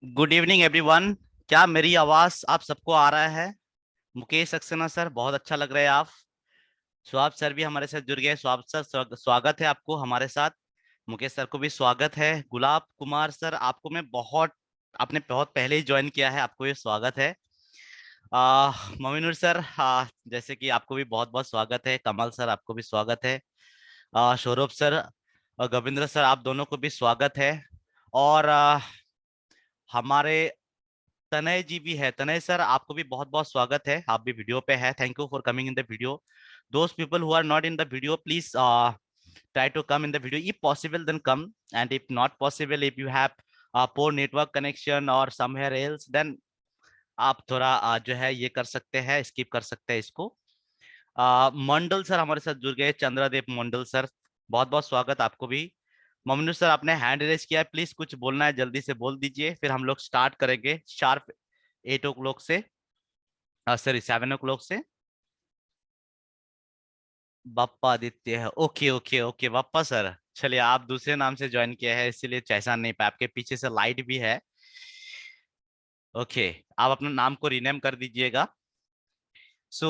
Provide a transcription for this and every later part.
Good evening everyone. क्या मेरी आवाज आप सबको आ रहा है? मुकेश सक्सेना सर, बहुत अच्छा लग रहा है आप। स्वाब सर भी हमारे साथ जुड़ गए। स्वाब सर, स्वागत है आपको हमारे साथ। मुकेश सर को भी स्वागत है। गुलाब कुमार सर, आपको मैं बहुत आपने बहुत पहले ही ज्वाइन किया है, आपको ये स्वागत है। मोमिनुर सर, जैसे कि आपको भी बहुत बहुत स्वागत है। कमल सर, आपको भी स्वागत है। सौरभ सर और गोविंद्र सर, आप दोनों को भी स्वागत है। और हमारे तनय जी भी है। तनय सर, आपको भी बहुत बहुत स्वागत है, आप भी वीडियो पे है। Thank you for coming in the video. Those people who are not in the video, please try to come in the video if possible, then come. And if not possible, if you have a poor network connection or somewhere else, then आप थोड़ा जो है ये कर सकते हैं, skip कर सकते हैं इसको। मंडल सर हमारे साथ जुड़ गए। चंद्रदेव मंडल सर, बहुत बहुत स्वागत आपको भी। मोमिनुर सर, आपने हैंड रेज किया है, प्लीज कुछ बोलना है जल्दी से बोल दीजिए, फिर हम लोग स्टार्ट करेंगे शार्प 8 o'clock से। सॉरी, 7 o'clock से। बप्पा आदित्य है, okay okay okay, Bappa sir. चलिए, आप दूसरे नाम से ज्वाइन किया है इसीलिए पहचान नहीं पाया, आपके पीछे से लाइट भी है। ओके, आप अपना नाम को रीनेम कर दीजिएगा। So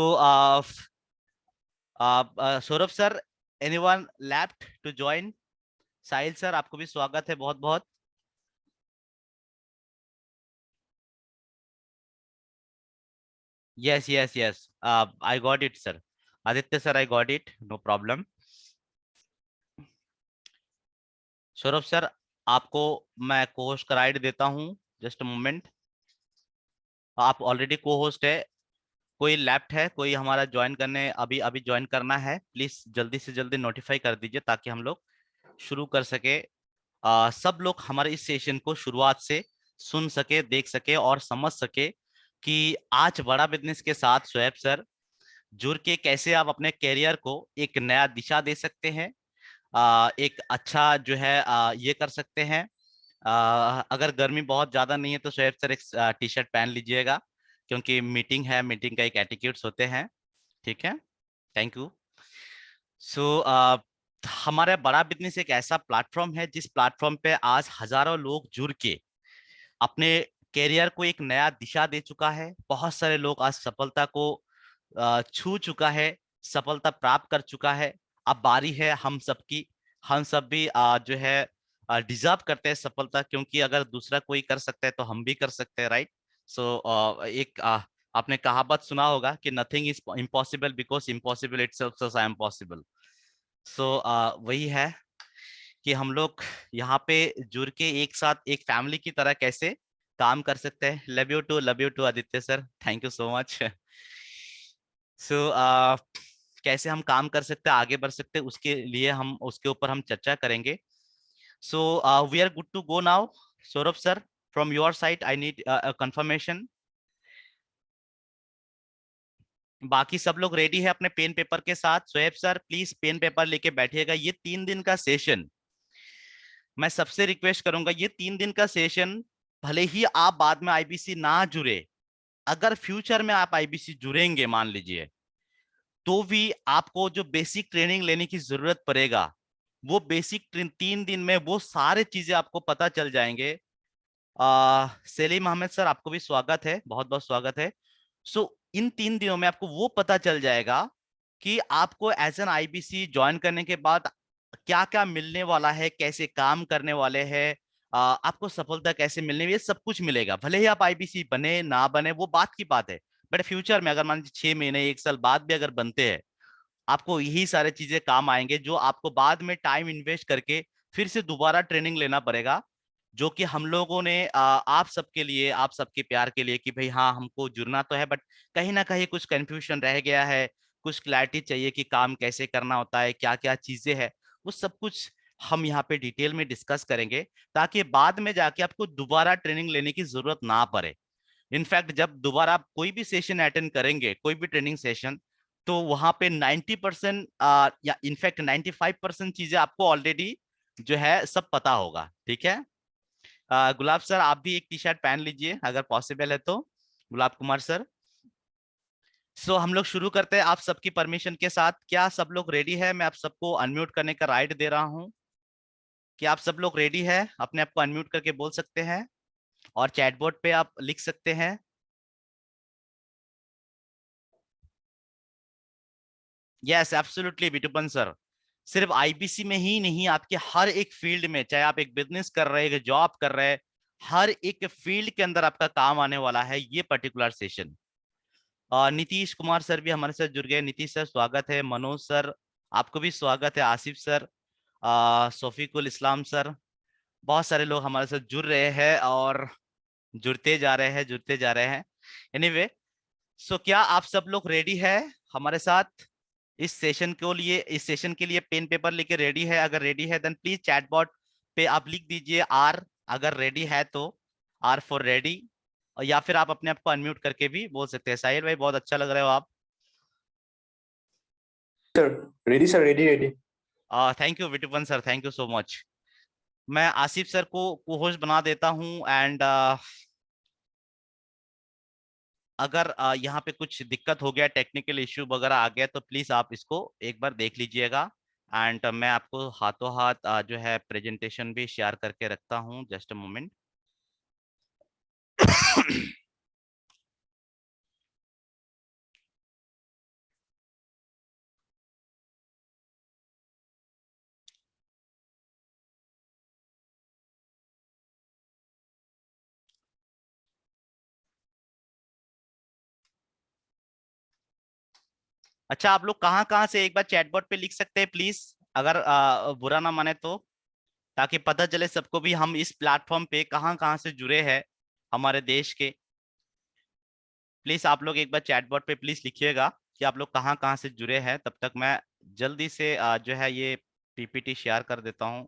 Saurabh sir, anyone left to join? Sahil sir, आपको भी स्वागत है बहुत बहुत। Yes yes yes, I got it sir. Aditya sir, I got it, no problem. Saurabh sir, आपको मैं को होस्ट का राइट देता हूँ। Just a moment. आप ऑलरेडी को होस्ट है। कोई लेफ्ट है, कोई हमारा ज्वाइन करने अभी अभी ज्वाइन करना है, प्लीज जल्दी से जल्दी नोटिफाई कर दीजिए ताकि हम लोग शुरू कर सके। सब लोग हमारे इस सेशन को शुरुआत से सुन सके, देख सके और समझ सके कि आज बड़ा बिजनेस के साथ शोएब सर जुड़ के कैसे आप अपने करियर को एक नया दिशा दे सकते हैं। एक अच्छा जो है ये कर सकते हैं। अगर गर्मी बहुत ज्यादा नहीं है तो शोएब सर एक टी शर्ट पहन लीजिएगा, क्योंकि मीटिंग है, मीटिंग का एक एटिक्यूट्स होते हैं। ठीक है, थैंक यू। सो हमारा बड़ा बिजनेस एक ऐसा प्लेटफॉर्म है जिस प्लेटफॉर्म पे आज हजारों लोग जुड़ के अपने कैरियर को एक नया दिशा दे चुका है। बहुत सारे लोग आज सफलता को छू चुका है, सफलता प्राप्त कर चुका है। अब बारी है हम सबकी। हम सब भी जो है डिजर्व करते हैं सफलता, क्योंकि अगर दूसरा कोई कर सकता है तो हम भी कर सकते हैं, राइट? सो एक आपने कहावत सुना होगा कि nothing is impossible because impossible itself I am possible. So वही है कि हम लोग यहाँ पे जुड़ के एक साथ एक फैमिली की तरह कैसे काम कर सकते हैं। Love you too Aditya sir, thank you so much. So कैसे हम काम कर सकते हैं, आगे बढ़ सकते हैं, उसके लिए हम उसके ऊपर हम चर्चा करेंगे। So we are good to go now. Saurabh sir, from your side I need confirmation. बाकी सब लोग रेडी है अपने पेन पेपर के साथ? Shoaib sir, please pen paper लेके बैठिएगा। ये 3 दिन का सेशन, मैं सबसे रिक्वेस्ट करूंगा, ये 3 दिन का सेशन, भले ही आप बाद में आईबीसी ना जुड़े, अगर फ्यूचर में आप आईबीसी जुड़ेंगे मान लीजिए, तो भी आपको जो बेसिक ट्रेनिंग लेने की जरूरत पड़ेगा, वो बेसिक 3 दिन में वो सारे चीजें आपको पता चल जाएंगे। सेलीम अहमद सर, आपको भी स्वागत है, बहुत बहुत स्वागत है। सो इन 3 दिनों में आपको वो पता चल जाएगा कि आपको एज एन आईबीसी ज्वाइन करने के बाद क्या क्या मिलने वाला है, कैसे काम करने वाले हैं, आपको सफलता कैसे मिलने, ये सब कुछ मिलेगा। भले ही आप आईबीसी बने ना बने वो बात की बात है, बट फ्यूचर में अगर मान लीजिए 6 महीने 1 साल बाद भी अगर बनते हैं, आपको यही सारे चीजें काम आएंगे, जो आपको बाद में टाइम इन्वेस्ट करके फिर से दोबारा ट्रेनिंग लेना पड़ेगा। जो कि हम लोगों ने आप सबके लिए, आप सबके प्यार के लिए कि भाई हाँ हमको जुड़ना तो है, बट कहीं ना कहीं कुछ कंफ्यूजन रह गया है, कुछ क्लैरिटी चाहिए कि काम कैसे करना होता है, क्या क्या चीजें हैं, वो सब कुछ हम यहाँ पे डिटेल में डिस्कस करेंगे, ताकि बाद में जाके आपको दोबारा ट्रेनिंग लेने की जरूरत ना पड़े। इनफैक्ट जब दोबारा आप कोई भी सेशन अटेंड करेंगे, कोई भी ट्रेनिंग सेशन, तो वहां पे 90% या इनफैक्ट 95% चीजें आपको ऑलरेडी जो है सब पता होगा। ठीक है। गुलाब सर, आप भी एक टी शर्ट पहन लीजिए अगर पॉसिबल है तो। गुलाब कुमार सर। सो हम लोग शुरू करते हैं आप सबकी परमिशन के साथ। क्या सब लोग रेडी है? मैं आप सबको अनम्यूट करने का राइट दे रहा हूं। क्या आप सब लोग रेडी है? अपने आप को अनम्यूट करके बोल सकते हैं। और चैटबॉट पे आप लिख सकते हैं। यस एब्सोल्युटली बिटुपन सर, सिर्फ आईबीसी में ही नहीं, आपके हर एक फील्ड में, चाहे आप एक बिजनेस कर रहे हैं, जॉब कर रहे हैं, हर एक फील्ड के अंदर आपका काम आने वाला है ये particular session. Nitish Kumar sir भी हमारे साथ जुड़ गए। नीतीश सर स्वागत है। मनोज सर आपको भी स्वागत है। आसिफ सर, सोफिकुल इस्लाम सर, बहुत सारे लोग हमारे साथ जुड़ रहे हैं और जुड़ते जा रहे हैं। एनीवे, सो क्या आप सब लोग रेडी है हमारे साथ इस सेशन के लिए पेन पेपर लेके रेडी है? अगर रेडी है देन प्लीज चैटबॉट पे आप लिख दीजिए आर, अगर रेडी है तो आर फॉर रेडी, या फिर आप अपने आप को अनम्यूट करके भी बोल सकते हैं। साहिल भाई बहुत अच्छा लग रहे हो आप। Sir ready ready. Thank you Vitupan sir, thank you so much. मैं आसिफ सर को होस्ट बना देता हूं एंड अगर यहाँ पे कुछ दिक्कत हो गया, टेक्निकल इश्यू वगैरह आ गया, तो प्लीज आप इसको एक बार देख लीजिएगा। एंड मैं आपको हाथों हाथ जो है प्रेजेंटेशन भी शेयर करके रखता हूँ। Just a moment. अच्छा, आप लोग कहाँ कहाँ से एक बार चैटबॉट पे लिख सकते हैं प्लीज, अगर बुरा ना माने तो, ताकि पता चले सबको भी हम इस प्लेटफॉर्म पे कहाँ कहाँ से जुड़े हैं हमारे देश के। प्लीज आप लोग एक बार चैटबॉट पे प्लीज लिखिएगा कि आप लोग कहाँ कहाँ से जुड़े हैं। तब तक मैं जल्दी से जो है ये पीपीटी शेयर कर देता हूँ।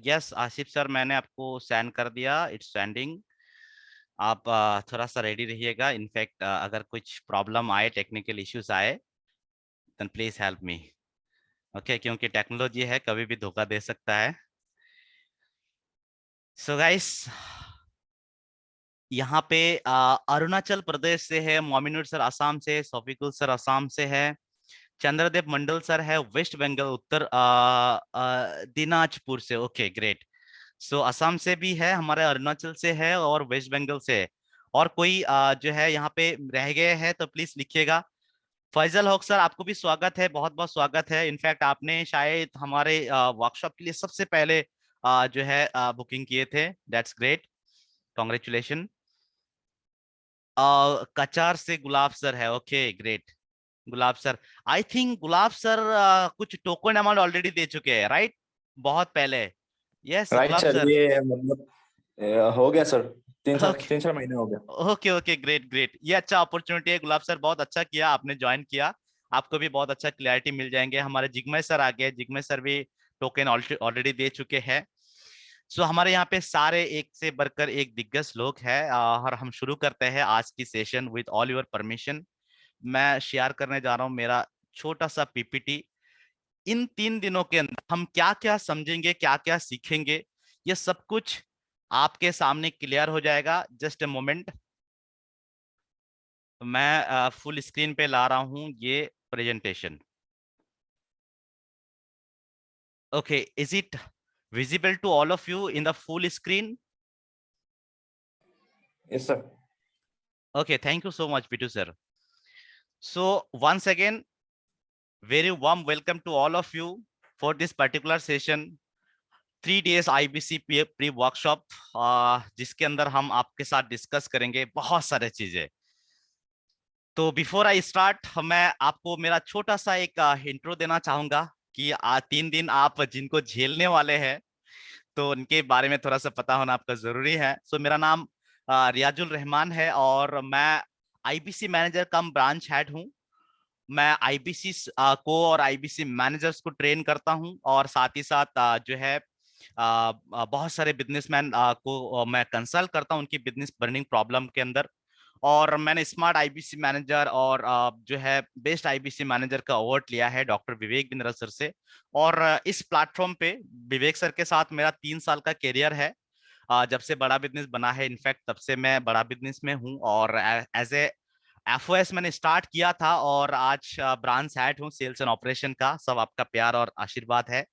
यस आसिफ सर, मैंने आपको सेंड कर दिया, इट्स सेंडिंग। आप थोड़ा सा रेडी रहिएगा। इनफैक्ट अगर कुछ प्रॉब्लम आए, टेक्निकल इश्यूज आए, then please help me. Okay, क्योंकि टेक्नोलॉजी है, कभी भी धोखा दे सकता है। सो गाइस, यहाँ पे अरुणाचल प्रदेश से है मोमिनुर सर, असम से, सोफिकुल सर असम से है, चंद्रदेव मंडल सर है वेस्ट बंगाल, उत्तर दिनाजपुर से। Okay great. सो असम से भी है हमारे, अरुणाचल से है और वेस्ट बंगाल से है। और कोई जो है यहाँ पे रह गए हैं तो प्लीज लिखिएगा। फैजल हक सर आपको भी स्वागत है, बहुत बहुत स्वागत है। इनफैक्ट आपने शायद हमारे वर्कशॉप के लिए सबसे पहले जो है बुकिंग किए थे। That's great, congratulation. कचार से गुलाब सर है। Okay great. Gulab sir, I think Gulab sir कुछ टोकन अमाउंट ऑलरेडी दे चुके हैं, राइट? बहुत पहले। Yes right Gulab sir, sir. ये मतलब हो गया सर, ओके तीन चार महीने हो गया। ओके ओके ग्रेट ग्रेट, ये अच्छा अपॉर्चुनिटी है गुलाब सर, बहुत अच्छा किया आपने ज्वाइन किया। आपको भी बहुत अच्छा क्लैरिटी मिल जाएंगे। हमारे जिग्मय सर आ गए, जिग्मय सर भी टोकन ऑलरेडी दे चुके हैं। सो हमारे यहाँ पे सारे एक से बढ़कर एक दिग्गज लोग हैं और हम शुरू करते हैं आज की session with all your permission. मैं शेयर करने जा रहा हूँ मेरा छोटा सा पीपीटी। इन 3 दिनों के अंदर हम क्या क्या समझेंगे, क्या क्या सीखेंगे, ये सब कुछ आपके सामने क्लियर हो जाएगा। जस्ट ए मोमेंट, मैं फुल स्क्रीन पे ला रहा हूं ये presentation. Okay, is it visible to all of you in the full screen? Yes sir. Okay, thank you so much Bittu sir. So once again, very warm welcome to all of you for this particular session, 3 days IBC pre workshop, जिसके अंदर हम आपके साथ discuss करेंगे बहुत सारे चीजें। तो बिफोर आई स्टार्ट, मैं आपको मेरा छोटा सा एक इंट्रो देना चाहूंगा कि 3 दिन आप जिनको झेलने वाले हैं, तो उनके बारे में थोड़ा सा पता होना आपका जरूरी है। सो मेरा नाम रियाजुल रहमान है और मैं आईबीसी मैनेजर कम ब्रांच हेड हूँ। मैं आईबीसी को और आईबीसी मैनेजर्स को ट्रेन करता हूँ और साथ ही साथ जो है बहुत सारे बिजनेसमैन को मैं कंसल्ट करता हूँ उनकी बिजनेस बर्निंग प्रॉब्लम के अंदर। और मैंने स्मार्ट आईबीसी मैनेजर और जो है बेस्ट आईबीसी मैनेजर का अवार्ड लिया है डॉक्टर विवेक बिंद्रा सर से। और इस प्लेटफॉर्म पे विवेक सर के साथ मेरा 3 साल का करियर है। जब से बड़ा बिजनेस बना है, इनफैक्ट तब से मैं बड़ा बिजनेस में हूँ, और एज ए एफओएस मैंने स्टार्ट किया था और आज ब्रांच हेड हूँ सेल्स एंड ऑपरेशन का। सब आपका प्यार और आशीर्वाद है,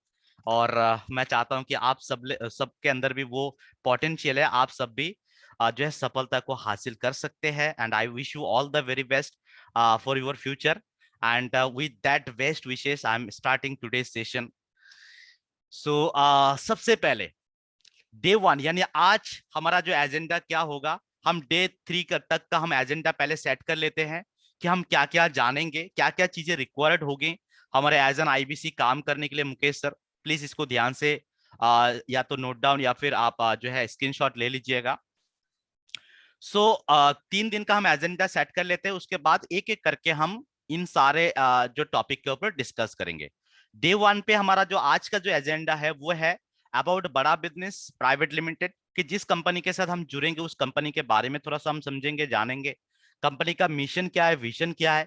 और मैं चाहता हूँ कि आप सबके अंदर भी वो पोटेंशियल है, आप सब भी जो है सफलता को हासिल कर सकते हैं। And I wish you all the very best for your future. And with that best wishes I am starting today session. So सबसे पहले डे 1 यानी आज हमारा जो एजेंडा क्या होगा, हम डे 3 तक का हम एजेंडा पहले सेट कर लेते हैं कि हम क्या क्या जानेंगे, क्या क्या चीजें रिक्वायर्ड होगी हमारे एज एन आईबीसी काम करने के लिए। मुकेश सर प्लीज इसको ध्यान से या तो नोट डाउन या फिर आप जो है स्क्रीनशॉट ले लीजिएगा। सो 3 दिन का हम एजेंडा सेट कर लेते हैं, उसके बाद एक एक करके हम इन सारे जो टॉपिक के ऊपर डिस्कस करेंगे। डे 1 पे हमारा जो आज का जो एजेंडा है वो है अबाउट बड़ा बिजनेस प्राइवेट लिमिटेड, कि जिस कंपनी के साथ हम जुड़ेंगे उस कंपनी के बारे में थोड़ा सा हम समझेंगे, जानेंगे कंपनी का मिशन क्या है, विजन क्या है।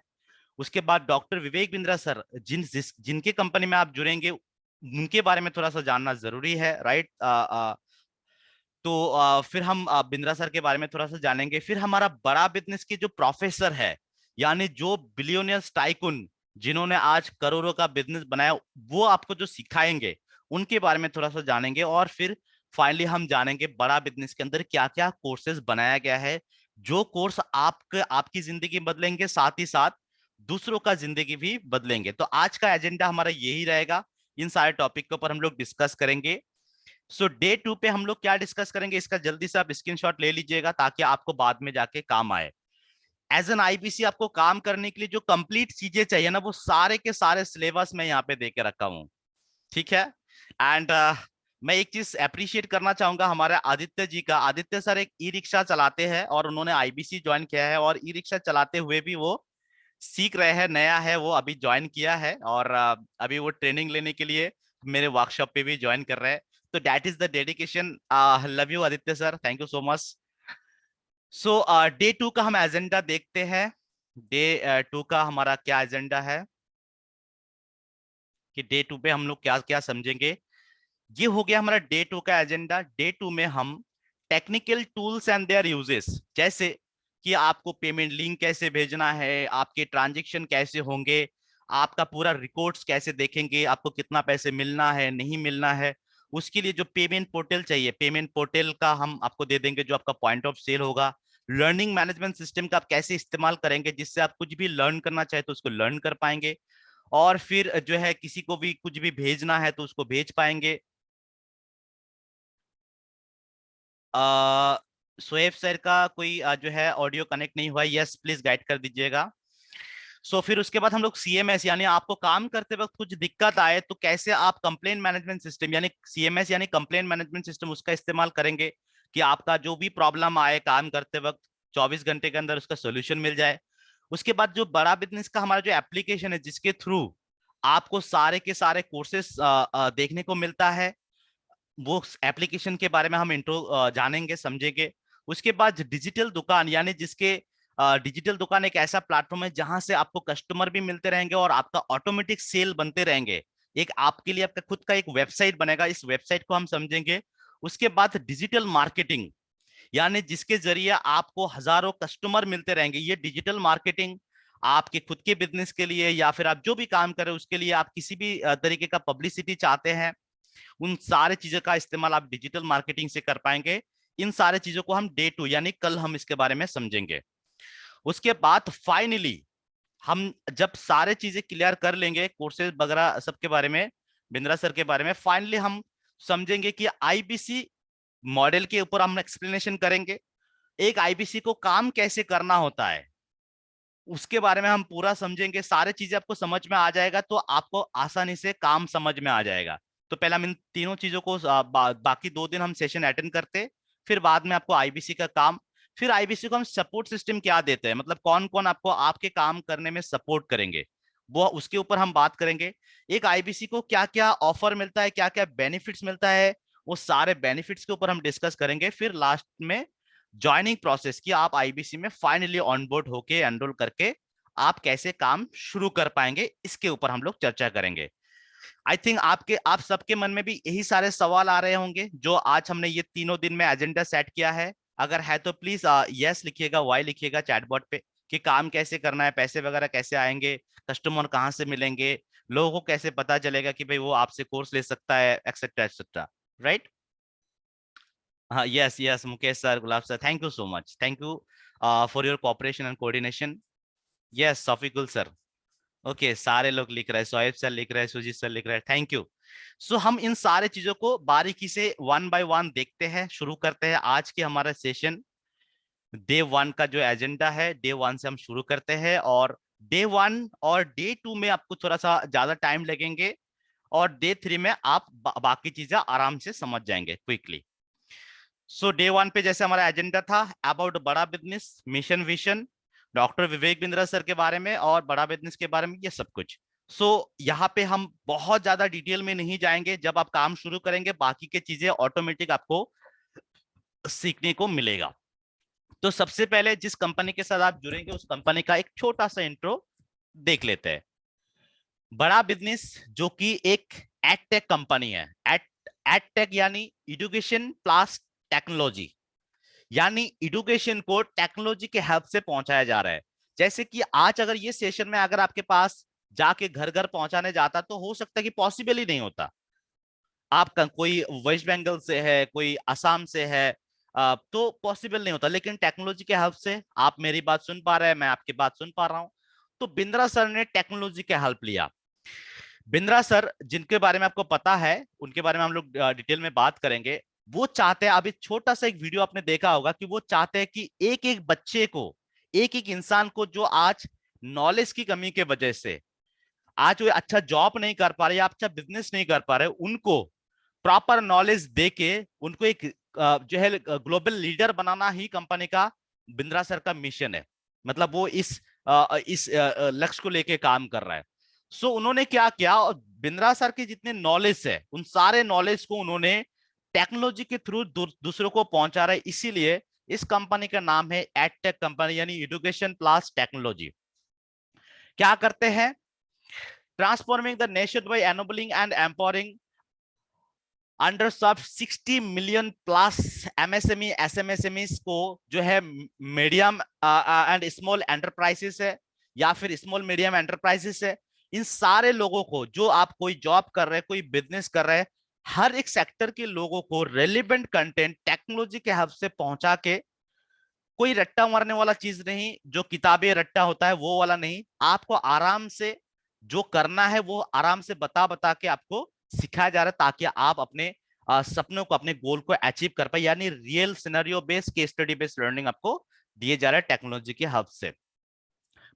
उसके बाद डॉक्टर विवेक बिंद्रा सर जिनके कंपनी में आप जुड़ेंगे उनके बारे में थोड़ा सा जानना जरूरी है, राइट। तो फिर हम बिंद्रा सर के बारे में थोड़ा सा जानेंगे। फिर हमारा बड़ा बिजनेस के जो प्रोफेसर है, यानी जो बिलियनियर्स टाइकून जिन्होंने आज करोड़ों का बिजनेस बनाया, वो आपको जो सिखाएंगे उनके बारे में थोड़ा सा जानेंगे। और फिर फाइनली हम जानेंगे बड़ा बिजनेस के अंदर क्या क्या कोर्सेज बनाया गया है, जो कोर्स आपकी जिंदगी बदलेंगे, साथ ही साथ दूसरों का जिंदगी भी बदलेंगे। तो आज का एजेंडा हमारा यही रहेगा, इन सारे टॉपिक के ऊपर हम लोग डिस्कस करेंगे। सो डे 2 पे हम लोग क्या डिस्कस करेंगे, इसका जल्दी से आप स्क्रीनशॉट ले लीजिएगा ताकि आपको बाद में जाके काम आए। एज एन आईबीसी आपको काम करने के लिए जो कंप्लीट चीजें चाहिए ना, वो सारे के सारे सिलेबस में यहाँ पे दे के रखा हूँ, ठीक है। एंड मैं एक चीज अप्रिशिएट करना चाहूंगा हमारे आदित्य जी का। आदित्य सर एक ई रिक्शा चलाते हैं और उन्होंने आईबीसी ज्वाइन किया है, और ई रिक्शा चलाते हुए भी वो सीख रहे हैं, नया है, वो अभी ज्वाइन किया है, और अभी वो ट्रेनिंग लेने के लिए मेरे वर्कशॉप पे भी ज्वाइन कर रहे हैं। तो that is the dedication. Love you Aditya sir, thank you so much. So day 2 का हम एजेंडा देखते हैं। डे 2 का हमारा क्या एजेंडा है कि डे 2 पे हम लोग क्या क्या समझेंगे। ये हो गया हमारा डे 2 का एजेंडा। डे 2 में हम technical tools and there uses, जैसे कि आपको पेमेंट लिंक कैसे भेजना है, आपके ट्रांजेक्शन कैसे होंगे, आपका पूरा रिकॉर्ड्स कैसे देखेंगे, आपको कितना पैसे मिलना है नहीं मिलना है, उसके लिए जो पेमेंट पोर्टल चाहिए, पेमेंट पोर्टल का हम आपको दे देंगे जो आपका पॉइंट ऑफ सेल होगा। लर्निंग मैनेजमेंट सिस्टम का आप कैसे इस्तेमाल करेंगे जिससे आप कुछ भी लर्न करना चाहे तो उसको लर्न कर पाएंगे, और फिर जो है किसी को भी कुछ भी भेजना है तो उसको भेज पाएंगे। शोएब सर का कोई जो है ऑडियो कनेक्ट नहीं हुआ, यस प्लीज गाइड कर दीजिएगा। सो फिर उसके बाद हम लोग सीएमएस, यानी आपको काम करते वक्त कुछ दिक्कत आए तो कैसे आप कंप्लेन मैनेजमेंट सिस्टम यानी सीएमएस यानी कंप्लेन मैनेजमेंट सिस्टम उसका इस्तेमाल करेंगे कि आपका जो भी प्रॉब्लम आए काम करते वक्त 24 घंटे के अंदर उसका सोल्यूशन मिल जाए। उसके बाद जो बड़ा बिजनेस का हमारा जो एप्लीकेशन है जिसके थ्रू आपको सारे के सारे कोर्सेस देखने को मिलता है, वो एप्लीकेशन के बारे में हम इंट्रो जानेंगे समझेंगे। उसके बाद डिजिटल दुकान, यानी जिसके डिजिटल दुकान एक ऐसा प्लेटफॉर्म है जहां से आपको कस्टमर भी मिलते रहेंगे और आपका ऑटोमेटिक सेल बनते रहेंगे। एक आपके लिए आपका खुद का एक वेबसाइट बनेगा, इस वेबसाइट को हम समझेंगे। उसके बाद डिजिटल मार्केटिंग, यानी जिसके जरिए आपको हजारों कस्टमर मिलते रहेंगे। ये डिजिटल मार्केटिंग आपके खुद के बिजनेस के लिए या फिर आप जो भी काम करें उसके लिए, आप किसी भी तरीके का पब्लिसिटी चाहते हैं, उन सारे चीजों का इस्तेमाल आप डिजिटल मार्केटिंग से कर पाएंगे। इन सारे चीजों को हम डे 2 यानी कल हम इसके बारे में समझेंगे। उसके बाद फाइनली हम जब सारे चीजें क्लियर कर लेंगे कोर्सेज वगैरह सबके बारे में, बिंद्रा सर के बारे में, फाइनली हम समझेंगे कि आईबीसी मॉडल के ऊपर हम एक्सप्लेनेशन करेंगे। एक आईबीसी को काम कैसे करना होता है उसके बारे में हम पूरा समझेंगे। सारी चीजें आपको समझ में आ जाएगा तो आपको आसानी से काम समझ में आ जाएगा। तो पहले हम इन तीनों चीजों को बाकी 2 दिन हम सेशन अटेंड करते, फिर बाद में आपको आईबीसी का काम, फिर आईबीसी को हम सपोर्ट सिस्टम क्या देते हैं, मतलब कौन कौन आपको आपके काम करने में सपोर्ट करेंगे, वो उसके ऊपर हम बात करेंगे। एक आईबीसी को क्या क्या ऑफर मिलता है, क्या क्या बेनिफिट्स मिलता है, वो सारे बेनिफिट्स के ऊपर हम डिस्कस करेंगे। फिर लास्ट में ज्वाइनिंग प्रोसेस की, आप आईबीसी में फाइनली ऑनबोर्ड होके एनरोल करके आप कैसे काम शुरू कर पाएंगे, इसके ऊपर हम लोग चर्चा करेंगे। आई थिंक आप सबके मन में भी यही सारे सवाल आ रहे होंगे जो आज हमने ये तीनों दिन में एजेंडा सेट किया है। अगर है तो प्लीज यस लिखिएगा, वाई लिखिएगा चैटबॉट पे कि काम कैसे करना है, पैसे वगैरह कैसे आएंगे, कस्टमर कहाँ से मिलेंगे, लोगों को कैसे पता चलेगा कि भाई वो आपसे कोर्स ले सकता है, एक्सेट्रा एक्सेट्रा। राइट? हाँ, yes yes Mukesh sir, Gulab sir, thank you so much, thank you for your cooperation and coordination. Yes Safikul sir, okay, सारे लोग लिख रहे हैं, सोएब सर लिख रहे हैं, सुजीत सर लिख रहे हैं, थैंक यू। सो हम इन सारे चीजों को बारीकी से वन बाय वन देखते हैं, शुरू करते हैं आज के हमारा सेशन। डे वन का जो एजेंडा है, डे वन से हम शुरू करते हैं, और डे वन और डे टू में आपको थोड़ा सा ज्यादा टाइम लगेंगे, और डे थ्री में आप बाकी चीजें आराम से समझ जाएंगे क्विकली। सो डे वन पे जैसे हमारा एजेंडा था अबाउट बड़ा business mission vision, doctor Vivek Bindra sir के बारे में और बड़ा बिजनेस के बारे में, ये सब कुछ। यहाँ पे हम बहुत ज्यादा डिटेल में नहीं जाएंगे, जब आप काम शुरू करेंगे बाकी की चीजें ऑटोमेटिक आपको सीखने को मिलेगा। तो सबसे पहले जिस कंपनी के साथ आप जुड़ेंगे उस कंपनी का एक छोटा सा इंट्रो देख लेते हैं। बड़ा बिजनेस जो कि एक एडटेक कंपनी है, एडटेक यानी एजुकेशन प्लस टेक्नोलॉजी, यानी एजुकेशन को टेक्नोलॉजी के हेल्प से पहुंचाया जा रहा है। जैसे कि आज अगर ये सेशन में अगर आपके पास जाके घर घर पहुंचाने जाता तो हो सकता है कि पॉसिबल ही नहीं होता। आपका कोई वेस्ट बंगाल से है, कोई असम से है, तो पॉसिबल नहीं होता, लेकिन टेक्नोलॉजी के हेल्प से आप मेरी बात सुन पा रहे हैं, मैं आपकी बात सुन पा रहा हूं। तो बिंद्रा सर ने टेक्नोलॉजी के हेल्प लिया। बिंद्रा सर जिनके बारे में आपको पता है, उनके बारे में हम लोग डिटेल में बात करेंगे। वो चाहते हैं, अभी छोटा सा एक वीडियो आपने देखा होगा कि वो चाहते हैं कि एक एक बच्चे को, एक एक इंसान को जो आज नॉलेज की कमी के वजह से आज वो अच्छा जॉब नहीं कर पा रहे या अच्छा बिजनेस नहीं कर पा रहे, उनको प्रॉपर नॉलेज देके उनको एक जो है ग्लोबल लीडर बनाना ही कंपनी का, बिंद्रा सर का मिशन है। मतलब वो इस लक्ष्य को लेके काम कर रहा है। उन्होंने क्या किया, बिंद्रा सर की जितने नॉलेज है उन सारे नॉलेज को उन्होंने टेक्नोलॉजी के थ्रू दूसरों को पहुंचा रहे, इसीलिए इस कंपनी का नाम है एडटेक कंपनी, यानी एजुकेशन प्लस टेक्नोलॉजी। क्या करते हैं? Transforming the nation by enabling and empowering under sub 60 million plus MSME एसएमएसएमई को, जो है मीडियम एंड स्मॉल एंटरप्राइजेस है या फिर स्मॉल मीडियम एंटरप्राइजेस है, इन सारे लोगों को, जो आप कोई जॉब कर रहे हैं, कोई बिजनेस कर रहे हैं, हर एक सेक्टर के लोगों को रेलिवेंट कंटेंट टेक्नोलॉजी के हेल्प से पहुंचा के, कोई रट्टा मारने वाला चीज नहीं, जो किताबी रट्टा होता है वो वाला नहीं, आपको आराम से जो करना है वो आराम से बता बता के आपको सिखाया जा रहा है, ताकि आप अपने सपनों को, अपने गोल को अचीव कर पाए। यानी real scenario based, case study based learning आपको दिए जा रहा है टेक्नोलॉजी की हेल्प से।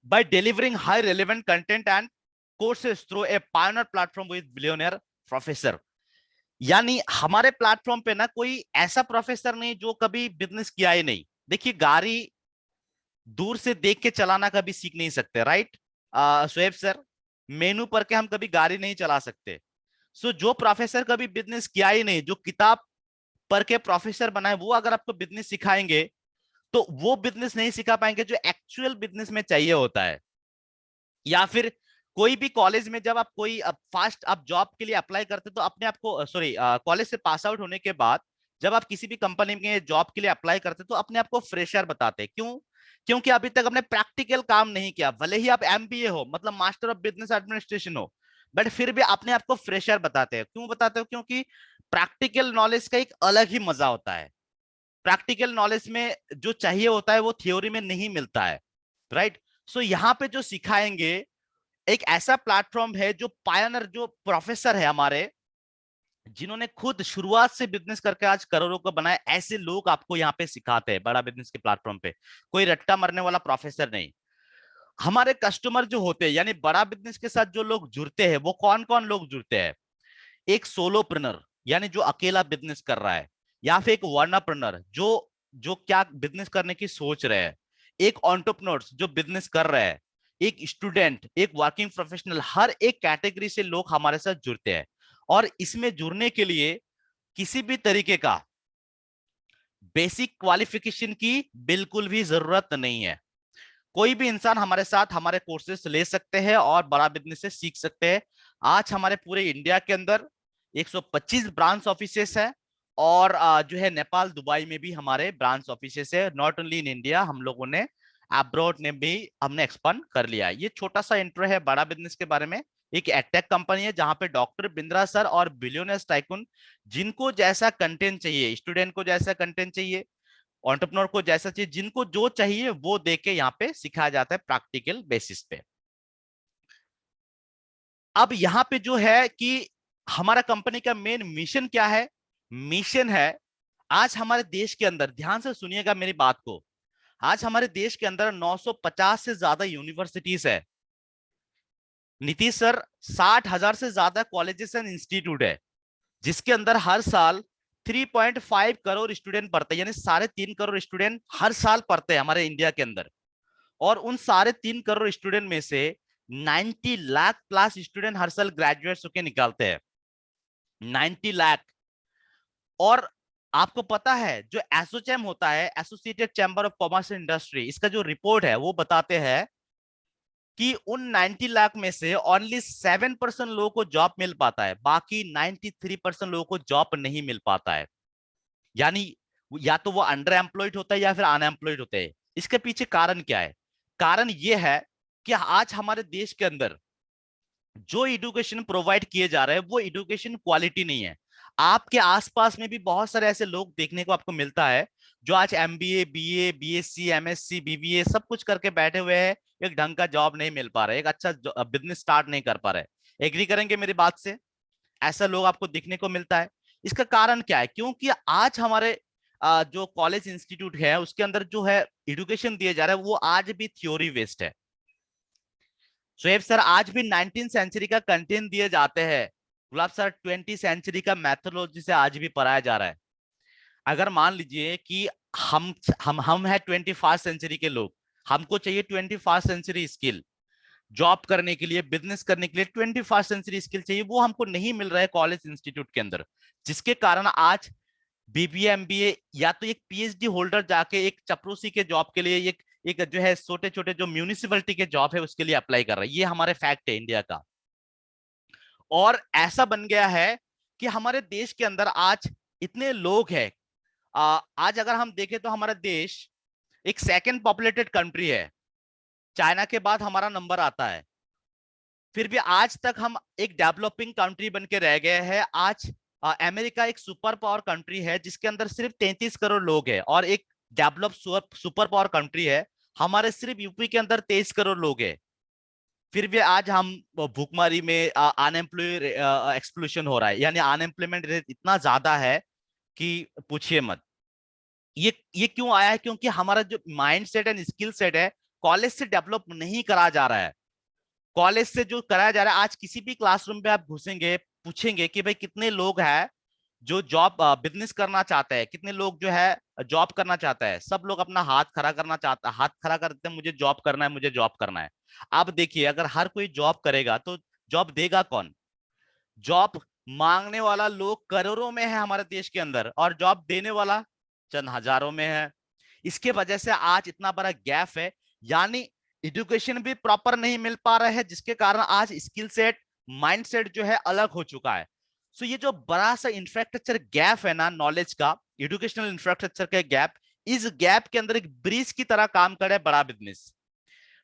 By delivering high relevant content and courses through a pioneer platform with billionaire professor, यानी हमारे प्लेटफॉर्म पे ना कोई ऐसा प्रोफेसर नहीं जो कभी बिजनेस किया ही नहीं। देखिए, गाड़ी दूर से देख के चलाना कभी सीख नहीं सकते, राइट शोएब सर? मेनू पर के हम कभी गाड़ी नहीं चला सकते। जो प्रोफेसर कभी बिजनेस किया ही नहीं, जो किताब पढ़ के प्रोफेसर बनाए, वो अगर आपको बिजनेस सिखाएंगे तो वो बिजनेस नहीं सिखा पाएंगे जो एक्चुअल बिजनेस में चाहिए होता है। या फिर कोई भी कॉलेज में जब आप कोई फास्ट आप जॉब के लिए अप्लाई करते तो अपने आप को, सॉरी, कॉलेज से पास आउट होने के बाद जब आप किसी भी कंपनी में जॉब के लिए अप्लाई करते तो अपने आप को फ्रेशर बताते हैं। क्यों? क्योंकि अभी तक आपने प्रैक्टिकल काम नहीं किया, भले ही आप एमबीए हो, मतलब मास्टर ऑफ बिजनेस एडमिनिस्ट्रेशन हो, बट फिर भी अपने आप को फ्रेशर बताते हैं। क्यों बताते हो? क्योंकि प्रैक्टिकल नॉलेज का एक अलग ही मजा होता है। प्रैक्टिकल नॉलेज में जो चाहिए होता है वो थ्योरी में नहीं मिलता है, राइट? यहाँ पे जो सिखाएंगे एक ऐसा प्लेटफॉर्म है, जो पायनर, जो प्रोफेसर है हमारे, जिन्होंने खुद शुरुआत से बिजनेस करके आज करोड़ों को बनाया, ऐसे लोग आपको यहाँ पे सिखाते हैं बड़ा बिजनेस के प्लेटफॉर्म पे। कोई रट्टा मरने वाला प्रोफेसर नहीं। हमारे कस्टमर जो होते हैं, यानी बड़ा बिजनेस के साथ जो लोग जुड़ते हैं, वो कौन कौन लोग जुड़ते हैं? एक सोलोप्रेन्योर, यानी जो अकेला बिजनेस कर रहा है, या फिर एक वर्नाप्रेन्योर जो जो क्या बिजनेस करने की सोच रहे हैं, एक एंटरप्रेन्योर्स जो बिजनेस कर रहे हैं, एक स्टूडेंट, एक वर्किंग प्रोफेशनल, हर एक कैटेगरी से लोग हमारे साथ जुड़ते हैं। और इसमें जुड़ने के लिए किसी भी तरीके का बेसिक क्वालिफिकेशन की बिल्कुल भी जरूरत नहीं है। कोई भी इंसान हमारे साथ हमारे कोर्सेस ले सकते हैं और बड़ा बिजनेस से सीख सकते हैं। आज हमारे पूरे इंडिया के अंदर 125 ब्रांच ऑफिसेस है, और जो है नेपाल दुबई में भी हमारे ब्रांच ऑफिसेस है। नॉट ओनली इन इंडिया, हम लोगों ने अब्रॉड ने भी हमने एक्सपांड कर लिया है। ये छोटा सा इंट्रो है बड़ा बिजनेस के बारे में। एक एडटेक कंपनी है जहां पे डॉक्टर बिंद्रा सर और बिलियनर्स टाइकून, जिनको जैसा कंटेंट चाहिए, स्टूडेंट को जैसा कंटेंट चाहिए, एंटरप्रेन्योर को जैसा चाहिए, जिनको जो चाहिए वो दे के यहाँ पे सिखाया जाता है प्रैक्टिकल बेसिस पे। अब यहाँ पे जो है कि हमारा कंपनी का मेन मिशन क्या है? मिशन है, आज हमारे देश के अंदर, ध्यान से सुनिएगा मेरी बात को, आज हमारे देश के अंदर 950 से ज्यादा यूनिवर्सिटीज है। नीतीश सर, 60,000 से ज्यादा कॉलेजेस एंड इंस्टीट्यूट है, जिसके अंदर हर साल 3.5 करोड़ स्टूडेंट पढ़ते हैं, यानी 3.5 करोड़ स्टूडेंट हर साल पढ़ते हैं हमारे इंडिया के अंदर। और उन 3.5 करोड़ स्टूडेंट में से 90 लाख प्लस स्टूडेंट हर साल ग्रेजुएट होकर निकालते हैं। 90 लाख। और आपको पता है जो एसोचैम होता है, associated chamber of commerce and industry, इसका जो रिपोर्ट है वो बताते हैं कि उन 90 लाख में से ओनली 7% लोगों को जॉब मिल पाता है, बाकी 93% लोगों को जॉब नहीं मिल पाता है। यानी या तो वो अंडर एम्प्लॉयड होता है या फिर अनएम्प्लॉयड होते हैं। इसके पीछे कारण क्या है? कारण ये है कि आज हमारे देश के अंदर जो एजुकेशन प्रोवाइड किए जा रहे हैं वो एजुकेशन क्वालिटी नहीं है। आपके आसपास में भी बहुत सारे ऐसे लोग देखने को आपको मिलता है जो आज MBA, BA, BSc, MSc, BBA सब कुछ करके बैठे हुए हैं, एक ढंग का जॉब नहीं मिल पा रहा है, एक अच्छा बिजनेस स्टार्ट नहीं कर पा रहे। एग्री करेंगे मेरी बात से? ऐसा लोग आपको दिखने को मिलता है। इसका कारण क्या है? क्योंकि आज हमारे जो कॉलेज इंस्टीट्यूट है उसके अंदर जो है एजुकेशन दिया जा रहा है वो आज भी थ्योरी बेस्ड है। शोएब सर, आज भी 19th सेंचुरी का कंटेंट दिए जाते हैं। गुलाब सर, 20th सेंचुरी का मैथोलॉजी से आज भी पढ़ाया जा रहा है। अगर मान लीजिए कि हम है 21st सेंचुरी के लोग, हमको चाहिए 21st सेंचुरी स्किल, जॉब करने के लिए, बिजनेस करने के लिए 21st सेंचुरी स्किल चाहिए, वो हमको नहीं मिल रहा है कॉलेज इंस्टीट्यूट के अंदर। जिसके कारण आज बीबीए, एमबीए या तो एक पीएचडी होल्डर जाके एक चपरूसी के जॉब के लिए, एक एक जो है छोटे छोटे जो म्यूनिसिपैलिटी के जॉब है उसके लिए अप्लाई कर रहा है। ये हमारे फैक्ट है इंडिया का। और ऐसा बन गया है कि हमारे देश के अंदर आज इतने लोग हैं। आज अगर हम देखें तो हमारा देश एक सेकंड पॉपुलेटेड कंट्री है, चाइना के बाद हमारा नंबर आता है। फिर भी आज तक हम एक डेवलपिंग कंट्री बन के रह गए हैं। आज अमेरिका एक सुपर पावर कंट्री है जिसके अंदर सिर्फ 33 करोड़ लोग हैं, और एक डेवलप सुपर पावर कंट्री है, हमारे सिर्फ यूपी के अंदर 23 करोड़ लोग हैं। फिर भी आज हम भूखमरी में, अनएम्प्लॉय एक्सक्लूशन हो रहा है, यानी अनएम्प्लॉयमेंट रेट इतना ज्यादा है कि पूछिए मत। ये क्यों आया है? क्योंकि हमारा जो mind set and skill set है कॉलेज से डेवलप नहीं करा जा रहा है। कॉलेज से जो कराया जा रहा है, आज किसी भी क्लासरूम में आप घुसेंगे, पूछेंगे कि भाई कितने लोग हैं जो जॉब बिजनेस करना चाहते हैं, कितने लोग जो है जॉब करना चाहता है, सब लोग अपना हाथ खड़ा करना चाहता है, हाथ खड़ा करते हैं, मुझे जॉब करना है, मुझे जॉब करना है। अब देखिए, अगर हर कोई जॉब करेगा तो जॉब देगा कौन? जॉब मांगने वाला लोग करोड़ों में है हमारे देश के अंदर, और जॉब देने वाला चंद हजारों में है। इसके वजह से आज इतना बड़ा गैप है, यानी एजुकेशन भी प्रॉपर नहीं मिल पा रहा है, जिसके कारण आज स्किल सेट, माइंड सेट जो है अलग हो चुका है। सो ये जो बड़ा सा इंफ्रास्ट्रक्चर गैप है ना, नॉलेज का, एजुकेशनल इंफ्रास्ट्रक्चर का गैप, इस गैप के अंदर एक ब्रिज की तरह काम करे बड़ा बिजनेस।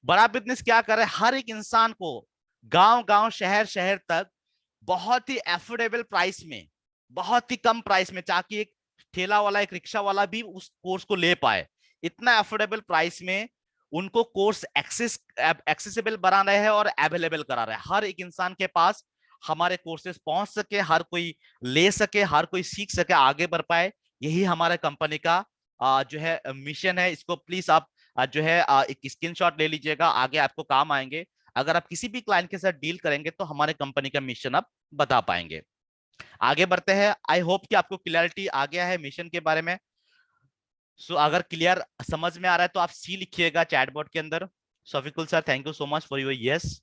बड़ा बिजनेस क्या करे? हर एक इंसान को गांव गांव, शहर शहर तक बहुत ही एफोर्डेबल प्राइस में, बहुत ही कम प्राइस में, ताकि एक ठेला वाला, एक रिक्शा वाला भी उस कोर्स को ले पाए, इतना एफोर्डेबल प्राइस में उनको कोर्स एक्सेसिबल बना रहे हैं और अवेलेबल करा रहे हैं। हर एक इंसान के पास हमारे कोर्सेज पहुंच सके, हर कोई ले सके, हर कोई सीख सके, आगे बढ़ पाए। यही हमारे कंपनी का जो है मिशन है। इसको प्लीज आप जो है एक स्क्रीनशॉट ले लीजिएगा, आगे आपको काम आएंगे। अगर आप किसी भी क्लाइंट के साथ डील करेंगे तो हमारे कंपनी का मिशन आप बता पाएंगे। आगे बढ़ते हैं। आई होप कि आपको क्लियरिटी आ गया है मिशन के बारे में। सो अगर क्लियर समझ में आ रहा है तो आप सी लिखिएगा चैटबॉट के अंदर। Safikul sir, thank you so much for your yes.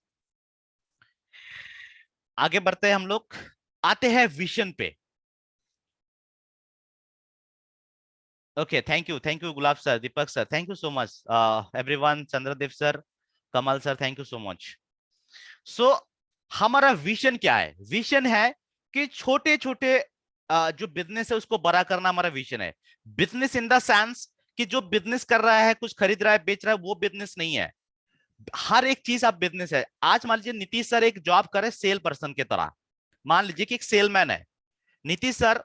आगे बढ़ते हैं हम लोग, आते हैं विजन पे। Okay, thank you Gulab sir, Deepak sir, thank you so much, everyone, Chandradev sir, Kamal sir, thank you so much. So हमारा विजन क्या है? विजन है कि छोटे छोटे जो बिजनेस है उसको बड़ा करना हमारा विजन है। बिजनेस इन द सेंस कि जो बिजनेस कर रहा है, कुछ खरीद रहा है, बेच रहा है, वो बिजनेस नहीं है। हर एक चीज आप बिजनेस है। आज मान लीजिए नीतीश सर एक जॉब करे सेल पर्सन की तरह। मान लीजिए कि एक सेलमैन है नीतीश सर।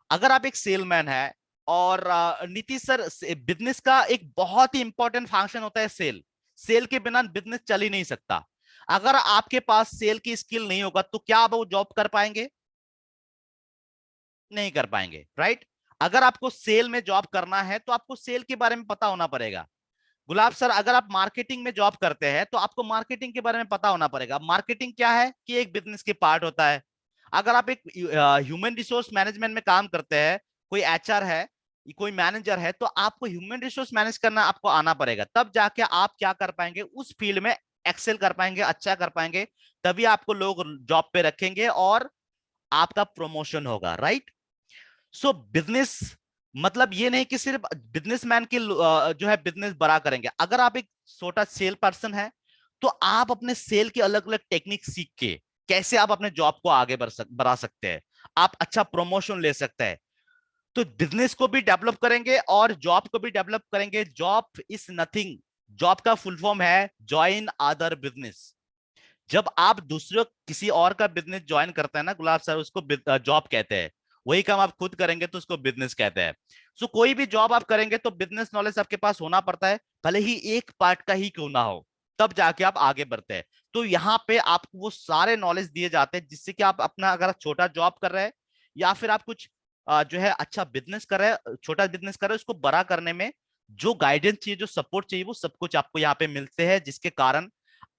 अगर आप एक सेलमैन है और नीतीश सर, बिजनेस का एक बहुत ही इंपॉर्टेंट फंक्शन होता है सेल। सेल के बिना बिजनेस चल ही नहीं सकता। अगर आपके पास सेल की स्किल नहीं होगा तो क्या आप वो जॉब कर पाएंगे? नहीं कर पाएंगे, राइट। अगर आपको सेल में जॉब करना है तो आपको सेल के बारे में पता होना पड़ेगा। गुलाब सर, अगर आप मार्केटिंग में जॉब करते हैं तो आपको मार्केटिंग के बारे में पता होना पड़ेगा। मार्केटिंग क्या है कि एक बिजनेस की पार्ट होता है। अगर आप एक ह्यूमन रिसोर्स मैनेजमेंट में काम करते हैं, कोई एचआर है, कोई मैनेजर है, तो आपको ह्यूमन रिसोर्स मैनेज करना आपको आना पड़ेगा। तब जाके आप क्या कर पाएंगे, उस फील्ड में एक्सेल कर पाएंगे, अच्छा कर पाएंगे। तभी आपको लोग जॉब पे रखेंगे और आपका प्रमोशन होगा, राइट। सो बिजनेस मतलब ये नहीं कि सिर्फ बिजनेसमैन की जो है बिजनेस बड़ा करेंगे। अगर आप एक छोटा सेल पर्सन है तो आप अपने सेल की अलग अलग टेक्निक सीख के कैसे आप अपने जॉब को आगे बढ़ा सकते हैं, आप अच्छा प्रमोशन ले सकते हैं। तो बिजनेस को भी डेवलप करेंगे और जॉब को भी डेवलप करेंगे। जॉब इज नथिंग, जॉब का फुल फॉर्म है ज्वाइन अदर बिजनेस। जब आप दूसरे किसी और का बिजनेस ज्वाइन करते हैं ना गुलाब सर, उसको जॉब कहते हैं। वही काम आप खुद करेंगे तो उसको बिजनेस कहते हैं। सो कोई भी जॉब आप करेंगे तो बिजनेस नॉलेज आपके पास होना पड़ता है, भले ही एक पार्ट का ही क्यों ना हो, तब जाके आप आगे बढ़ते हैं। तो यहाँ पे आपको वो सारे नॉलेज दिए जाते हैं जिससे कि आप अपना, अगर छोटा जॉब कर रहे हैं या फिर आप कुछ जो है अच्छा बिजनेस कर रहे हैं, छोटा बिजनेस कर रहे हैं, उसको बड़ा करने में जो गाइडेंस चाहिए, जो सपोर्ट चाहिए, वो सब कुछ आपको यहाँ पे मिलते हैं, जिसके कारण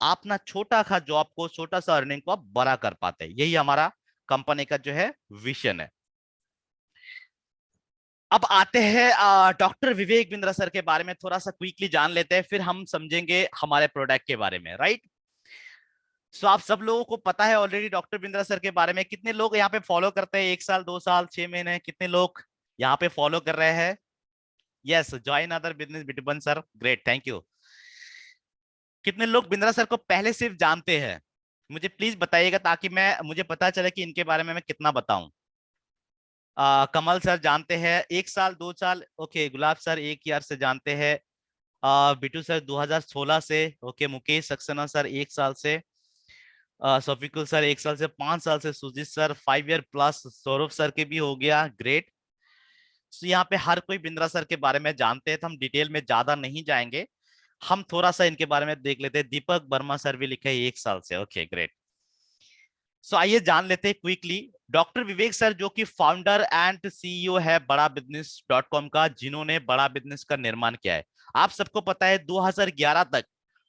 आप ना छोटा खा जॉब को, छोटा सा अर्निंग को आप बड़ा कर पाते हैं। यही हमारा कंपनी का जो है विजन है। अब आते हैं डॉक्टर विवेक बिंद्रा सर के बारे में थोड़ा सा क्विकली जान लेते हैं, फिर हम समझेंगे हमारे प्रोडक्ट के बारे में, राइट। सो आप सब लोगों को पता है ऑलरेडी डॉक्टर बिंद्रा सर के बारे में। कितने लोग यहाँ पे फॉलो करते हैं? 1 साल, 2 साल, 6 महीने, कितने लोग यहाँ पे फॉलो कर रहे हैं? Yes, join other business between sir, great, thank you. कितने लोग बिंद्रा सर को पहले सिर्फ जानते हैं? मुझे प्लीज बताइएगा ताकि मैं, मुझे पता चले कि इनके बारे में मैं कितना बताऊं। कमल सर जानते हैं 1 साल, 2 साल, ओके। गुलाब सर 1 ईयर से जानते हैं। बिटू सर 2016 से, ओके। मुकेश सक्सेना सर 1 साल से। सफिकुल सर 1 साल से, 5 साल से Sujit sir, 5 year plus. Saurabh sir के भी हो गया, ग्रेट। तो यहाँ पे हर कोई बिंद्रा सर के बारे में जानते हैं, तो हम डिटेल में ज्यादा नहीं जाएंगे। हम थोड़ा सा इनके बारे में देख लेते हैं। दीपक वर्मा सर भी लिखे है 1 साल से, ओके, ग्रेट। सो आइए जान लेते हैं क्विकली। डॉक्टर विवेक सर जो कि फाउंडर एंड सीईओ है बड़ा बिजनेस डॉट कॉम का, जिन्होंने बड़ा बिजनेस का निर्माण किया है। आप सबको पता है 2011 तक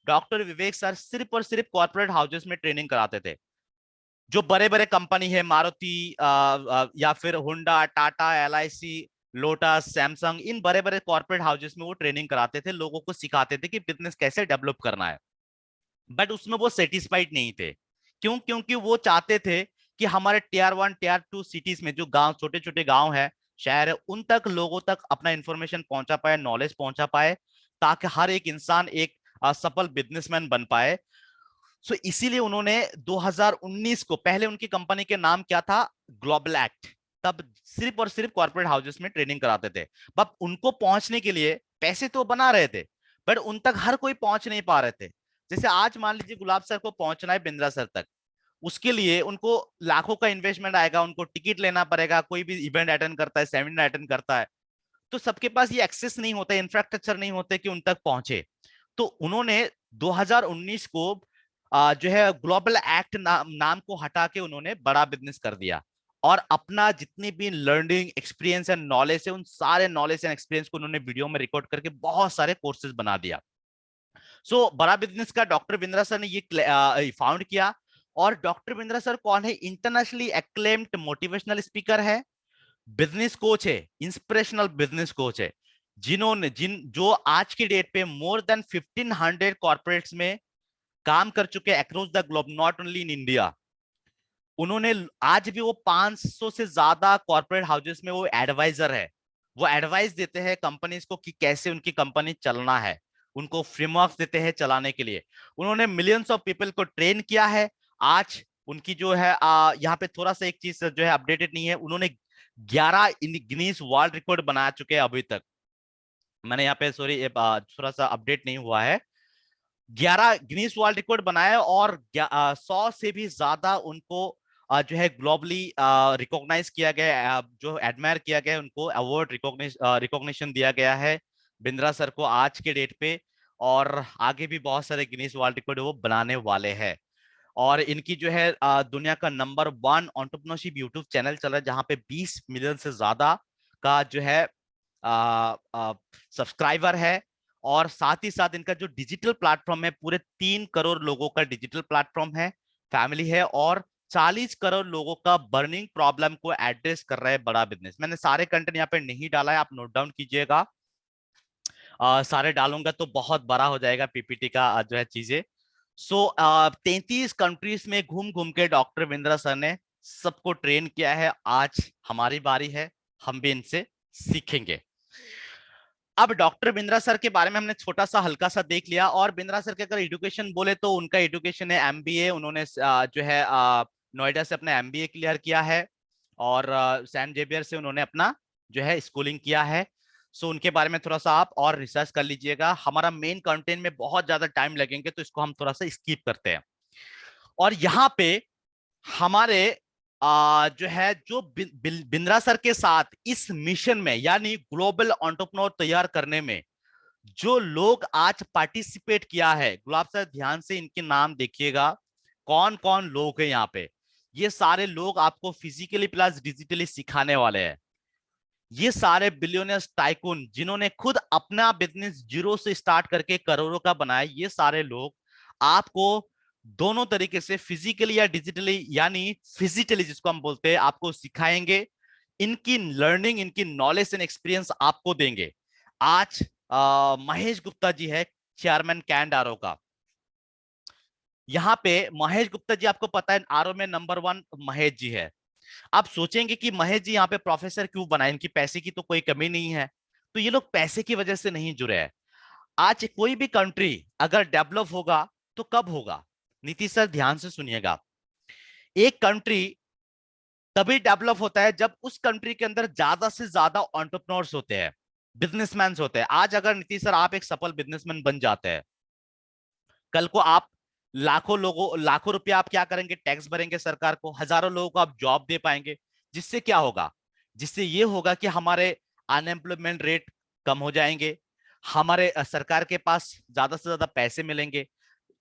डॉक्टर विवेक सर सिर्फ और सिर्फ कॉर्पोरेट हाउसेस में ट्रेनिंग कराते थे। जो बड़े बड़े कंपनी है, मारुति या फिर Honda, Tata, LIC, Lotus, Samsung, इन बड़े बड़े कॉर्पोरेट हाउसेस में वो ट्रेनिंग कराते थे, लोगों को सिखाते थे कि बिजनेस कैसे डेवलप करना है। बट उसमें वो सेटिस्फाइड नहीं थे। क्यों? क्योंकि वो चाहते थे कि हमारे टियर 1, टियर 2 सिटीज में जो गांव, छोटे छोटे गांव है, शहर है, उन तक, लोगों तक अपना इंफॉर्मेशन पहुंचा पाए, नॉलेज पहुंचा पाए, ताकि हर एक इंसान एक सफल बिजनेसमैन बन पाए। सो इसीलिए उन्होंने 2019 को, पहले उनकी कंपनी के नाम क्या था, ग्लोबल एक्ट, तब सिर्फ और सिर्फ कॉर्पोरेट हाउसेस में ट्रेनिंग कराते थे। बट उनको पहुंचने के लिए पैसे तो बना रहे थे, बट उन तक हर कोई पहुंच नहीं पा रहे थे। जैसे आज मान लीजिए गुलाब सर को पहुंचना है बिंद्रा सर तक, उसके लिए उनको लाखों का इन्वेस्टमेंट आएगा, उनको टिकट लेना पड़ेगा, कोई भी इवेंट अटेंड करता है, सेमिनार अटेंड करता है, तो सबके पास ये एक्सेस नहीं होता, इंफ्रास्ट्रक्चर नहीं होते कि उन तक पहुंचे। तो उन्होंने 2019 को जो है ग्लोबल एक्ट नाम को हटा के उन्होंने बड़ा बिजनेस कर दिया, और अपना जितनी भी लर्निंग, एक्सपीरियंस एंड नॉलेज है, उन सारे नॉलेज एंड एक्सपीरियंस को उन्होंने वीडियो में रिकॉर्ड करके बहुत सारे कोर्सेज बना दिया। सो बड़ा बिजनेस का डॉक्टर बिंद्रा सर ने ये फाउंड किया। और डॉक्टर बिंद्रा सर कौन है? इंटरनेशनली एक्लेम्ड मोटिवेशनल स्पीकर है, बिजनेस कोच है, इंस्पिरेशनल बिजनेस कोच है, जिन्होंने जो आज की डेट पे मोर देन 1500 कॉर्पोरेट्स में काम कर चुके हैं across the globe, not only in India. उन्होंने आज भी वो 500 से ज्यादा कॉर्पोरेट हाउसेस में वो एडवाइजर है, वो एडवाइस देते हैं कंपनीज को कि कैसे उनकी कंपनी चलना है, उनको फ्रेमवर्क देते हैं चलाने के लिए। उन्होंने मिलियंस ऑफ पीपल को ट्रेन किया है। आज उनकी जो है यहाँ पे थोड़ा सा एक चीज जो है अपडेटेड नहीं है, उन्होंने 11 गिनीज वर्ल्ड रिकॉर्ड बना चुके हैं अभी तक। मैंने यहाँ पे सॉरी थोड़ा सा अपडेट नहीं हुआ है। 11 गिनीज वर्ल्ड रिकॉर्ड बनाया और 100 से भी ज्यादा उनको जो है ग्लोबली रिकॉग्नाइज किया गया है, जो एडमायर किया गया है, उनको अवार्ड रिकॉग्निशन दिया गया है बिंद्रा सर को आज के डेट पे। और आगे भी बहुत सारे गिनीज वर्ल्ड रिकॉर्ड वो बनाने वाले हैं। और इनकी जो है दुनिया का नंबर 1 एंटरप्रेन्योरशिप यूट्यूब चैनल चल रहा है, जहां पे 20 मिलियन से ज्यादा का जो है सब्सक्राइबर है। और साथ ही साथ इनका जो डिजिटल प्लेटफॉर्म है, पूरे 3 करोड़ लोगों का डिजिटल प्लेटफॉर्म है, फैमिली है, और 40 करोड़ लोगों का बर्निंग प्रॉब्लम को एड्रेस कर रहा है बड़ा बिजनेस। मैंने सारे कंटेंट यहाँ पे नहीं डाला है, आप नोट डाउन कीजिएगा। सारे डालूंगा तो बहुत बड़ा हो जाएगा पीपीटी का जो है चीजें। सो 33 कंट्रीज में घूम घूम के डॉक्टर बिंद्रा सर ने सबको ट्रेन किया है। आज हमारी बारी है, हम भी इनसे सीखेंगे। अब डॉक्टर बिंद्रा सर के बारे में हमने छोटा सा हल्का सा देख लिया। और बिंद्रा सर के अगर एजुकेशन बोले तो उनका एजुकेशन है एमबीए। उन्होंने जो है नोएडा से अपना एमबीए क्लियर किया है, और सैन जेवियर से उन्होंने अपना जो है स्कूलिंग किया है। सो उनके बारे में थोड़ा सा आप और रिसर्च कर लीजिएगा। हमारा मेन कंटेंट में बहुत ज्यादा टाइम लगेंगे, तो इसको हम थोड़ा सा स्किप करते हैं। और यहाँ पे हमारे जो है जो बिंद्रा सर के साथ इस मिशन में, यानी ग्लोबल एंटरप्रेन्योर तैयार करने में जो लोग आज पार्टिसिपेट किया है, गुलाब सर ध्यान से इनके नाम देखिएगा, कौन कौन लोग हैं यहाँ पे। ये सारे लोग आपको फिजिकली प्लस डिजिटली सिखाने वाले हैं। ये सारे बिलियनियर्स टाइकून जिन्होंने खुद अपना बिजनेस जीरो से स्टार्ट करके करोड़ों का बनाया, ये सारे लोग आपको दोनों तरीके से फिजिकली या डिजिटली, यानी फिजिकली जिसको हम बोलते हैं, आपको सिखाएंगे। इनकी लर्निंग, इनकी नॉलेज एंड एक्सपीरियंस आपको देंगे। आज महेश गुप्ता जी है चेयरमैन कैंड आरओ का। यहाँ पे महेश गुप्ता जी, आपको पता है आरओ में नंबर 1 महेश जी है। आप सोचेंगे कि महेश जी यहाँ पे प्रोफेसर क्यों बनाए, इनकी पैसे की तो कोई कमी नहीं है। तो ये लोग पैसे की वजह से नहीं जुड़े हैं। आज कोई भी कंट्री अगर डेवलप होगा तो कब होगा? नीतीश सर ध्यान से सुनिएगा। एक कंट्री तभी डेवलप होता है जब उस कंट्री के अंदर ज्यादा से ज्यादा एंटरप्रेन्योर्स होते हैं, बिजनेसमैन होते हैं। आज अगर नीतीश सर आप एक सफल बिजनेसमैन बन जाते हैं, कल को आप लाखों रुपया आप क्या करेंगे? टैक्स भरेंगे सरकार को, हजारों लोगों को आप जॉब दे पाएंगे। जिससे क्या होगा? जिससे ये होगा कि हमारे अनएम्प्लॉयमेंट रेट कम हो जाएंगे, हमारे सरकार के पास ज्यादा से ज्यादा पैसे मिलेंगे।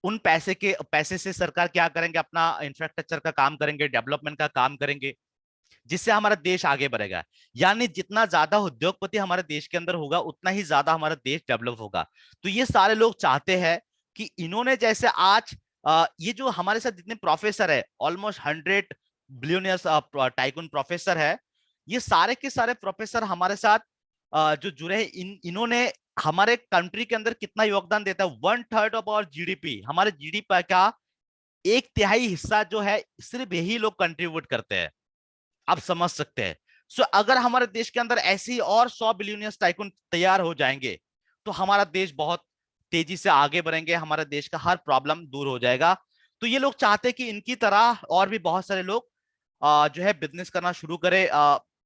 उन पैसे से सरकार क्या करेंगे? अपना इंफ्रास्ट्रक्चर का काम करेंगे, डेवलपमेंट का काम करेंगे, जिससे हमारा देश आगे बढ़ेगा। यानी जितना ज्यादा उद्योगपति हमारे देश के अंदर होगा, उतना ही ज्यादा हमारा देश डेवलप होगा। तो ये सारे लोग चाहते हैं कि इन्होंने जैसे आज ये जो हमारे साथ जितने प्रोफेसर है, ऑलमोस्ट 100 बिलियनियर्स टाइकून प्रोफेसर है, ये सारे के सारे प्रोफेसर हमारे साथ जो जुड़े हैं, इन्होंने हमारे कंट्री के अंदर कितना योगदान देता है? 1/3 ऑफ आवर जीडीपी, हमारे जीडीपी का 1/3 हिस्सा जो है सिर्फ यही लोग कंट्रीब्यूट करते हैं। आप समझ सकते हैं। सो अगर हमारे देश के अंदर ऐसी और 100 बिलियनियर्स टाइकून तैयार हो जाएंगे, तो हमारा देश बहुत तेजी से आगे बढ़ेंगे, हमारे देश का हर प्रॉब्लम दूर हो जाएगा। तो ये लोग चाहते हैं कि इनकी तरह और भी बहुत सारे लोग जो है बिजनेस करना शुरू करे,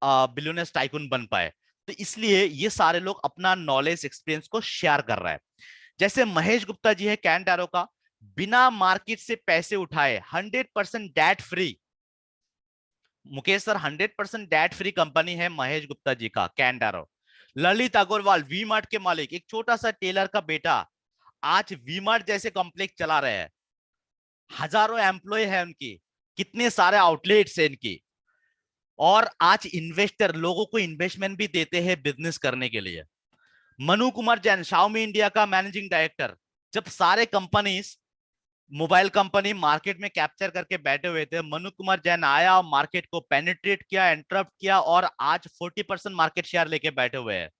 बिलियनियर्स टाइकून बन पाए। तो इसलिए ये सारे लोग अपना नॉलेज एक्सपीरियंस को शेयर कर रहे हैं। जैसे महेश गुप्ता जी है कैंड आरओ का, बिना मार्केट से पैसे उठाए 100% debt free. Mukesh sir, 100% debt free company है महेश गुप्ता जी का कैंड आरओ। ललित अग्रवाल वी मार्ट के मालिक, एक छोटा सा टेलर का बेटा, आज वी मार्ट जैसे कॉम्प्लेक्स चला रहे हैं। हजारों एम्प्लॉय है उनकी, कितने सारे आउटलेट्स है इनकी। और आज इन्वेस्टर लोगों को इन्वेस्टमेंट भी देते हैं बिजनेस करने के लिए। मनु कुमार जैन, शाओमी इंडिया का मैनेजिंग डायरेक्टर, जब सारे कंपनीज मोबाइल कंपनी मार्केट में कैप्चर करके बैठे हुए थे, मनु कुमार जैन आया और मार्केट को पेनिट्रेट किया, इंटरप्ट किया, और आज 40% मार्केट शेयर लेके बैठे हुए हैं।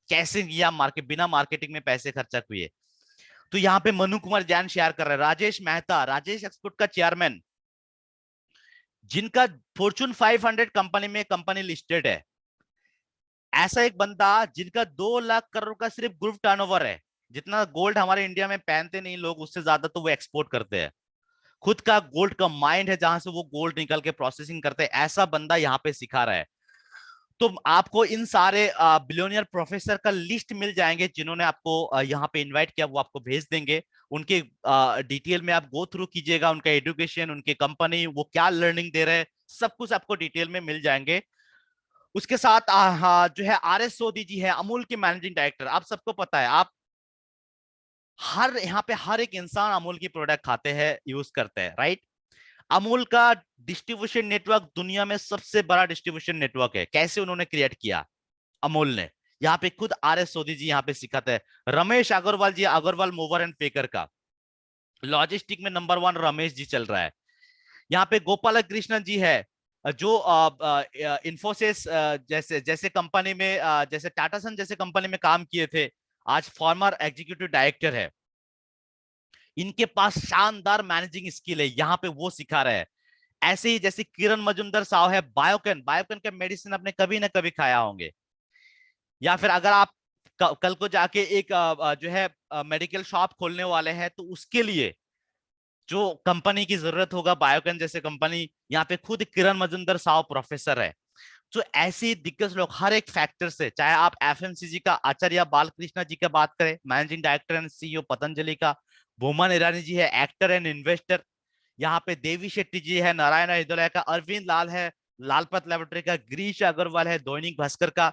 कैसे किया? मार्केट, बिना मार्केटिंग में पैसे खर्चा किए। तो यहाँ पे मनु कुमार जैन शेयर कर रहे हैं। राजेश मेहता, राजेश एक्सपोर्ट का चेयरमैन, जिनका फॉर्चून 500 कंपनी में कंपनी लिस्टेड है, ऐसा एक बंदा जिनका 2 लाख करोड़ का सिर्फ ग्रुप टर्नओवर है, जितना गोल्ड हमारे इंडिया में पहनते नहीं लोग, उससे ज्यादा तो वो एक्सपोर्ट करते हैं। खुद का गोल्ड का माइंड है जहां से वो गोल्ड निकल के प्रोसेसिंग करते हैं, ऐसा बंदा यहाँ पे सिखा रहा है। तो आपको इन सारे बिलियनियर प्रोफेसर का लिस्ट मिल जाएंगे जिन्होंने आपको यहाँ पे इनवाइट किया, वो आपको भेज देंगे। उनके डिटेल में आप गो थ्रू कीजिएगा, उनका एजुकेशन, उनके कंपनी, वो क्या लर्निंग दे रहे हैं, सब कुछ आपको डिटेल में मिल जाएंगे। उसके साथ जो है आर एस सोदी जी है, अमूल के मैनेजिंग डायरेक्टर। आप सबको पता है, आप हर यहाँ पे हर एक इंसान अमूल की प्रोडक्ट खाते हैं, यूज करते हैं, राइट। अमूल का डिस्ट्रीब्यूशन नेटवर्क दुनिया में सबसे बड़ा डिस्ट्रीब्यूशन नेटवर्क है। कैसे उन्होंने क्रिएट किया अमूल ने, यहाँ पे खुद आर एस सोदी जी यहाँ पे सिखाते हैं। रमेश अग्रवाल जी, अग्रवाल मूवर एंड पेकर का लॉजिस्टिक में नंबर 1 रमेश जी चल रहा है। यहाँ पे गोपाल कृष्णन जी है, जो इंफोसिस जैसे जैसे कंपनी में जैसे टाटा सन जैसे कंपनी में काम किए थे, आज फॉर्मर एग्जीक्यूटिव डायरेक्टर है। इनके पास शानदार मैनेजिंग स्किल है, यहाँ पे वो सिखा रहे हैं। ऐसे ही जैसे किरण मजुमदार साहब है, बायोकेन, बायोकेन का मेडिसिन आपने कभी ना कभी खाया होंगे। या फिर अगर आप कल को जाके एक जो है मेडिकल शॉप खोलने वाले हैं, तो उसके लिए जो कंपनी की जरूरत होगा, बायोकेन जैसे कंपनी, यहाँ पे खुद किरण मजुमदार साहब प्रोफेसर है। तो ऐसे दिग्गज लोग हर एक फैक्टर से, चाहे आप एफएमसीजी का आचार्य बालकृष्ण जी का बात करें, managing director and CEO Patanjali का, बोमन ईरानी जी है, एक्टर एंड इन्वेस्टर। यहाँ पे देवी शेट्टी जी है, नारायण हृदय का, अरविंद लाल है, लालपत लेबोरेटरी का, गिरीश अग्रवाल है, दैनिक भास्कर का,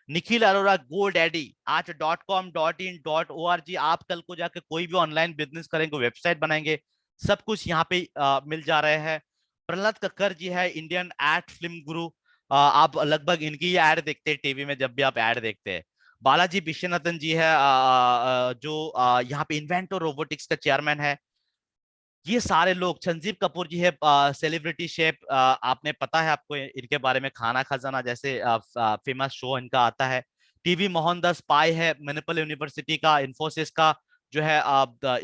निखिल अरोड़ा गो डैडी, आज .com.in.org। आप कल को जाके कोई भी ऑनलाइन बिजनेस करेंगे, वेबसाइट बनाएंगे, सब कुछ यहाँ पे मिल जा रहे हैं। प्रहलाद कक्कर जी है, इंडियन एड फिल्म गुरु। आप लगभग इनकी एड देखते हैं टीवी में, जब भी आप एड देखते हैं। बालाजी विश्वनाथन जी है, जो यहाँ पे इन्वेंटो रोबोटिक्स का चेयरमैन है। ये सारे लोग, संजीव कपूर जी है, सेलिब्रिटी शेफ, आपने पता है आपको इनके बारे में, खाना खजाना जैसे फेमस शो इनका आता है। टीवी मोहनदास पाई है, मणिपाल यूनिवर्सिटी का, इन्फोसिस का जो है,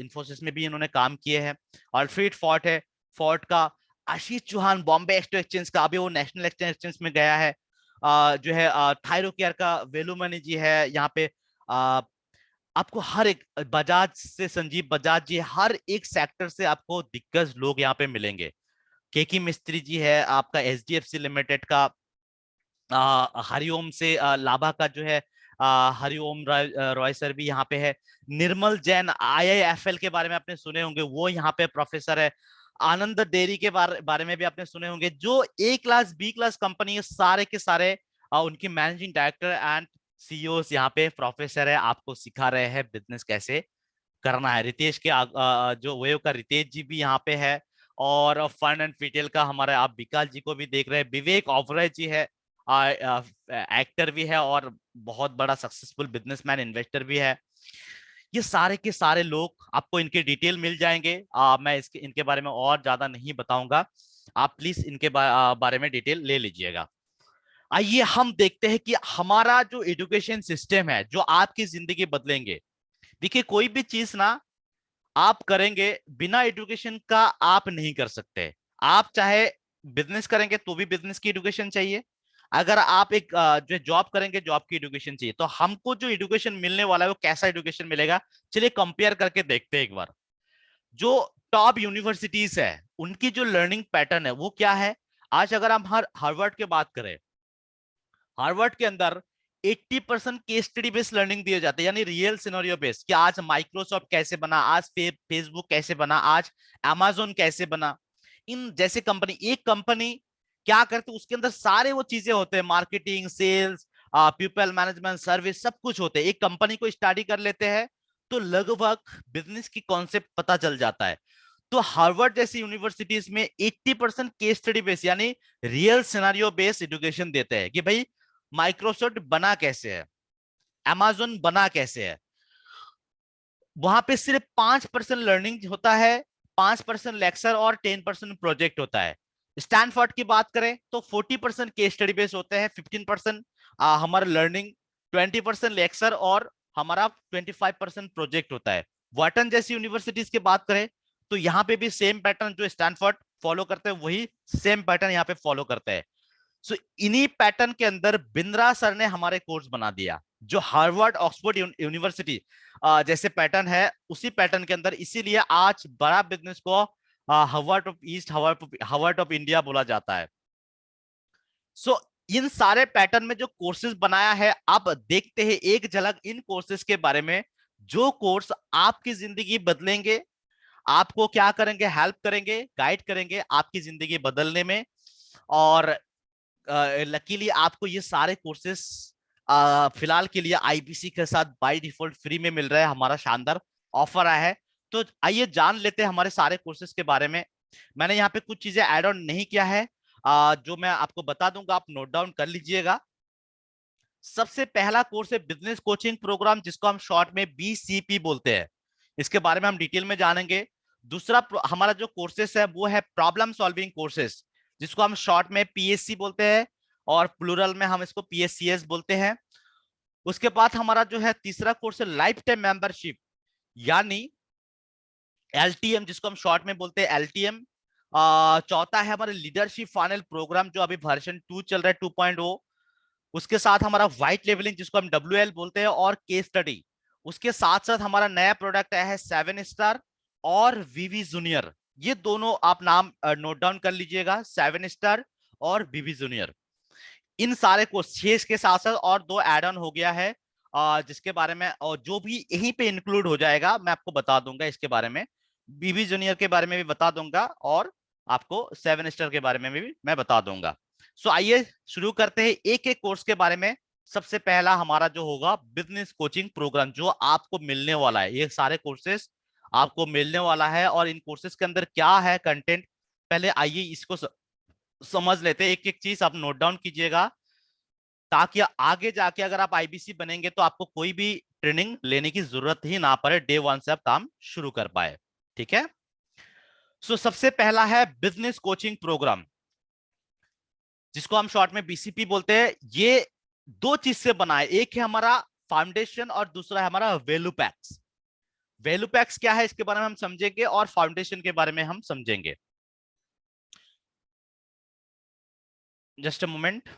इन्फोसिस में भी इन्होंने काम किए हैं। अल्फ्रेड फोर्ट है, फोर्ट का। आशीष चौहान बॉम्बे स्टॉक एक्सचेंज का, अभी वो नेशनल एक्सचेंज में गया है। जो है थायरोकेयर का वेलुमणि जी है यहाँ पे। आपको हर एक, बजाज से संजीव बजाज जी, हर एक सेक्टर से आपको दिग्गज लोग यहाँ पे मिलेंगे। केकी मिस्त्री जी है, आपका एचडीएफसी लिमिटेड का। हरिओम से लाभा का जो है हरिओम रॉय सर भी यहाँ पे है। निर्मल जैन, आईआईएफएल के बारे में आपने सुने होंगे, वो यहाँ पे प्रोफेसर है। आनंद डेयरी के बारे में भी आपने सुने होंगे। जो A class B class company है, सारे के सारे उनकी मैनेजिंग डायरेक्टर एंड सीईओ यहाँ पे प्रोफेसर है, आपको सिखा रहे हैं बिजनेस कैसे करना है। रितेश के जो वेव का रितेश जी भी यहाँ पे है। और फंड एंड रिटेल का हमारे आप विकास जी को भी देख रहे हैं। विवेक ओबरॉय जी है, एक्टर भी है और बहुत बड़ा सक्सेसफुल बिजनेसमैन, इन्वेस्टर भी है। ये सारे के सारे लोग आपको इनके डिटेल मिल जाएंगे। मैं इनके बारे में और ज्यादा नहीं बताऊंगा, आप प्लीज इनके बारे में डिटेल ले लीजिएगा। आइए हम देखते हैं कि हमारा जो एजुकेशन सिस्टम है, जो आपकी जिंदगी बदलेंगे। देखिए, कोई भी चीज ना आप करेंगे बिना एजुकेशन का आप नहीं कर सकते। आप चाहे बिजनेस करेंगे तो भी बिजनेस की एजुकेशन चाहिए, अगर आप एक जो जॉब करेंगे जॉब की एजुकेशन चाहिए। तो हमको जो एजुकेशन मिलने वाला है वो कैसा एजुकेशन मिलेगा, चलिए कंपेयर करके देखते हैं एक बार। जो टॉप यूनिवर्सिटीज है उनकी जो लर्निंग पैटर्न है वो क्या है। आज अगर हम हार्वर्ड की बात करें, हार्वर्ड के अंदर 80% केस स्टडी बेस्ड लर्निंग दिए जाते हैं, यानी रियल सिनेरियो बेस्ड, कि आज माइक्रोसॉफ्ट कैसे बना, आज फेसबुक कैसे बना, आज अमेजोन कैसे बना। इन जैसे कंपनी, एक कंपनी क्या करती है उसके अंदर सारे वो चीजें होते हैं, marketing, sales, people management, service, सब कुछ होते हैं। एक कंपनी को स्टडी कर लेते हैं तो लगभग बिजनेस की कॉन्सेप्ट पता चल जाता है। तो हार्वर्ड जैसी यूनिवर्सिटीज में 80% केस स्टडी बेस्ड यानी रियल सिनेरियो बेस्ड एजुकेशन देते हैं, कि भाई माइक्रोसॉफ्ट बना कैसे है, अमेजोन बना कैसे है। वहां पे सिर्फ 5% लर्निंग होता है, 5% लेक्चर और 10% प्रोजेक्ट होता है। स्टैनफोर्ड की बात करें तो 40% केस स्टडी बेस्ड होते हैं, 15% हमारा लर्निंग, 20% लेक्चर और हमारा 25% प्रोजेक्ट होता है। वाटन जैसी यूनिवर्सिटीज की बात करें तो यहाँ पे भी सेम पैटर्न जो स्टैनफोर्ड फॉलो करते हैं, वही सेम पैटर्न यहाँ पे फॉलो करते हैं। सो इन्हीं पैटर्न के अंदर बिंद्रा सर ने हमारे कोर्स बना दिया, जो हार्वर्ड ऑक्सफोर्ड यूनिवर्सिटी जैसे पैटर्न है, उसी पैटर्न के अंदर। इसीलिए आज बड़ा बिजनेस को Harvard of east, Harvard of India बोला जाता है। सो इन सारे पैटर्न में जो कोर्सेज बनाया है, आप देखते हैं एक झलक इन कोर्सेज के बारे में, जो कोर्स आपकी जिंदगी बदलेंगे, आपको क्या करेंगे, हेल्प करेंगे, गाइड करेंगे आपकी जिंदगी बदलने में। और लकीली आपको ये सारे कोर्सेस फिलहाल के लिए आईबीसी के साथ बाय डिफॉल्ट फ्री में मिल रहा है, हमारा शानदार ऑफर आया है। तो आइए जान लेते हैं हमारे सारे कोर्सेज के बारे में। मैंने यहाँ पे कुछ चीजें ऐड ऑन नहीं किया है, जो मैं आपको बता दूंगा, आप नोट डाउन कर लीजिएगा। सबसे पहला कोर्स है बिजनेस कोचिंग प्रोग्राम, जिसको हम शॉर्ट में बीसीपी बोलते हैं। इसके बारे में हम डिटेल में जानेंगे। दूसरा हमारा जो कोर्सेस है वो है प्रॉब्लम सॉल्विंग कोर्सेस, जिसको हम शॉर्ट में पीएससी बोलते हैं, और प्लूरल में हम इसको पीएससीएस बोलते हैं। उसके बाद हमारा जो है तीसरा कोर्स है लाइफ टाइम मेंबरशिप, यानी एलटीएम, जिसको हम शॉर्ट में बोलते हैं एलटीएम। चौथा है हमारे लीडरशिप फाइनल प्रोग्राम, जो अभी वर्जन 2 चल रहा है, 2.0। उसके साथ हमारा व्हाइट लेवलिंग, जिसको हम WL बोलते हैं, और केस स्टडी। उसके साथ साथ हमारा नया प्रोडक्ट आया है 7 स्टार और वीवी जूनियर। ये दोनों आप नाम नोट डाउन कर लीजिएगा, 7 स्टार और वीवी जूनियर। इन सारे को 6 के साथ साथ और 2 एड ऑन हो गया है, जिसके बारे में, और जो भी यहीं पे इंक्लूड हो जाएगा मैं आपको बता दूंगा इसके बारे में। बीबी जूनियर के बारे में भी बता दूंगा, और आपको 7 स्टार के बारे में भी मैं बता दूंगा। सो आइए शुरू करते हैं एक एक कोर्स के बारे में। सबसे पहला हमारा जो होगा बिजनेस कोचिंग प्रोग्राम, जो आपको मिलने वाला है। ये सारे कोर्सेस आपको मिलने वाला है, और इन कोर्सेस के अंदर क्या है कंटेंट, पहले आइए इसको समझ लेते हैं। एक एक चीज आप नोट डाउन कीजिएगा, ताकि आगे जाके अगर आप आईबीसी बनेंगे तो आपको कोई भी ट्रेनिंग लेने की जरूरत ही ना पड़े, डे 1 से आप काम शुरू कर पाए। ठीक है। सो सबसे पहला है बिजनेस कोचिंग प्रोग्राम, जिसको हम शॉर्ट में बीसीपी बोलते हैं। ये दो चीज से बना है, एक है हमारा फाउंडेशन और दूसरा है हमारा वैल्यू पैक्स। वैल्यू पैक्स क्या है इसके बारे में हम समझेंगे, और फाउंडेशन के बारे में हम समझेंगे। Just a moment.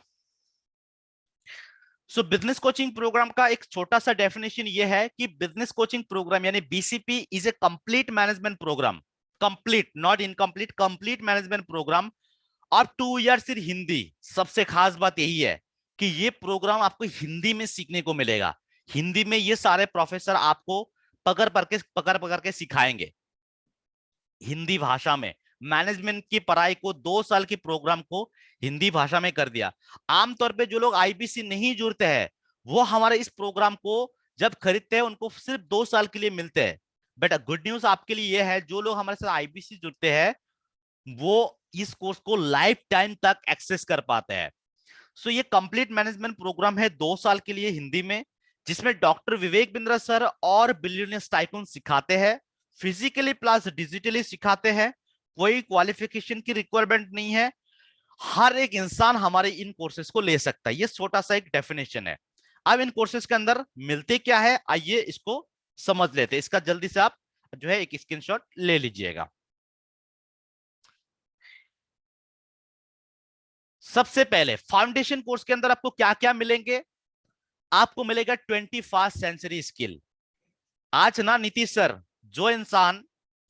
So business coaching programme का एक छोटा सा डेफिनेशन ये है कि बिजनेस कोचिंग प्रोग्राम यानी BCP is a complete management programme. Complete, not incomplete, complete management programme. और 2 ईयर्स इन हिंदी। सबसे खास बात यही है कि ये प्रोग्राम आपको हिंदी में सीखने को मिलेगा। हिंदी में ये सारे प्रोफेसर आपको पकड़ के सिखाएंगे, हिंदी भाषा में। मैनेजमेंट की पढ़ाई को 2 साल की प्रोग्राम को हिंदी भाषा में कर दिया। आमतौर पे जो लोग आईबीसी नहीं जुड़ते हैं, वो हमारे इस प्रोग्राम को जब खरीदते हैं उनको सिर्फ 2 साल के लिए मिलते हैं। बट गुड न्यूज आपके लिए यह है, जो लोग हमारे साथ आईबीसी जुड़ते हैं वो इस कोर्स को लाइफ टाइम तक एक्सेस कर पाते हैं। सो ये कंप्लीट मैनेजमेंट प्रोग्राम है 2 साल के लिए हिंदी में, जिसमें डॉक्टर विवेक बिंद्रा सर और बिलियनियर्स टाइकून सिखाते हैं, फिजिकली प्लस डिजिटली सिखाते हैं। कोई क्वालिफिकेशन की रिक्वायरमेंट नहीं है, हर एक इंसान हमारे इन कोर्सेज को ले सकता है। ये छोटा सा एक डेफिनेशन है। अब इन कोर्सेज के अंदर मिलते क्या है, आइए इसको समझ लेते हैं। इसका जल्दी से आप जो है एक स्क्रीनशॉट ले लीजिएगा। सबसे पहले फाउंडेशन कोर्स के अंदर आपको क्या क्या मिलेंगे। आपको मिलेगा 21st सेंचुरी स्किल। आज ना नीतीश सर, जो इंसान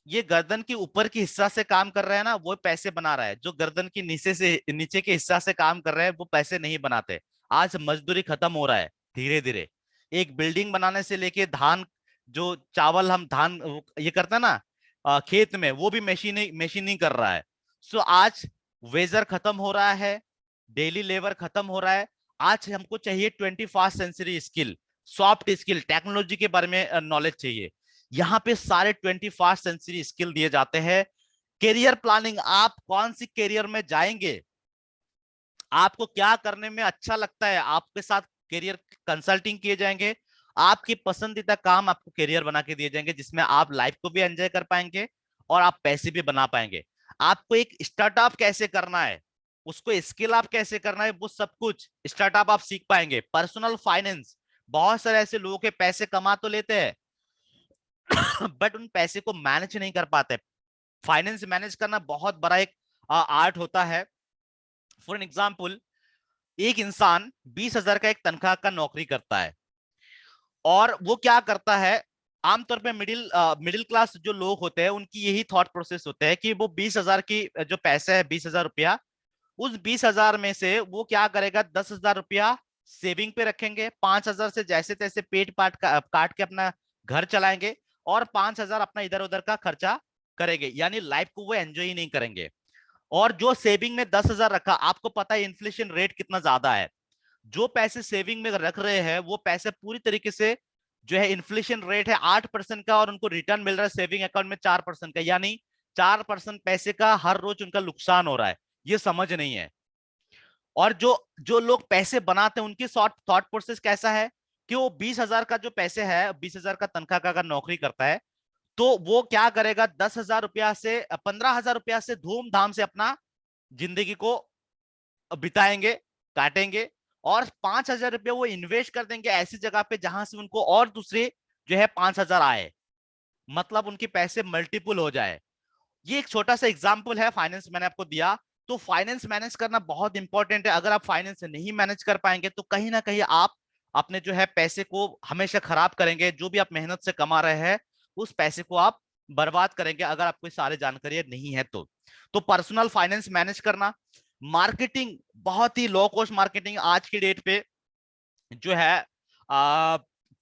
ये गर्दन के ऊपर के हिस्सा से काम कर रहा है ना, वो पैसे बना रहा है। जो गर्दन के नीचे के हिस्सा से काम कर रहे हैं वो पैसे नहीं बनाते। आज मजदूरी खत्म हो रहा है धीरे धीरे। एक बिल्डिंग बनाने से लेके धान, जो चावल हम धान ये करते हैं ना खेत में, वो भी मशीनिंग कर रहा है। सो आज वेजर खत्म हो रहा है, डेली लेबर खत्म हो रहा है। आज हमको चाहिए 21st century skill, soft skill, technology के बारे में नॉलेज चाहिए। यहाँ पे सारे 21st सेंचुरी स्किल दिए जाते हैं। करियर प्लानिंग, आप कौन सी करियर में जाएंगे, आपको क्या करने में अच्छा लगता है, आपके साथ करियर कंसल्टिंग किए जाएंगे। आपकी पसंदीदा काम आपको करियर बना के दिए जाएंगे, जिसमें आप लाइफ को भी एंजॉय कर पाएंगे और आप पैसे भी बना पाएंगे। आपको एक स्टार्टअप कैसे करना है, उसको स्किल आप कैसे करना है, वो सब कुछ स्टार्टअप आप सीख पाएंगे। पर्सनल फाइनेंस, बहुत सारे ऐसे लोगों के पैसे कमा तो लेते हैं बट उन पैसे को मैनेज नहीं कर पाते। फाइनेंस मैनेज करना बहुत बड़ा एक आर्ट होता है। फॉर एन एग्जाम्पल, एक इंसान 20,000 का एक तनख्वाह का नौकरी करता है, और वो क्या करता है, आमतौर पे मिडिल क्लास जो लोग होते हैं उनकी यही थॉट प्रोसेस होते हैं कि वो 20,000 की जो पैसा है, 20,000 रुपया, उस 20,000 में से वो क्या करेगा, 10,000 रुपया सेविंग पे रखेंगे, 5,000 से जैसे तैसे पेट पाट काट के अपना घर चलाएंगे, और 5,000 अपना इधर उधर का खर्चा करेंगे, यानी लाइफ को वो एंजॉय ही नहीं करेंगे। और जो सेविंग में 10,000 रखा, आपको पता है इन्फ्लेशन रेट कितना ज्यादा है, जो पैसे सेविंग में रख रहे हैं वो पैसे पूरी तरीके से, जो है इन्फ्लेशन रेट है 8% का, और उनको रिटर्न मिल रहा है सेविंग अकाउंट में 4% का, यानी 4% पैसे का हर रोज उनका नुकसान हो रहा है। ये समझ नहीं है। और जो जो लोग पैसे बनाते हैं उनकी शॉर्ट थॉट प्रोसेस कैसा है कि वो 20,000 का जो पैसे है, 20,000 का तनख्वाह का अगर नौकरी करता है, तो वो क्या करेगा, 10,000 रुपया से 15,000 रुपया से धूमधाम से अपना जिंदगी को बिताएंगे, काटेंगे, और 5,000 रुपये वो इन्वेस्ट कर देंगे ऐसी जगह पे जहां से उनको और दूसरे जो है 5,000 आए, मतलब उनके पैसे मल्टीपल हो जाए। ये एक छोटा सा एग्जाम्पल है, फाइनेंस मैंने आपको दिया। तो फाइनेंस मैनेज करना बहुत इंपॉर्टेंट है। अगर आप फाइनेंस नहीं मैनेज कर पाएंगे तो कहीं ना कहीं आप अपने जो है पैसे को हमेशा खराब करेंगे, जो भी आप मेहनत से कमा रहे हैं उस पैसे को आप बर्बाद करेंगे, अगर आपको सारी जानकारी नहीं है तो पर्सनल फाइनेंस मैनेज करना, मार्केटिंग, बहुत ही लो कॉस्ट मार्केटिंग आज की डेट पे जो है,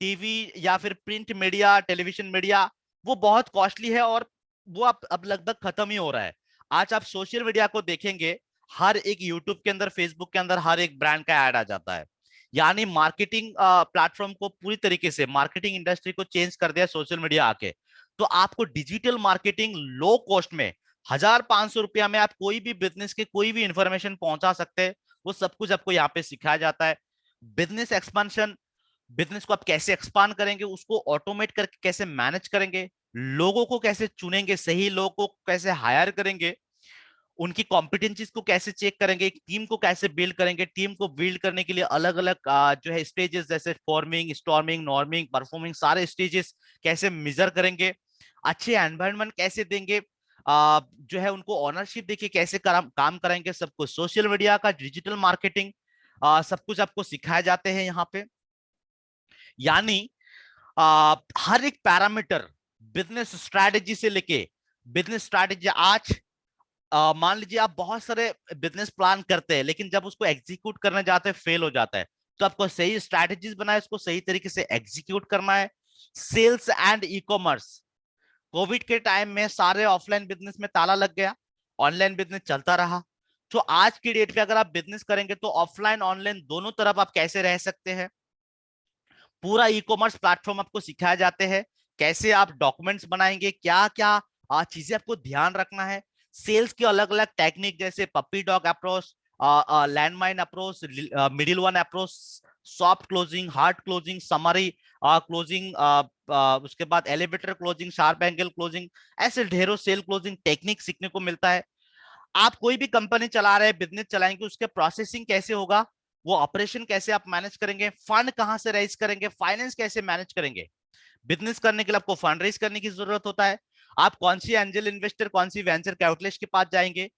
टीवी या फिर प्रिंट मीडिया, टेलीविजन मीडिया, वो बहुत कॉस्टली है, और वो अब लगभग खत्म ही हो रहा है। आज आप सोशल मीडिया को देखेंगे, हर एक यूट्यूब के अंदर, फेसबुक के अंदर हर एक ब्रांड का ऐड आ जाता है, यानी मार्केटिंग प्लेटफॉर्म को पूरी तरीके से, मार्केटिंग इंडस्ट्री को चेंज कर दिया सोशल मीडिया आके। तो आपको डिजिटल मार्केटिंग लो कॉस्ट में 1,500 रुपया में आप कोई भी बिजनेस के कोई भी इंफॉर्मेशन पहुंचा सकते हैं, वो सब कुछ आपको यहाँ पे सिखाया जाता है। बिजनेस एक्सपांशन, बिजनेस को आप कैसे एक्सपांड करेंगे, उसको ऑटोमेट करके कैसे मैनेज करेंगे, लोगों को कैसे चुनेंगे, सही लोगों को कैसे हायर करेंगे, उनकी कॉम्पिटेंसीज को कैसे चेक करेंगे, एक टीम को कैसे बिल्ड करेंगे, टीम को बिल्ड करने के लिए अलग अलग जो है स्टेजेस, जैसे फॉर्मिंग, स्टॉर्मिंग, नॉर्मिंग, परफॉर्मिंग, सारे स्टेजेस कैसे मेजर करेंगे, अच्छे एनवायरनमेंट कैसे देंगे, जो है उनको ऑनरशिप देखिए कैसे काम कराएंगे, सब कुछ सोशल मीडिया का, डिजिटल मार्केटिंग, सब कुछ आपको सिखाए जाते हैं यहाँ पे। यानी हर एक पैरामीटर, बिजनेस स्ट्रैटेजी से लेके, बिजनेस स्ट्रैटेजी आज मान लीजिए आप बहुत सारे बिजनेस प्लान करते हैं, लेकिन जब उसको एग्जीक्यूट करने जाते हैं फेल हो जाता है, तो आपको सही स्ट्रैटेजीज बनाए, उसको सही तरीके से एग्जीक्यूट करना है। Sales and e commerce, covid के टाइम में सारे ऑफलाइन बिजनेस में ताला लग गया, ऑनलाइन बिजनेस चलता रहा। तो आज की डेट पे अगर आप बिजनेस करेंगे तो ऑफलाइन ऑनलाइन दोनों तरफ आप कैसे रह सकते हैं, पूरा ई कॉमर्स प्लेटफॉर्म आपको सिखाए जाते हैं, कैसे आप डॉक्यूमेंट्स बनाएंगे, क्या क्या चीजें आपको ध्यान रखना है, सेल्स की अलग अलग टेक्निक, जैसे puppy dog approach, landmine approach, middle one approach, soft closing, hard closing, summary closing, उसके बाद elevator closing, sharp angle closing, ऐसे ढेरों सेल क्लोजिंग टेक्निक सीखने को मिलता है। आप कोई भी कंपनी चला रहे हैं, बिजनेस चलाएंगे, उसके प्रोसेसिंग कैसे होगा, वो ऑपरेशन कैसे आप मैनेज करेंगे, फंड कहां से रेज करेंगे, फाइनेंस कैसे मैनेज करेंगे। बिजनेस करने के लिए आपको फंड रेज करने की जरूरत होता है, आप कौन सी एंजल इन्वेस्टर, कौन सी वेंचर कैपिटलिस्ट के पास जाएंगे,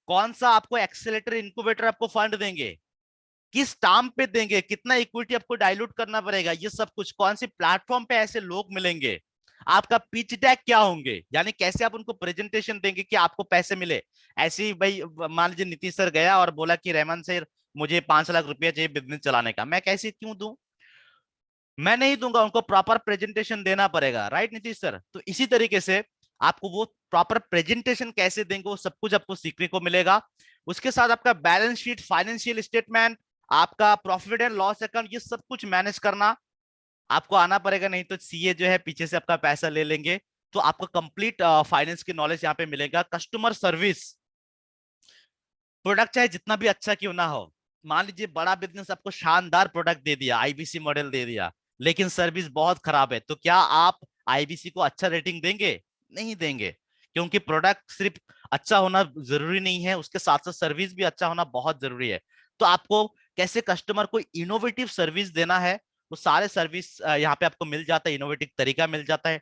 कौन सा आपको एक्सेलेटर इनक्यूबेटर आपको फंड देंगे, किस टाइम पे देंगे, कितना इक्विटी आपको डाइल्यूट करना पड़ेगा, ये सब कुछ, कौन सी प्लेटफॉर्म पे ऐसे लोग मिलेंगे, आपका पिच डेक क्या होंगे, यानी कैसे आप उनको प्रेजेंटेशन देंगे कि आपको पैसे मिले। ऐसे ही भाई मान लीजिए नीतीश सर गया और बोला कि रेमन सर मुझे 5 लाख रुपया चाहिए बिजनेस चलाने का, मैं कैसे क्यों दूं, मैं नहीं दूंगा, उनको प्रॉपर प्रेजेंटेशन देना पड़ेगा, राइट नीतीश सर। तो इसी तरीके से आपको वो प्रॉपर प्रेजेंटेशन कैसे देंगे वो सब कुछ आपको सीखने को मिलेगा। उसके साथ आपका बैलेंस शीट, फाइनेंशियल स्टेटमेंट, आपका प्रॉफिट एंड लॉस अकाउंट, ये सब कुछ मैनेज करना आपको आना पड़ेगा, नहीं तो सीए जो है पीछे से आपका पैसा ले लेंगे। तो आपको कंप्लीट फाइनेंस की नॉलेज यहाँ पे मिलेगा। कस्टमर सर्विस, प्रोडक्ट चाहे जितना भी अच्छा क्यों ना हो, मान लीजिए बड़ा बिजनेस आपको शानदार प्रोडक्ट दे दिया, आईबीसी मॉडल दे दिया, लेकिन सर्विस बहुत खराब है, तो क्या आप आईबीसी को अच्छा रेटिंग देंगे? नहीं देंगे, क्योंकि प्रोडक्ट सिर्फ अच्छा होना जरूरी नहीं है, उसके साथ साथ सर्विस भी अच्छा होना बहुत जरूरी है। तो आपको कैसे कस्टमर को इनोवेटिव सर्विस देना है, वो सारे सर्विस यहाँ पे आपको मिल जाता है, इनोवेटिव तरीका मिल जाता है।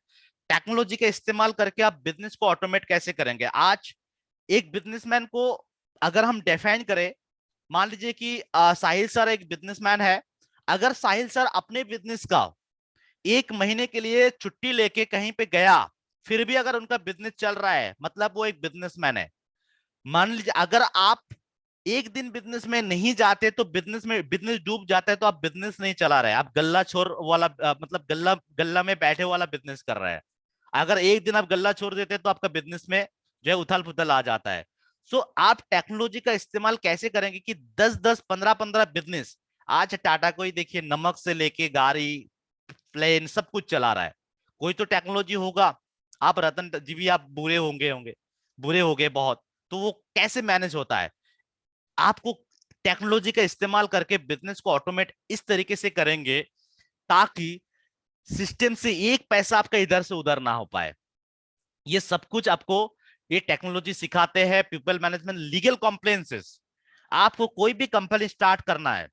टेक्नोलॉजी का इस्तेमाल करके आप बिजनेस को ऑटोमेट कैसे करेंगे। आज एक बिजनेसमैन को अगर हम डिफाइन करें, मान लीजिए कि साहिल सर एक बिजनेसमैन है, अगर साहिल सर अपने बिजनेस का 1 महीने के लिए छुट्टी लेके कहीं पे गया, फिर भी अगर उनका बिजनेस चल रहा है, मतलब वो एक बिजनेसमैन है। मान लीजिए अगर आप एक दिन बिजनेस में नहीं जाते तो बिजनेस डूब जाता है, तो आप बिजनेस नहीं चला रहे, आप गल्ला छोर वाला मतलब गल्ला गल्ला में बैठे वाला बिजनेस कर रहे हैं। अगर एक दिन आप गल्ला छोड़ देते तो आपका बिजनेस में जो है उथल पुथल आ जाता है। सो आप टेक्नोलॉजी का इस्तेमाल कैसे करेंगे कि 10-10 15-15 बिजनेस, आज टाटा को ही देखिए, नमक से लेके गाड़ी, प्लेन, सब कुछ चला रहा है। कोई तो टेक्नोलॉजी होगा। आप रतन जी भी आप बुरे होंगे होंगे बुरे हो गए बहुत, तो वो कैसे मैनेज होता है? आपको टेक्नोलॉजी का इस्तेमाल करके बिजनेस को ऑटोमेट इस तरीके से करेंगे ताकि सिस्टम से एक पैसा आपका इधर से उधर ना हो पाए। ये सब कुछ आपको ये टेक्नोलॉजी सिखाते हैं। पीपल मैनेजमेंट, लीगल कॉम्प्लेंसेस, आपको कोई भी कंपनी स्टार्ट करना है,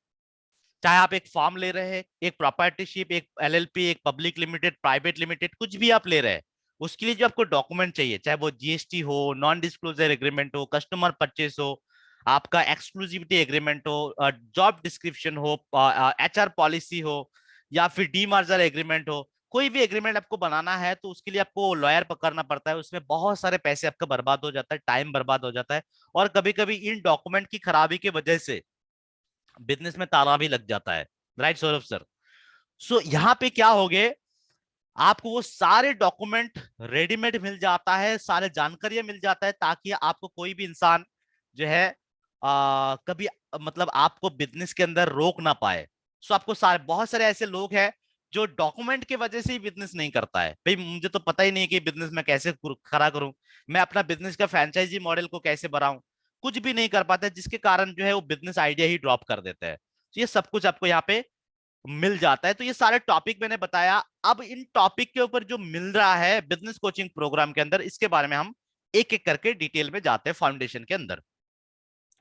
चाहे आप एक फॉर्म ले रहे हैं, एक प्रॉपर्टीशिप, एक एलएलपी, एक पब्लिक लिमिटेड, प्राइवेट लिमिटेड, कुछ भी आप ले रहे हैं, उसके लिए जो आपको डॉक्यूमेंट चाहिए, चाहे वो जीएसटी हो, नॉन डिस्क्लोजर एग्रीमेंट हो, कस्टमर परचेस हो, आपका एक्सक्लूसिविटी एग्रीमेंट हो, जॉब डिस्क्रिप्शन हो, एचआर पॉलिसी हो, या फिर डीमर्जर एग्रीमेंट हो, कोई भी एग्रीमेंट आपको बनाना है तो उसके लिए आपको लॉयर पकड़ना पड़ता है। उसमें बहुत सारे पैसे आपका बर्बाद हो जाता है, टाइम बर्बाद हो जाता है, और कभी कभी इन डॉक्यूमेंट की खराबी की वजह से बिजनेस में ताला भी लग जाता है। Right Saurabh sir? सो यहाँ पे क्या हो गए, आपको वो सारे डॉक्यूमेंट रेडीमेड मिल जाता है, सारे जानकारियां मिल जाता है, ताकि आपको कोई भी इंसान जो है कभी मतलब आपको बिजनेस के अंदर रोक ना पाए। सो आपको सारे, बहुत सारे ऐसे लोग हैं जो डॉक्यूमेंट की वजह से ही बिजनेस नहीं करता है। भाई मुझे तो पता ही नहीं कि बिजनेस में कैसे खड़ा करूं, मैं अपना बिजनेस का फ्रेंचाइजी मॉडल को कैसे बढ़ाऊं, कुछ भी नहीं कर पाते, जिसके कारण जो है वो बिजनेस आइडिया ही ड्रॉप कर देते हैं। तो ये सब कुछ आपको यहाँ पे मिल जाता है। तो ये सारे टॉपिक मैंने बताया। अब इन टॉपिक के ऊपर जो मिल रहा है बिजनेस कोचिंग प्रोग्राम के अंदर, इसके बारे में हम एक एक करके डिटेल में जाते हैं फाउंडेशन के अंदर,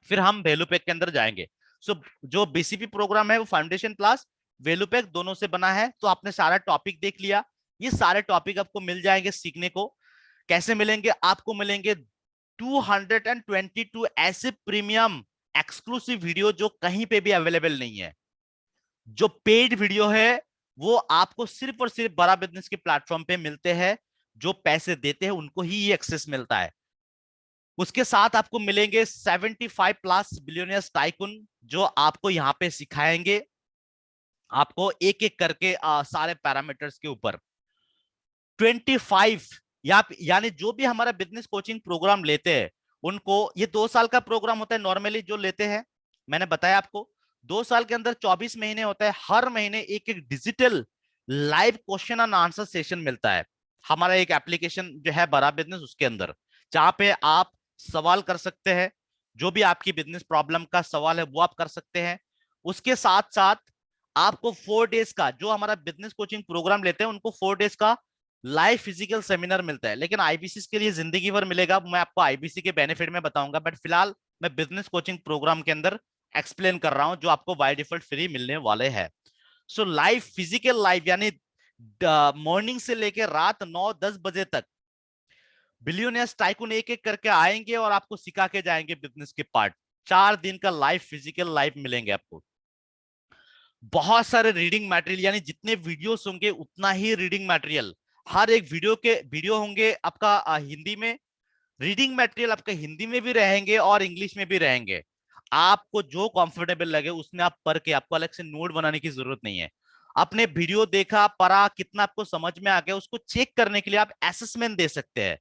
फिर हम वैल्यू पैक के अंदर जाएंगे। सो जो बीसीपी प्रोग्राम है वो फाउंडेशन प्लस वैल्यू पैक दोनों से बना है। तो आपने सारा टॉपिक देख लिया, ये सारे टॉपिक आपको मिल जाएंगे सीखने को। कैसे मिलेंगे? आपको मिलेंगे 222 ऐसे प्रीमियम एक्सक्लूसिव वीडियो जो कहीं पे भी अवेलेबल नहीं है। जो पेड वीडियो है वो आपको सिर्फ और सिर्फ बड़ा बिजनेस के प्लेटफॉर्म पे मिलते हैं, जो पैसे देते हैं उनको ही ये एक्सेस मिलता है। उसके साथ आपको मिलेंगे 75 प्लस बिलियनियर्स टाइकून, जो आपको यहाँ पे सिखाएंगे, आपको एक एक करके सारे पैरामीटर्स के ऊपर 25 यानी जो भी हमारा बिजनेस कोचिंग प्रोग्राम लेते हैं उनको, ये 2 साल का प्रोग्राम होता है नॉर्मली जो लेते हैं, मैंने बताया आपको 2 साल के अंदर 24 महीने होता है। हर महीने एक एक digital live question and answer session मिलता है। हमारा एक एप्लीकेशन जो है बड़ा बिजनेस, उसके अंदर जहां पे आप सवाल कर सकते हैं, जो भी आपकी बिजनेस प्रॉब्लम का सवाल है वो आप कर सकते हैं। उसके साथ साथ आपको 4 डेज का, जो हमारा बिजनेस कोचिंग प्रोग्राम लेते हैं उनको 4 डेज का लाइव फिजिकल सेमिनार मिलता है। लेकिन आईबीसी के लिए जिंदगी भर मिलेगा, मैं आपको आईबीसी के बेनिफिट में बताऊंगा, बट फिलहाल मैं बिजनेस कोचिंग प्रोग्राम के अंदर एक्सप्लेन कर रहा हूं, जो आपको बाय डिफॉल्ट फ्री मिलने वाले हैं। सो लाइव फिजिकल लाइव यानी मॉर्निंग से लेकर रात 9-10 बजे तक बिलियनियर्स टाइकून एक एक करके आएंगे और आपको सिखा के जाएंगे बिजनेस के पार्ट। 4 दिन का लाइव फिजिकल लाइव मिलेंगे आपको। बहुत सारे रीडिंग मटेरियल, यानी जितने वीडियोस होंगे उतना ही रीडिंग मटेरियल। हर एक वीडियो होंगे आपका हिंदी में, रीडिंग मटेरियल आपका हिंदी में भी रहेंगे और इंग्लिश में भी रहेंगे। आपको जो कंफर्टेबल लगे उसमें आप पढ़ के, आपको अलग से नोट बनाने की जरूरत नहीं है। आपने वीडियो देखा, पढ़ा, कितना आपको समझ में आ गया, उसको चेक करने के लिए आप असेसमेंट दे सकते हैं।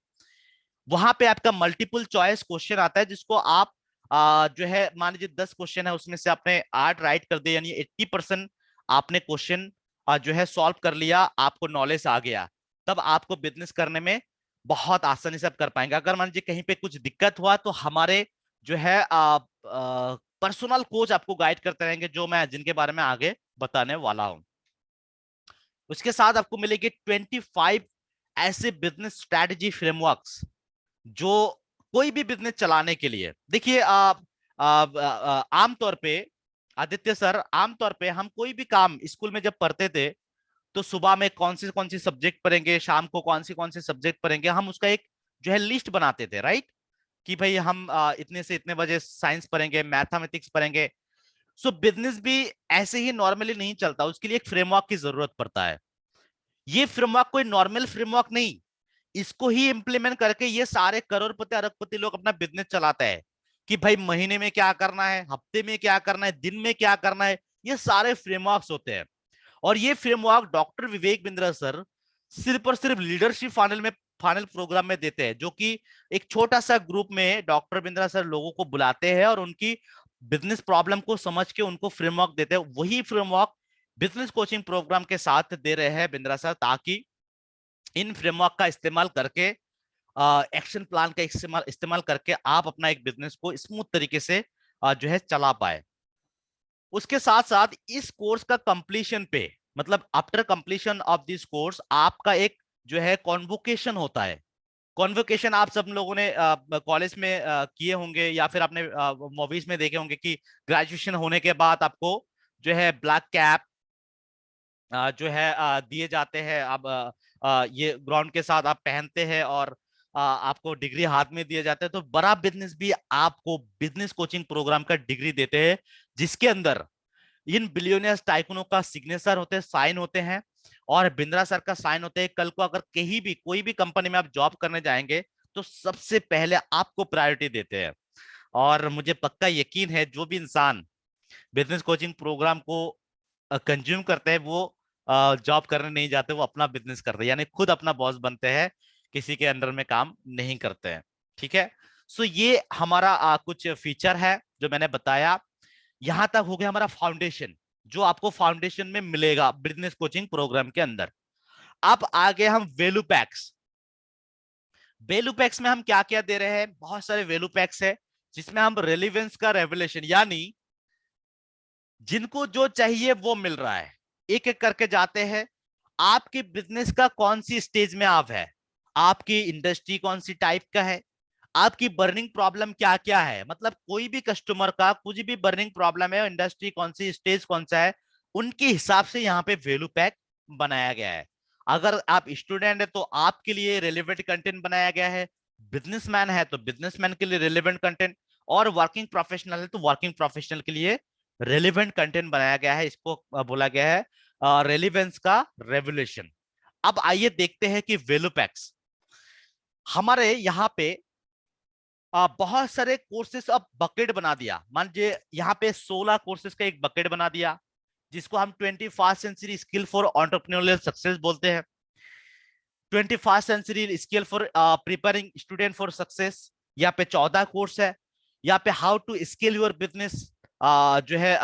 वहां पे आपका मल्टीपल चॉइस क्वेश्चन आता है, जिसको आप जो है मान लीजिए 10 क्वेश्चन है, उसमें से आपने 8 राइट कर दिए, यानी 80% आपने क्वेश्चन जो है सॉल्व कर लिया, आपको नॉलेज आ गया, तब आपको बिजनेस करने में बहुत आसानी से आप कर पाएंगे। अगर मान लीजिए कहीं पे कुछ दिक्कत हुआ तो हमारे जो है पर्सनल कोच आपको गाइड करते रहेंगे, जो मैं जिनके बारे में आगे बताने वाला हूं। उसके साथ आपको मिलेगी 25 ऐसे बिजनेस स्ट्रेटेजी फ्रेमवर्क्स, जो कोई भी बिजनेस चलाने के लिए, देखिए आप आमतौर पे आदित्य सर, आमतौर पे हम कोई भी काम स्कूल में जब पढ़ते थे तो सुबह में कौन सी सब्जेक्ट पढ़ेंगे, शाम को कौन सी सब्जेक्ट पढ़ेंगे, हम उसका एक जो है लिस्ट बनाते थे, राइट? कि भाई हम इतने से इतने बजे साइंस पढ़ेंगे, मैथमेटिक्स पढ़ेंगे। सो बिजनेस भी ऐसे ही नॉर्मली नहीं चलता, उसके लिए एक फ्रेमवर्क की जरूरत पड़ता है। ये फ्रेमवर्क कोई नॉर्मल फ्रेमवर्क नहीं, इसको ही इंप्लीमेंट करके ये सारे करोड़पति अरबपति लोग अपना बिजनेस चलाते हैं कि भाई महीने में क्या करना है, हफ्ते में क्या करना है, दिन में क्या करना है, ये सारे फ्रेमवर्क्स होते हैं। और ये framework doctor Vivek Bindra sir सिर्फ और सिर्फ लीडरशिप फाइनल प्रोग्राम में देते हैं, जो कि एक छोटा सा ग्रुप में डॉक्टर बिंद्रा सर लोगों को बुलाते हैं और उनकी बिजनेस प्रॉब्लम को समझ के उनको फ्रेमवर्क देते हैं। वही फ्रेमवर्क बिजनेस कोचिंग प्रोग्राम के साथ दे रहे हैं बिंद्रा सर, ताकि इन फ्रेमवर्क का इस्तेमाल करके, एक्शन प्लान का इस्तेमाल करके आप अपना एक बिजनेस को स्मूथ तरीके से जो है चला पाए। उसके साथ साथ इस कोर्स का कंप्लीशन पे, मतलब after completion of this course आपका एक जो है कॉन्वोकेशन होता है। कॉन्वोकेशन आप सब लोगों ने कॉलेज में किए होंगे या फिर आपने मूवीज में देखे होंगे कि ग्रेजुएशन होने के बाद आपको जो है ब्लैक कैप जो है दिए जाते हैं। अब ये ग्राउंड के साथ आप पहनते हैं और आपको डिग्री हाथ में दिए जाते हैं। तो बड़ा बिजनेस भी आपको बिजनेस कोचिंग प्रोग्राम का डिग्री देते हैं, जिसके अंदर इन बिलियनियर्स टाइकूनों का सिग्नेचर होते हैं, साइन होते हैं, और बिंद्रा सर का साइन होते हैं। कल को अगर कहीं भी कोई भी कंपनी में आप जॉब करने जाएंगे तो सबसे पहले आपको प्रायोरिटी देते हैं। और मुझे पक्का यकीन है जो भी इंसान बिजनेस कोचिंग प्रोग्राम को कंज्यूम करते हैं वो जॉब करने नहीं जाते, वो अपना बिजनेस करते हैं, यानी खुद अपना बॉस बनते हैं, किसी के अंडर में काम नहीं करते हैं। ठीक है। सो ये हमारा कुछ फीचर है जो मैंने बताया। यहां तक हो गया हमारा फाउंडेशन, जो आपको फाउंडेशन में मिलेगा बिजनेस कोचिंग प्रोग्राम के अंदर। अब आगे हम वैल्यू पैक्स। वैल्यू पैक्स में हम क्या क्या दे रहे हैं, बहुत सारे वैल्यू पैक्स है जिसमें हम रेलिवेंस का रेवलेशन, यानी जिनको जो चाहिए वो मिल रहा है, एक एक करके जाते हैं। आपके बिजनेस का कौन सी स्टेज में आप है, आपकी इंडस्ट्री कौन सी टाइप का है, आपकी बर्निंग प्रॉब्लम क्या क्या है, मतलब कोई भी कस्टमर का कुछ भी बर्निंग प्रॉब्लम है, इंडस्ट्री कौन सी, स्टेज कौन सा है, उनके हिसाब से यहाँ पे वैल्यू पैक बनाया गया है। अगर आप स्टूडेंट है तो आपके लिए रेलिवेंट कंटेंट बनाया गया है, बिजनेसमैन है तो बिजनेसमैन के लिए रेलिवेंट कंटेंट, और वर्किंग प्रोफेशनल है तो वर्किंग प्रोफेशनल के लिए रेलिवेंट कंटेंट बनाया गया है। इसको बोला गया है रेलिवेंस का रेवोल्यूशन। अब आइए देखते हैं कि वैल्यू पैक्स हमारे यहाँ पे बहुत सारे कोर्सेस अब बकेट बना दिया। मान लीजिए यहाँ पे 16 कोर्सेस का एक बकेट बना दिया, जिसको हम 21st century skill for entrepreneurial success बोलते हैं। 21st century skill for preparing student for success, यहाँ पे 14 कोर्स है। यहाँ पे how to scale your business जो है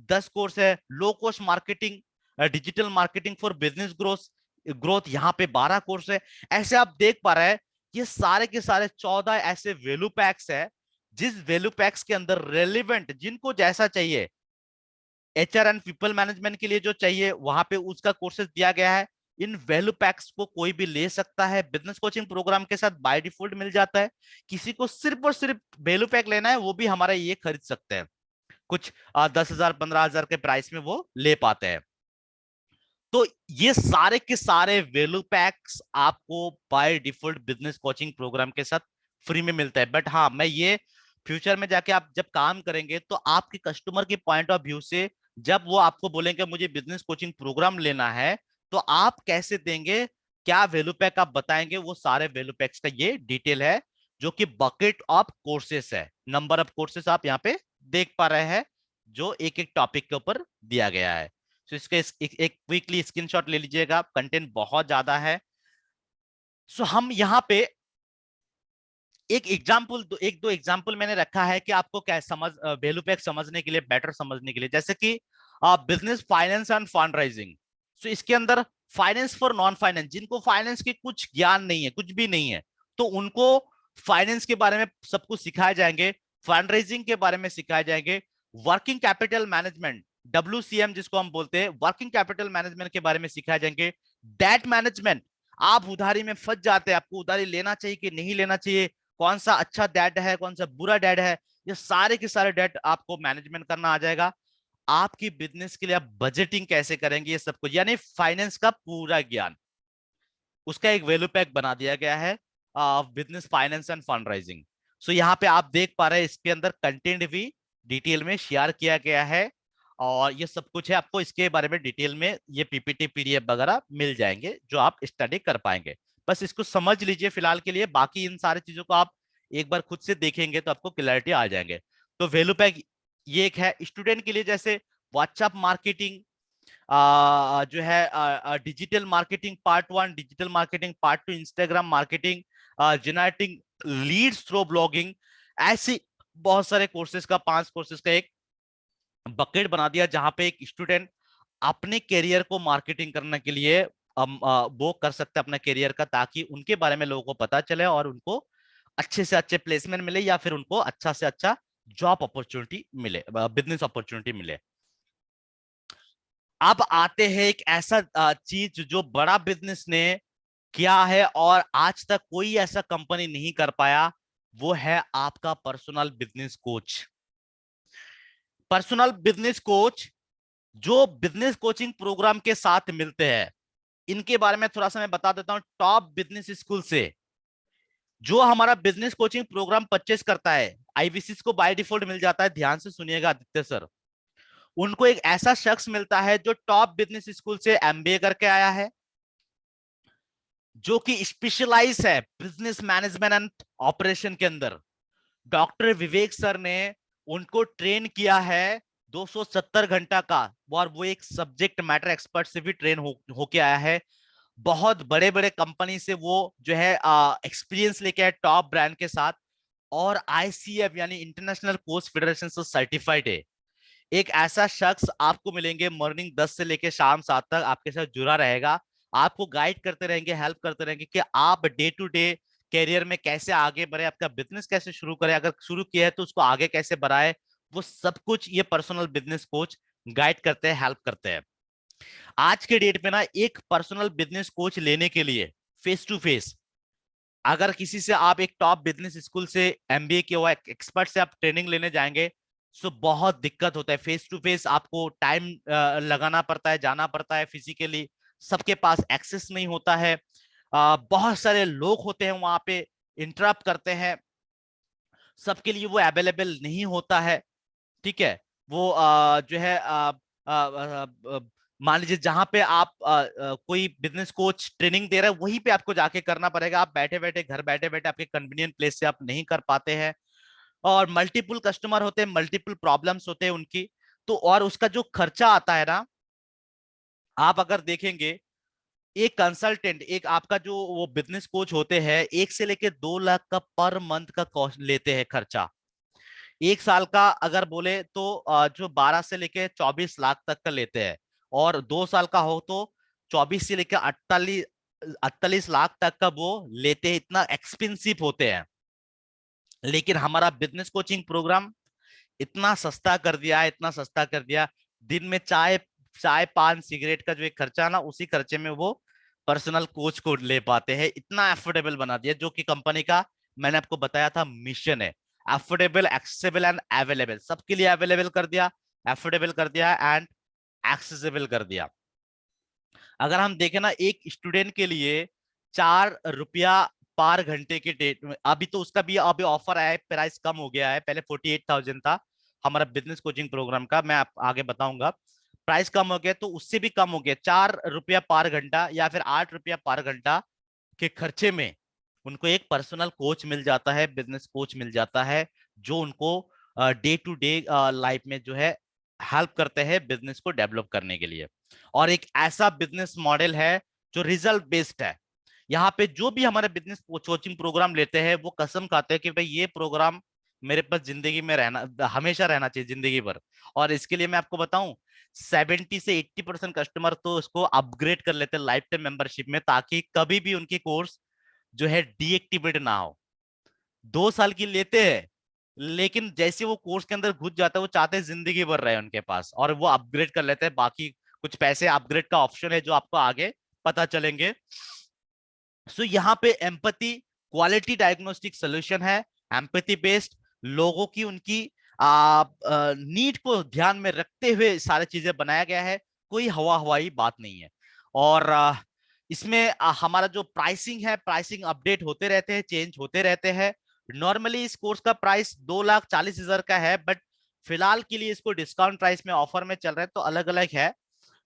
10 कोर्स है। Low cost marketing, digital marketing for business growth यहाँ पे 12 कोर्स है। ऐसे आप देख पा रहे हैं ये सारे के सारे 14 ऐसे वैल्यू पैक्स है, जिस वैल्यू पैक्स के अंदर रेलिवेंट जिनको जैसा चाहिए, एचआर एंड पीपल मैनेजमेंट के लिए जो चाहिए वहां पे उसका कोर्सेज दिया गया है। इन वैल्यू पैक्स को कोई भी ले सकता है, बिजनेस कोचिंग प्रोग्राम के साथ बाय डिफॉल्ट मिल जाता है। किसी को सिर्फ और सिर्फ वैल्यू पैक लेना है वो भी हमारा ये खरीद सकते हैं, कुछ 10,000 15,000 के प्राइस में वो ले पाते हैं। तो ये सारे के सारे वैल्यू पैक्स आपको by default business coaching programme के साथ फ्री में मिलता है। बट हाँ, मैं ये फ्यूचर में जाके आप जब काम करेंगे तो आपके कस्टमर के पॉइंट ऑफ व्यू से जब वो आपको बोलेंगे मुझे बिजनेस कोचिंग प्रोग्राम लेना है, तो आप कैसे देंगे, क्या वैल्यू पैक आप बताएंगे, वो सारे वैल्यू पैक्स का ये डिटेल है, जो कि बकेट ऑफ कोर्सेस है। नंबर ऑफ कोर्सेस आप यहाँ पे देख पा रहे हैं, जो एक एक टॉपिक के ऊपर दिया गया है। तो इसके एक क्विकली स्क्रीनशॉट ले लीजिएगा, कंटेंट बहुत ज्यादा है। सो हम यहाँ पे एक एग्जाम्पल, एक दो एग्जाम्पल मैंने रखा है कि आपको क्या समझ, वैल्यू पैक समझने के लिए, बेटर समझने के लिए। जैसे कि business finance and fund raising. So इसके अंदर फाइनेंस फॉर नॉन फाइनेंस, जिनको फाइनेंस की कुछ ज्ञान नहीं है, कुछ भी नहीं है, तो उनको फाइनेंस के बारे में सब कुछ सिखाए जाएंगे, फंड रेजिंग के बारे में सिखाए जाएंगे, वर्किंग कैपिटल मैनेजमेंट, WCM जिसको हम बोलते हैं, वर्किंग कैपिटल मैनेजमेंट के बारे में सिखाए जाएंगे। डेट मैनेजमेंट, आप उधारी में फंस जाते हैं, आपको उधारी लेना चाहिए कि नहीं लेना चाहिए, कौन सा अच्छा डेट है, कौन सा बुरा डेट है, ये सारे के सारे डेट आपको मैनेजमेंट करना आ जाएगा। आपकी बिजनेस के लिए आप बजटिंग कैसे करेंगे, ये सब कुछ, यानी फाइनेंस का पूरा ज्ञान, उसका एक वैल्यू पैक बना दिया गया है, business finance and fund raising. So यहाँ पे आप देख पा रहे हैं इसके अंदर कंटेंट भी डिटेल में शेयर किया गया है और ये सब कुछ है। आपको इसके बारे में डिटेल में ये पीपीटी पीडीएफ वगैरह मिल जाएंगे जो आप स्टडी कर पाएंगे। बस इसको समझ लीजिए फिलहाल के लिए, बाकी इन सारी चीजों को आप एक बार खुद से देखेंगे तो आपको क्लैरिटी आ जाएंगे। तो वैल्यू पैक ये एक है स्टूडेंट के लिए, जैसे व्हाट्सएप मार्केटिंग जो है, digital marketing part 1, digital marketing part 2, Instagram marketing, generating leads through blogging, ऐसी बहुत सारे कोर्सेज का 5 कोर्सेज का एक बकेट बना दिया जहां पे एक स्टूडेंट अपने करियर को मार्केटिंग करने के लिए वो कर सकते हैं अपने करियर का, ताकि उनके बारे में लोगों को पता चले और उनको अच्छे से अच्छे प्लेसमेंट मिले या फिर उनको अच्छा से अच्छा जॉब अपॉर्चुनिटी मिले, बिजनेस अपॉर्चुनिटी मिले। अब आते हैं एक ऐसा चीज जो बड़ा बिजनेस ने किया है और आज तक कोई ऐसा कंपनी नहीं कर पाया, वो है आपका personal business coach. Personal business coach जो बिजनेस कोचिंग प्रोग्राम के साथ मिलते हैं, इनके बारे में थोड़ा सा मैं बता देता हूं। टॉप बिजनेस स्कूल से जो हमारा बिजनेस कोचिंग प्रोग्राम परचेस करता है, आईबीसीएस को बाय डिफॉल्ट मिल जाता है, ध्यान से सुनिएगा आदित्य सर, उनको एक ऐसा शख्स मिलता है जो टॉप बिजनेस स्कूल से एमबीए करके आया है, जो कि स्पेशलाइज है बिजनेस मैनेजमेंट एंड ऑपरेशन के अंदर। डॉक्टर विवेक सर ने उनको ट्रेन किया है 270 घंटा का, और वो एक सब्जेक्ट मैटर एक्सपर्ट से भी ट्रेन होके आया है। बहुत बड़े बड़े कंपनी से वो जो है एक्सपीरियंस लेके आए टॉप ब्रांड के साथ, और आईसीएफ यानी इंटरनेशनल कोच फेडरेशन से सर्टिफाइड है। एक ऐसा शख्स आपको मिलेंगे, मॉर्निंग 10 से लेके शाम 7 तक आपके साथ जुड़ा रहेगा, आपको गाइड करते रहेंगे, हेल्प करते रहेंगे कि आप डे टू डे कैरियर में कैसे आगे बढ़े, आपका बिजनेस कैसे शुरू करें, अगर शुरू किया है तो उसको आगे कैसे बढ़ाए, वो सब कुछ ये पर्सनल बिजनेस कोच गाइड करते हैं, हेल्प करते हैं। आज के डेट में ना एक पर्सनल बिजनेस कोच लेने के लिए फेस टू फेस, अगर किसी से आप एक टॉप बिजनेस स्कूल से एमबीए किया हुआ एक्सपर्ट से आप ट्रेनिंग लेने जाएंगे तो बहुत दिक्कत होता है। फेस टू फेस आपको टाइम लगाना पड़ता है, जाना पड़ता है फिजिकली, सबके पास एक्सेस नहीं होता है, बहुत सारे लोग होते हैं वहां पे, इंटरप्ट करते हैं, सबके लिए वो अवेलेबल नहीं होता है। ठीक है, वो जो है मान लीजिए जहां पे आप कोई बिजनेस कोच ट्रेनिंग दे रहा है वहीं पे आपको जाके करना पड़ेगा, आप बैठे बैठे घर बैठे बैठे आपके कन्वीनियंट प्लेस से आप नहीं कर पाते हैं, और मल्टीपल कस्टमर होते हैं, मल्टीपल प्रॉब्लम्स होते हैं उनकी, तो और उसका जो खर्चा आता है ना, आप अगर देखेंगे एक कंसल्टेंट, एक आपका जो वो बिजनेस कोच होते हैं, 1 से लेके 2 लाख का पर मंथ का कॉस्ट लेते हैं खर्चा। 1 साल का अगर बोले तो जो 12 से लेके 24 लाख तक का लेते हैं, और 2 साल का हो तो 24 से लेकर 48 लाख तक का वो लेते हैं, इतना एक्सपेंसिव होते हैं। लेकिन हमारा बिजनेस कोचिंग प्रोग्राम इतना सस्ता कर दिया, इतना सस्ता कर दिया, दिन में चाय चाय पान सिगरेट का जो एक खर्चा ना, उसी खर्चे में वो पर्सनल कोच को ले पाते हैं, इतना एफोर्डेबल बना दिया, जो कि कंपनी का मैंने आपको बताया था मिशन है, अफोर्डेबल एक्सेसिबल एंड अवेलेबल, सबके लिए अवेलेबल कर दिया, अफोर्डेबल कर दिया एंड एक्सेसिबल कर दिया। अगर हम देखें ना एक स्टूडेंट के लिए 4 रुपया पर घंटे के डेट में, अभी तो उसका भी अभी ऑफर आया है, प्राइस कम हो गया है, पहले 48,000 था हमारा बिजनेस कोचिंग प्रोग्राम का, मैं आप आगे बताऊंगा, प्राइस कम हो गया तो उससे भी कम हो गया, 4 रुपया पर घंटा या फिर 8 रुपया पर घंटा के खर्चे में उनको एक पर्सनल कोच मिल जाता है, बिजनेस कोच मिल जाता है, जो उनको डे टू डे लाइफ में जो है हेल्प करते हैं बिजनेस को डेवलप करने के लिए। और एक ऐसा बिजनेस मॉडल है जो रिजल्ट बेस्ड है। यहाँ पे जो भी हमारे बिजनेस कोचिंग प्रोग्राम लेते हैं वो कसम खाते हैं कि भाई ये प्रोग्राम मेरे पास जिंदगी में रहना, हमेशा रहना चाहिए जिंदगी भर। और इसके लिए मैं आपको बताऊं, 70 से 80% कस्टमर तो इसको अपग्रेड कर लेते हैं लाइफ टाइम मेंबरशिप में, ताकि कभी भी उनकी कोर्स जो है डीएक्टिवेट ना हो। 2 साल की लेते हैं, लेकिन जैसे वो कोर्स के अंदर घुस जाता है वो चाहते हैं जिंदगी भर रहे उनके पास, और वो अपग्रेड कर लेते हैं, बाकी कुछ पैसे अपग्रेड का ऑप्शन है जो आपको आगे पता चलेंगे। सो यहाँ पे एम्पैथी क्वालिटी डायग्नोस्टिक सोल्यूशन है, एम्पैथी बेस्ड, लोगों की उनकी नीड को ध्यान में रखते हुए सारी चीजें बनाया गया है, कोई हवा हवाई बात नहीं है। और इसमें हमारा जो प्राइसिंग है, प्राइसिंग अपडेट होते रहते हैं, चेंज होते रहते हैं, नॉर्मली इस कोर्स का प्राइस 2,40,000 का है, बट फिलहाल के लिए इसको डिस्काउंट प्राइस में ऑफर में चल रहा है, तो अलग अलग है।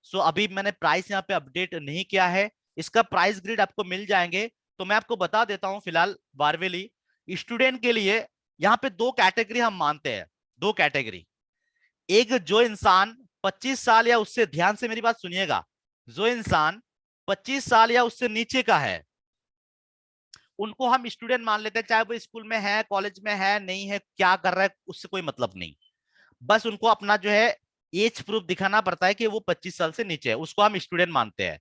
सो अभी मैंने प्राइस यहाँ पे अपडेट नहीं किया है, इसका प्राइस ग्रिड आपको मिल जाएंगे। तो मैं आपको बता देता हूँ फिलहाल बारहवीं स्टूडेंट के लिए यहाँ पे दो कैटेगरी हम मानते हैं, दो कैटेगरी। एक जो इंसान 25 साल या उससे, ध्यान से मेरी बात सुनिएगा, जो इंसान 25 साल या उससे नीचे का है उनको हम स्टूडेंट मान लेते हैं, चाहे वो स्कूल में है, कॉलेज में है, नहीं है, क्या कर रहा है, उससे कोई मतलब नहीं। बस उनको अपना जो है एज प्रूफ दिखाना पड़ता है कि वो 25 साल से नीचे है, उसको हम स्टूडेंट मानते हैं।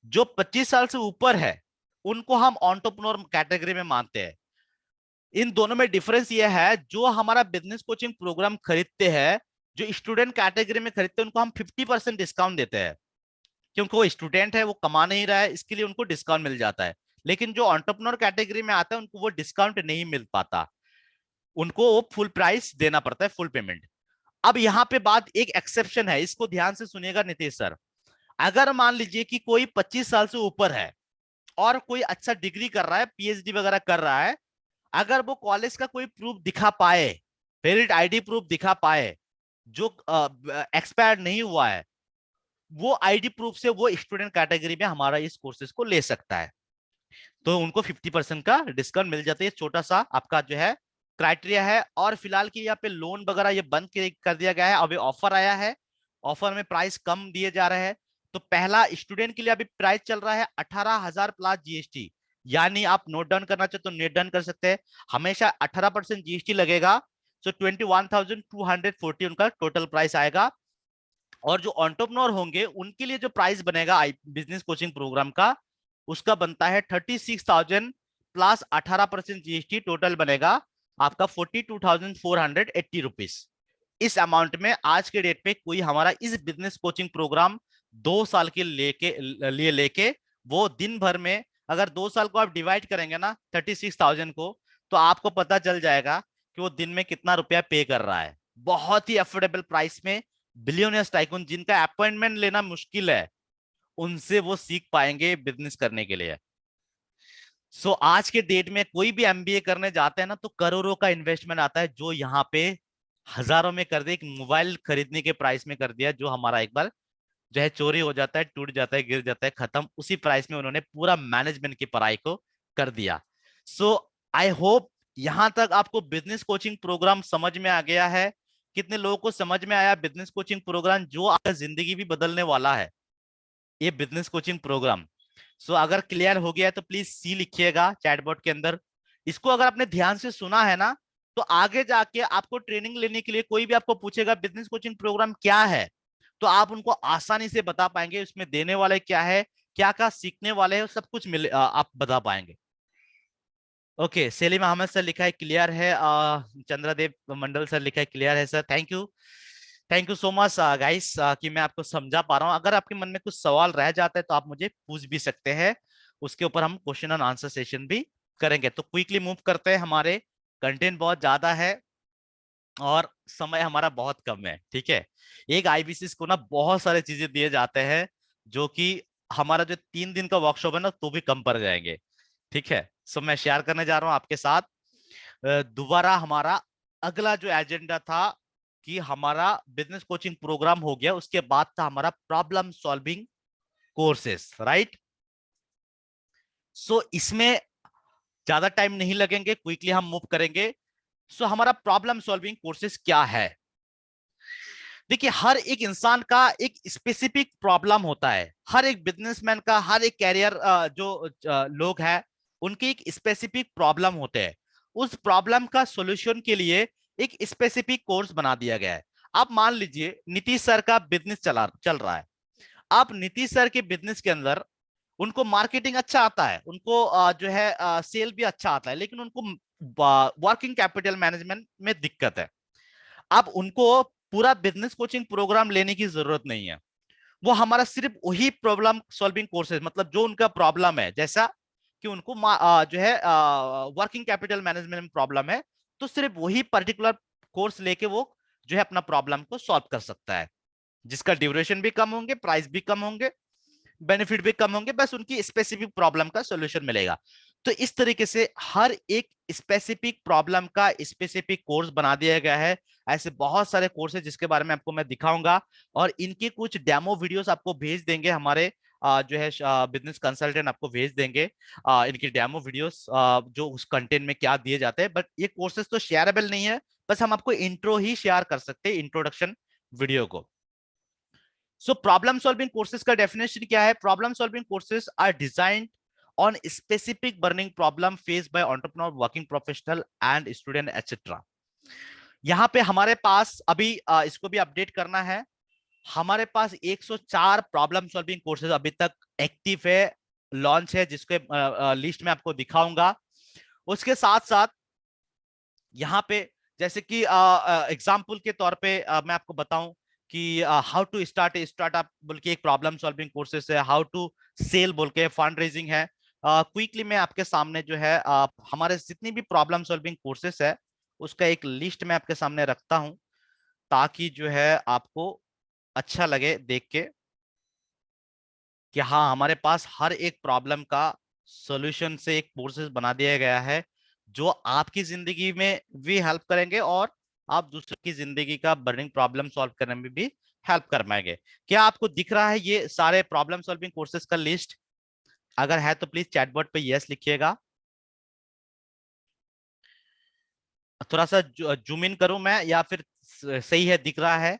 जो 25 साल से ऊपर है उनको हम एंटरप्रेन्योर कैटेगरी में मानते हैं। इन दोनों में डिफरेंस ये है, जो हमारा बिजनेस कोचिंग प्रोग्राम खरीदते हैं, जो स्टूडेंट कैटेगरी में खरीदते हैं, उनको हम 50% डिस्काउंट देते हैं, क्योंकि वो स्टूडेंट है, वो कमा नहीं रहा है, इसके लिए उनको डिस्काउंट मिल जाता है। लेकिन जो एंटरप्रेन्योर कैटेगरी में आता है उनको वो डिस्काउंट नहीं मिल पाता, उनको वो फुल प्राइस देना पड़ता है, फुल पेमेंट। अब यहाँ पे बात, एक एक्सेप्शन है, इसको ध्यान से सुनिएगा नीतीश सर। अगर मान लीजिए कि कोई 25 साल से ऊपर है और कोई अच्छा डिग्री कर रहा है, पीएचडी वगैरह कर रहा है, अगर वो कॉलेज का कोई प्रूफ दिखा पाए, वैलिड आईडी प्रूफ दिखा पाए जो एक्सपायर नहीं हुआ है, वो आईडी प्रूफ से वो स्टूडेंट कैटेगरी में हमारा इस कोर्सेज को ले सकता है। तो उनको 50% का डिस्काउंट मिल जाता है। छोटा सा आपका जो है क्राइटेरिया है। और फिलहाल की यहाँ पे लोन वगैरह ये बंद कर दिया गया है, अभी ऑफर आया है, ऑफर में प्राइस कम दिए जा रहे हैं। तो पहला स्टूडेंट के लिए अभी प्राइस चल रहा है 18,000 प्लस जीएसटी, यानी आप नोट डाउन करना चाहते तो नोट डाउन कर सकते हैं, हमेशा 18% जीएसटी लगेगा। सो 21,240 उनका टोटल प्राइस आएगा। और जो एंटरप्रेन्योर होंगे उनके लिए जो प्राइस बनेगा बिजनेस कोचिंग प्रोग्राम का, उसका बनता है 36,000 प्लस 18% जीएसटी, टोटल बनेगा आपका 42,480 रुपीज। इस अमाउंट में आज के डेट पे कोई हमारा इस बिजनेस कोचिंग प्रोग्राम 2 साल के लिए लेके वो दिन भर में, अगर 2 साल को आप डिवाइड करेंगे ना 36,000 को, तो आपको पता चल जाएगा कि वो दिन में कितना रुपया पे कर रहा है। बहुत ही अफोर्डेबल प्राइस में बिलियनियर्स टाइकून जिनका अपॉइंटमेंट लेना मुश्किल है, उनसे वो सीख पाएंगे बिजनेस करने के लिए। सो आज के डेट में कोई भी एमबीए करने जाते हैं ना, तो करोड़ों का इन्वेस्टमेंट आता है, जो यहाँ पे हजारों में कर दिया, एक मोबाइल खरीदने के प्राइस में कर दिया, जो हमारा एक बार जो है चोरी हो जाता है, टूट जाता है, गिर जाता है, खत्म, उसी प्राइस में उन्होंने पूरा मैनेजमेंट की पढ़ाई को कर दिया। सो आई होप यहां तक आपको बिजनेस कोचिंग प्रोग्राम समझ में आ गया है। कितने लोगों को समझ में आया बिजनेस कोचिंग प्रोग्राम, जो आपका जिंदगी भी बदलने वाला है ये बिजनेस कोचिंग प्रोग्राम। सो अगर क्लियर हो गया है तो प्लीज सी लिखिएगा चैटबॉट के अंदर। इसको अगर आपने ध्यान से सुना है ना, तो आगे जाके आपको ट्रेनिंग लेने के लिए कोई भी आपको पूछेगा बिजनेस कोचिंग प्रोग्राम क्या है, तो आप उनको आसानी से बता पाएंगे उसमें देने वाले क्या है, क्या क्या सीखने वाले हैं, सब कुछ आप बता पाएंगे। ओके, सेलिम अहमद सर लिखा है क्लियर है, चंद्रदेव मंडल सर लिखा है क्लियर है sir, thank you, thank you so much guys, कि मैं आपको समझा पा रहा हूँ। अगर आपके मन में कुछ सवाल रह जाता है तो आप मुझे पूछ भी सकते हैं, उसके ऊपर हम क्वेश्चन एंड आंसर सेशन भी करेंगे। तो क्विकली मूव करते हैं, हमारे कंटेंट बहुत ज्यादा है और समय हमारा बहुत कम है, ठीक है। एक आईबीसीएस को ना बहुत सारे चीजें दिए जाते हैं, जो कि हमारा जो 3 दिन का वर्कशॉप है ना तो भी कम पड़ जाएंगे, ठीक है। सो मैं शेयर करने जा रहा हूँ आपके साथ दोबारा हमारा अगला जो एजेंडा था, कि हमारा बिजनेस कोचिंग प्रोग्राम हो गया, उसके बाद था हमारा प्रॉब्लम सॉल्विंग कोर्सेस, राइट। सो इसमें ज्यादा टाइम नहीं लगेंगे, क्विकली हम मूव करेंगे। सो हमारा प्रॉब्लम सॉल्विंग कोर्सेस क्या है? देखिए, हर एक इंसान का एक स्पेसिफिक प्रॉब्लम होता है, हर एक बिजनेसमैन का, हर एक कैरियर जो लोग हैं उनकी एक स्पेसिफिक प्रॉब्लम होते हैं। उस प्रॉब्लम का सॉल्यूशन के लिए एक स्पेसिफिक कोर्स बना दिया गया है। आप मान लीजिए नीतीश सर का बिजनेस चल रहा है। आप नीतीश सर के बिजनेस के अंदर उनको मार्केटिंग अच्छा आता है, उनको जो है सेल भी अच्छा आता है, लेकिन उनको वर्किंग कैपिटल मैनेजमेंट में दिक्कत है। अब उनको पूरा बिजनेस कोचिंग प्रोग्राम लेने की जरूरत नहीं है, वो हमारा सिर्फ वही प्रॉब्लम सॉल्विंग कोर्सेज, मतलब जो उनका प्रॉब्लम है, जैसा कि उनको जो है वर्किंग कैपिटल मैनेजमेंट में प्रॉब्लम है, तो सिर्फ वही पर्टिकुलर कोर्स लेके वो जो है अपना प्रॉब्लम को सॉल्व कर सकता है, जिसका ड्यूरेशन भी कम होंगे, प्राइस भी कम होंगे, बेनिफिट भी कम होंगे, बस उनकी स्पेसिफिक प्रॉब्लम का सॉल्यूशन मिलेगा। तो इस तरीके से हर एक स्पेसिफिक प्रॉब्लम का स्पेसिफिक कोर्स बना दिया गया है। ऐसे बहुत सारे कोर्स है जिसके बारे में आपको मैं दिखाऊंगा, और इनके कुछ डेमो वीडियोस आपको भेज देंगे हमारे जो है बिजनेस कंसल्टेंट आपको भेज देंगे इनकी डेमो वीडियोस, जो उस कंटेंट में क्या दिए जाते हैं। बट ये कोर्सेज तो शेयरेबल नहीं है, बस हम आपको इंट्रो ही शेयर कर सकते हैं, इंट्रोडक्शन वीडियो को। सो प्रॉब्लम सॉल्विंग कोर्सेज का डेफिनेशन क्या है? Problem solving courses are designed on specific burning problem face by entrepreneur, working professional and student etcetera. यहाँ पे हमारे पास अभी इसको भी अपडेट करना है। हमारे पास 104 प्रॉब्लम सॉल्विंग कोर्सेज अभी तक एक्टिव है, लॉन्च है, जिसके लिस्ट में आपको दिखाऊंगा। उसके साथ साथ यहाँ पे जैसे कि एग्जाम्पल के तौर पे मैं आपको बताऊं कि how to start a startup बोल के एक प्रॉब्लम सॉल्विंग कोर्सेस है, हाउ टू सेल बोल के फंड रेजिंग है। क्विकली मैं आपके सामने जो है हमारे जितनी भी प्रॉब्लम सॉल्विंग कोर्सेस है उसका एक लिस्ट मैं आपके सामने रखता हूं, ताकि जो है आपको अच्छा लगे देख के कि हाँ, हमारे पास हर एक प्रॉब्लम का सॉल्यूशन से एक कोर्सेज बना दिया गया है, जो आपकी जिंदगी में भी हेल्प करेंगे और आप दूसरों की जिंदगी का बर्निंग प्रॉब्लम सॉल्व करने में भी हेल्प कर पाएंगे। क्या आपको दिख रहा है ये सारे प्रॉब्लम सॉल्विंग कोर्सेज का लिस्ट? अगर है तो प्लीज चैटबॉट पे यस लिखिएगा। थोड़ा सा जूम इन करूं मैं या फिर सही है, दिख रहा है?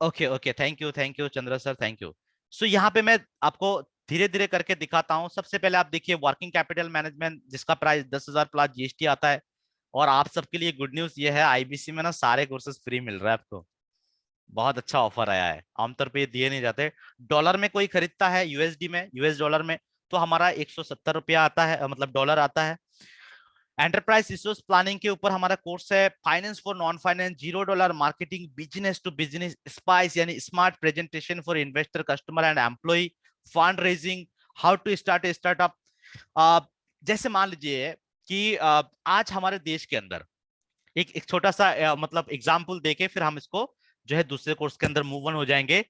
Okay okay, thank you Chandra sir, thank you. So यहाँ पे मैं आपको धीरे धीरे करके दिखाता हूँ। सबसे पहले आप देखिए वर्किंग कैपिटल मैनेजमेंट, जिसका प्राइस 10,000 प्लस जीएसटी आता है। और आप सबके लिए गुड न्यूज ये है, आईबीसी में ना सारे कोर्सेज फ्री मिल रहा है आपको। बहुत अच्छा ऑफर आया है, आमतौर पे ये दिए नहीं जाते। डॉलर में कोई खरीदता है, यूएसडी में, यूएस डॉलर में, तो हमारा 170 रुपया आता है, मतलब डॉलर आता है। एंटरप्राइज रिसोर्स प्लानिंग के ऊपर हमारा कोर्स है, finance for non finance, $0 marketing, business to business, spice यानी smart presentation for investor, customer and employ, fund raising, how to start a startup. जैसे मान लीजिए कि आज हमारे देश के अंदर एक छोटा सा मतलब एग्जाम्पल देके फिर हम इसको जो है दूसरे कोर्स के अंदर मूव ऑन हो जाएंगे।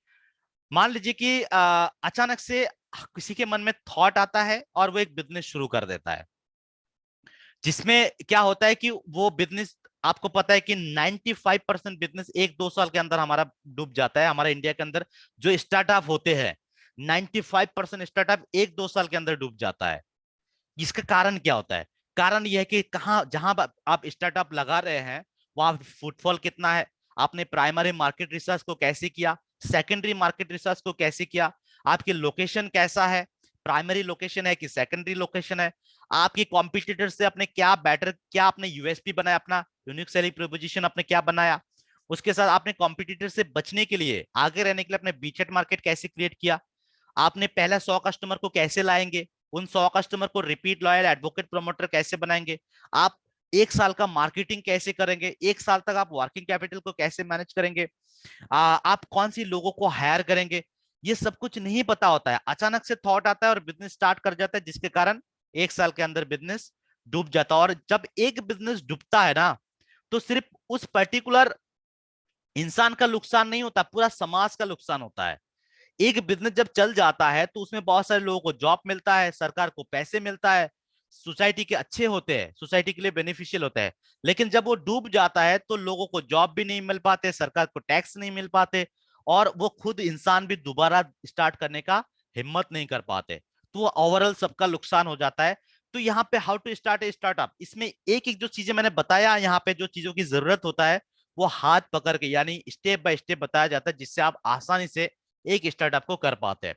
मान लीजिए कि अचानक से किसी के मन में थॉट आता है और वो एक बिजनेस शुरू कर देता है, जिसमें क्या होता है कि वो बिजनेस, आपको पता है कि 95% बिजनेस 1-2 साल के अंदर हमारा डूब जाता है। हमारे इंडिया के अंदर जो स्टार्टअप होते हैं, 95% स्टार्टअप 1-2 साल के अंदर डूब जाता है। इसका कारण क्या होता है? कारण यह है कि कहाँ जहां आप स्टार्टअप लगा रहे हैं वहां फुटफॉल कितना है, आपने प्राइमरी मार्केट रिसर्च को कैसे किया, सेकेंडरी मार्केट रिसर्च को कैसे किया, आपकी लोकेशन कैसा है, प्राइमरी लोकेशन है कि सेकेंडरी लोकेशन है, आपकी कॉम्पिटिटर से आपने क्या बेटर, क्या आपने यूएसपी बनाया, अपना यूनिक सेलिंग प्रोपोजिशन आपने क्या बनाया। उसके साथ आपने कॉम्पिटिटर से बचने के लिए, आगे रहने के लिए, अपने बीचेट मार्केट कैसे क्रिएट किया, आपने पहला 100 कस्टमर को कैसे लाएंगे, उन 100 कस्टमर को रिपीट लॉयल एडवोकेट प्रमोटर कैसे बनाएंगे, आप 1 साल का मार्केटिंग कैसे करेंगे, 1 साल तक आप वर्किंग कैपिटल को कैसे मैनेज करेंगे, आप कौन सी लोगों को हायर करेंगे। ये सब कुछ नहीं पता होता है, अचानक से थॉट आता है और बिजनेस स्टार्ट कर जाता है, जिसके कारण 1 साल के अंदर बिजनेस डूब जाता है। और जब एक बिजनेस डूबता है ना, तो सिर्फ उस पर्टिकुलर इंसान का नुकसान नहीं होता, पूरा समाज का नुकसान होता है। एक बिजनेस जब चल जाता है तो उसमें बहुत सारे लोगों को जॉब मिलता है, सरकार को पैसे मिलता है, सोसाइटी के अच्छे होते हैं, सोसाइटी के लिए बेनिफिशियल होता है। लेकिन जब वो डूब जाता है तो लोगों को जॉब भी नहीं मिल पाते, सरकार को टैक्स नहीं मिल पाते, और वो खुद इंसान भी दोबारा स्टार्ट करने का हिम्मत नहीं कर पाते, तो वो ओवरऑल सबका नुकसान हो जाता है। तो यहाँ पे how to start a startup, इसमें एक एक जो चीजें मैंने बताया, यहाँ पे जो चीजों की जरूरत होता है वो हाथ पकड़ के यानी स्टेप बाय स्टेप बताया जाता है, जिससे आप आसानी से एक स्टार्टअप को कर पाते हैं।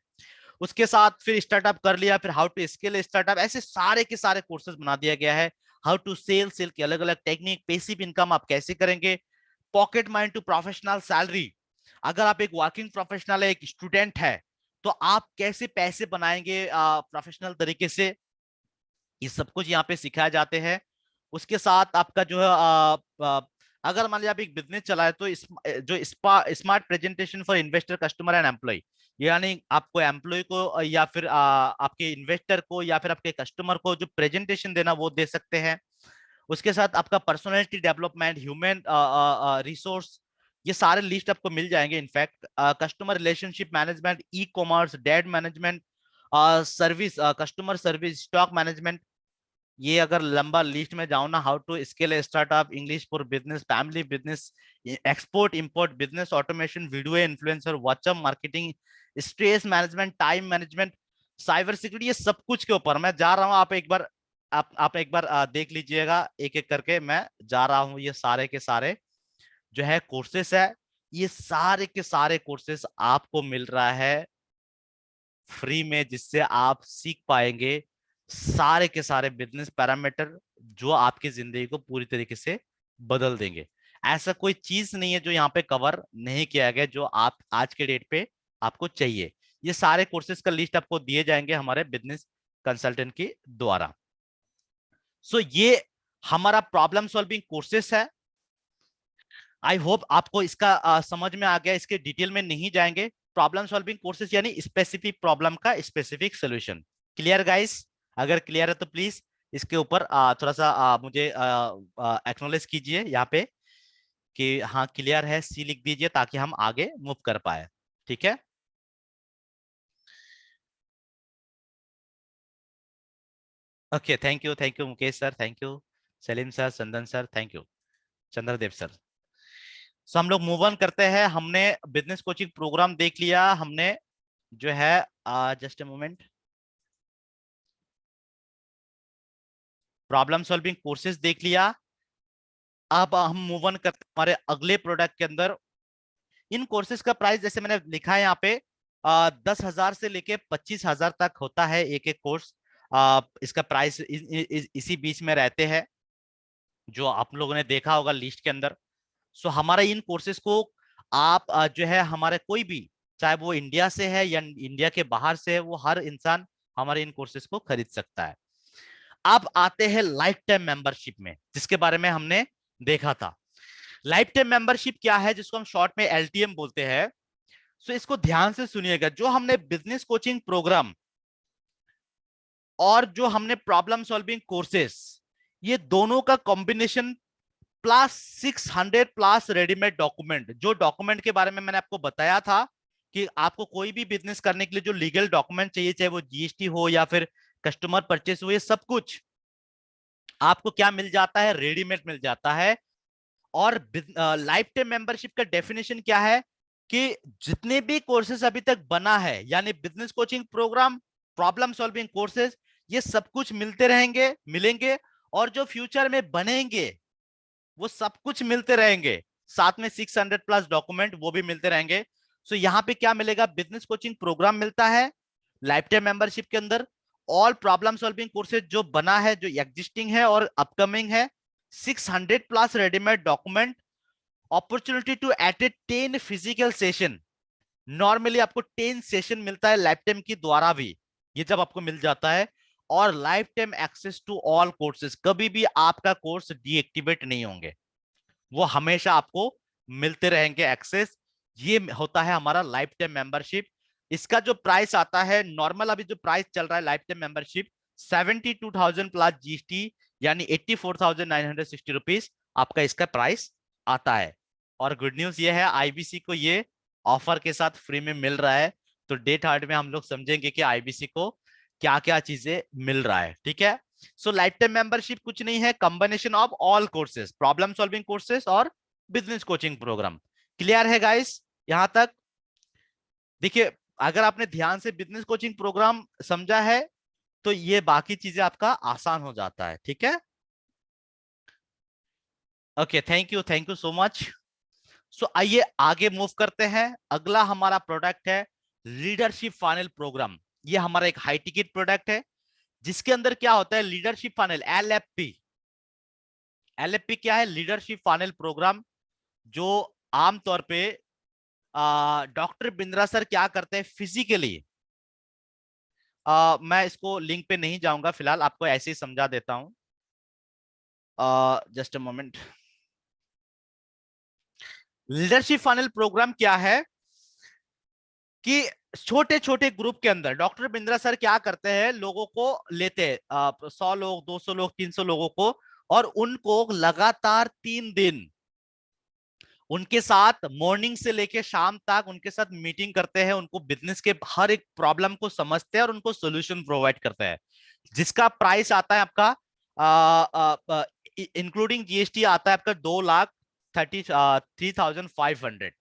उसके साथ फिर स्टार्टअप कर लिया, फिर हाउ टू स्केल स्टार्टअप, ऐसे सारे के सारे कोर्सेज बना दिया गया है। हाउ टू सेल, सेल की अलग अलग टेक्निक, पैसिव इनकम आप कैसे करेंगे, pocket mind to professional salary, अगर आप एक वर्किंग प्रोफेशनल है, एक स्टूडेंट है, तो आप कैसे पैसे बनाएंगे प्रोफेशनल तरीके से, ये सब कुछ यहाँ पे सिखाया जाते हैं। उसके साथ आपका जो है अगर मान लिया आप एक बिजनेस चलाए तो जो smart presentation for investor, customer and employee, यानी आपको एम्प्लॉय को या फिर आपके इन्वेस्टर को या फिर आपके कस्टमर को जो प्रेजेंटेशन देना वो दे सकते हैं। उसके साथ आपका पर्सनालिटी डेवलपमेंट, ह्यूमन रिसोर्स, ये सारे लिस्ट आपको मिल जाएंगे। In fact customer relationship management, e commerce, debt management, service, customer service, stock management, ये अगर लंबा लिस्ट में जाऊं ना, how to scale startup, English for business, family business, export import, business automation, video influencer, WhatsApp marketing, stress management, time management, cyber security, ये सब कुछ के ऊपर मैं जा रहा हूं। आप एक बार आप एक बार देख लीजिएगा, एक एक करके मैं जा रहा हूं। ये सारे के सारे जो है कोर्सेस है, ये सारे के सारे कोर्सेस आपको मिल रहा है फ्री में, जिससे आप सीख पाएंगे सारे के सारे बिजनेस पैरामीटर जो आपकी जिंदगी को पूरी तरीके से बदल देंगे। ऐसा कोई चीज नहीं है जो यहाँ पे कवर नहीं किया गया जो आप आज के डेट पे आपको चाहिए। ये सारे कोर्सेज का लिस्ट आपको दिए जाएंगे हमारे बिजनेस कंसल्टेंट के द्वारा। सो ये हमारा प्रॉब्लम सॉल्विंग कोर्सेस है। आई होप आपको इसका समझ में आ गया। इसके डिटेल में नहीं जाएंगे। प्रॉब्लम सॉल्विंग कोर्सेज यानी स्पेसिफिक प्रॉब्लम का स्पेसिफिक सोल्यूशन। Clear guys? अगर क्लियर है तो प्लीज इसके ऊपर थोड़ा सा मुझे एक्नॉलेज कीजिए यहाँ पे कि हाँ क्लियर है, सी लिख दीजिए ताकि हम आगे मूव कर पाए। ठीक है, okay, thank you Mukesh sir, thank you Salim sir, Chandan sir, thank you Chandradev sir. So हम लोग मूव ऑन करते हैं। हमने बिजनेस कोचिंग प्रोग्राम देख लिया, हमने जो है just a moment problem solving courses देख लिया। अब हम मूव ऑन करते हैं हमारे अगले प्रोडक्ट के अंदर। इन कोर्सेज का प्राइस जैसे मैंने लिखा है यहाँ पे 10,000 से लेके 25,000 तक होता है एक एक कोर्स। इसका प्राइस इसी बीच में रहते हैं जो आप लोगों ने देखा होगा लिस्ट के अंदर। सो हमारे इन कोर्सेज को आप जो है हमारे कोई भी, चाहे वो इंडिया से है या इंडिया के बाहर से है, वो हर इंसान हमारे इन कोर्सेज को खरीद सकता है। अब आते हैं लाइफ टाइम मेंबरशिप में, जिसके बारे में हमने देखा था। लाइफ टाइम मेंबरशिप क्या है, जिसको हम शॉर्ट में एलटीएम बोलते हैं। सो इसको ध्यान से सुनिएगा। जो हमने बिजनेस कोचिंग प्रोग्राम और जो हमने प्रॉब्लम सॉल्विंग कोर्सेस, ये दोनों का combination plus 600 plus readymade document, जो डॉक्यूमेंट के बारे में मैंने आपको बताया था कि आपको कोई भी बिजनेस करने के लिए जो लीगल डॉक्यूमेंट चाहिए, चाहे वो जीएसटी हो या फिर कस्टमर परचेस हो, ये सब कुछ आपको क्या मिल जाता है, रेडीमेड मिल जाता है। और लाइफ टाइम मेंबरशिप का डेफिनेशन क्या है कि जितने भी कोर्सेज अभी तक बना है, यानी business coaching programme, problem solving courses, ये सब कुछ मिलते रहेंगे, मिलेंगे, और जो फ्यूचर में बनेंगे वो सब कुछ मिलते रहेंगे। साथ में 600 प्लस डॉक्यूमेंट वो भी मिलते रहेंगे। सो यहाँ पे क्या मिलेगा, बिजनेस कोचिंग प्रोग्राम मिलता है लाइफ टाइम मेंबरशिप के अंदर। ऑल प्रॉब्लम सॉल्विंग कोर्सेज जो बना है, जो एग्जिस्टिंग है और अपकमिंग है, 600 plus readymade document, opportunity to attend 10 physical session. Normally आपको 10 सेशन मिलता है लाइफ टाइम की द्वारा भी, ये जब आपको मिल जाता है। और life time access to all courses, कभी भी आपका कोर्स डीएक्टिवेट नहीं होंगे, वो हमेशा आपको मिलते रहेंगे एक्सेस। ये होता है हमारा लाइफ टाइम मेंबरशिप। इसका जो प्राइस आता है नॉर्मल, अभी जो प्राइस चल रहा है life time membership 72,000 plus GST, यानी 84,960 रुपीज आपका इसका प्राइस आता है। और गुड न्यूज ये है, आईबीसी को ये ऑफर के साथ फ्री में मिल रहा है। तो डे थर्ड में हम लोग समझेंगे कि आईबीसी को क्या क्या चीजें मिल रहा है। ठीक है, सो लाइफ टाइम मेंबरशिप कुछ नहीं है, combination of all courses, problem solving courses और बिजनेस कोचिंग प्रोग्राम। क्लियर है गाइस यहां तक? देखिए, अगर आपने ध्यान से बिजनेस कोचिंग प्रोग्राम समझा है तो ये बाकी चीजें आपका आसान हो जाता है। ठीक है, okay, thank you so much. So आइए आगे मूव करते हैं। अगला हमारा प्रोडक्ट है लीडरशिप फाइनल प्रोग्राम। ये हमारा एक हाई टिकट प्रोडक्ट है, जिसके अंदर क्या होता है, लीडरशिप फाइनल, एलएफपी। एलएफपी क्या है, लीडरशिप फाइनल प्रोग्राम, जो आमतौर पे डॉक्टर बिंद्रा सर क्या करते हैं फिजिकली। मैं इसको लिंक पे नहीं जाऊंगा फिलहाल, आपको ऐसे ही समझा देता हूं। Just a moment. Leadership final programme क्या है कि छोटे छोटे ग्रुप के अंदर डॉक्टर बिंद्रा सर क्या करते हैं, लोगों को लेते हैं, 100 लोग, 200 लोग, 300 लोगों को, और उनको लगातार 3 दिन उनके साथ मॉर्निंग से लेके शाम तक उनके साथ मीटिंग करते हैं, उनको बिजनेस के हर एक प्रॉब्लम को समझते हैं और उनको सोल्यूशन प्रोवाइड करते हैं, जिसका प्राइस आता है आपका इंक्लूडिंग जीएसटी आता है आपका 2,33,500।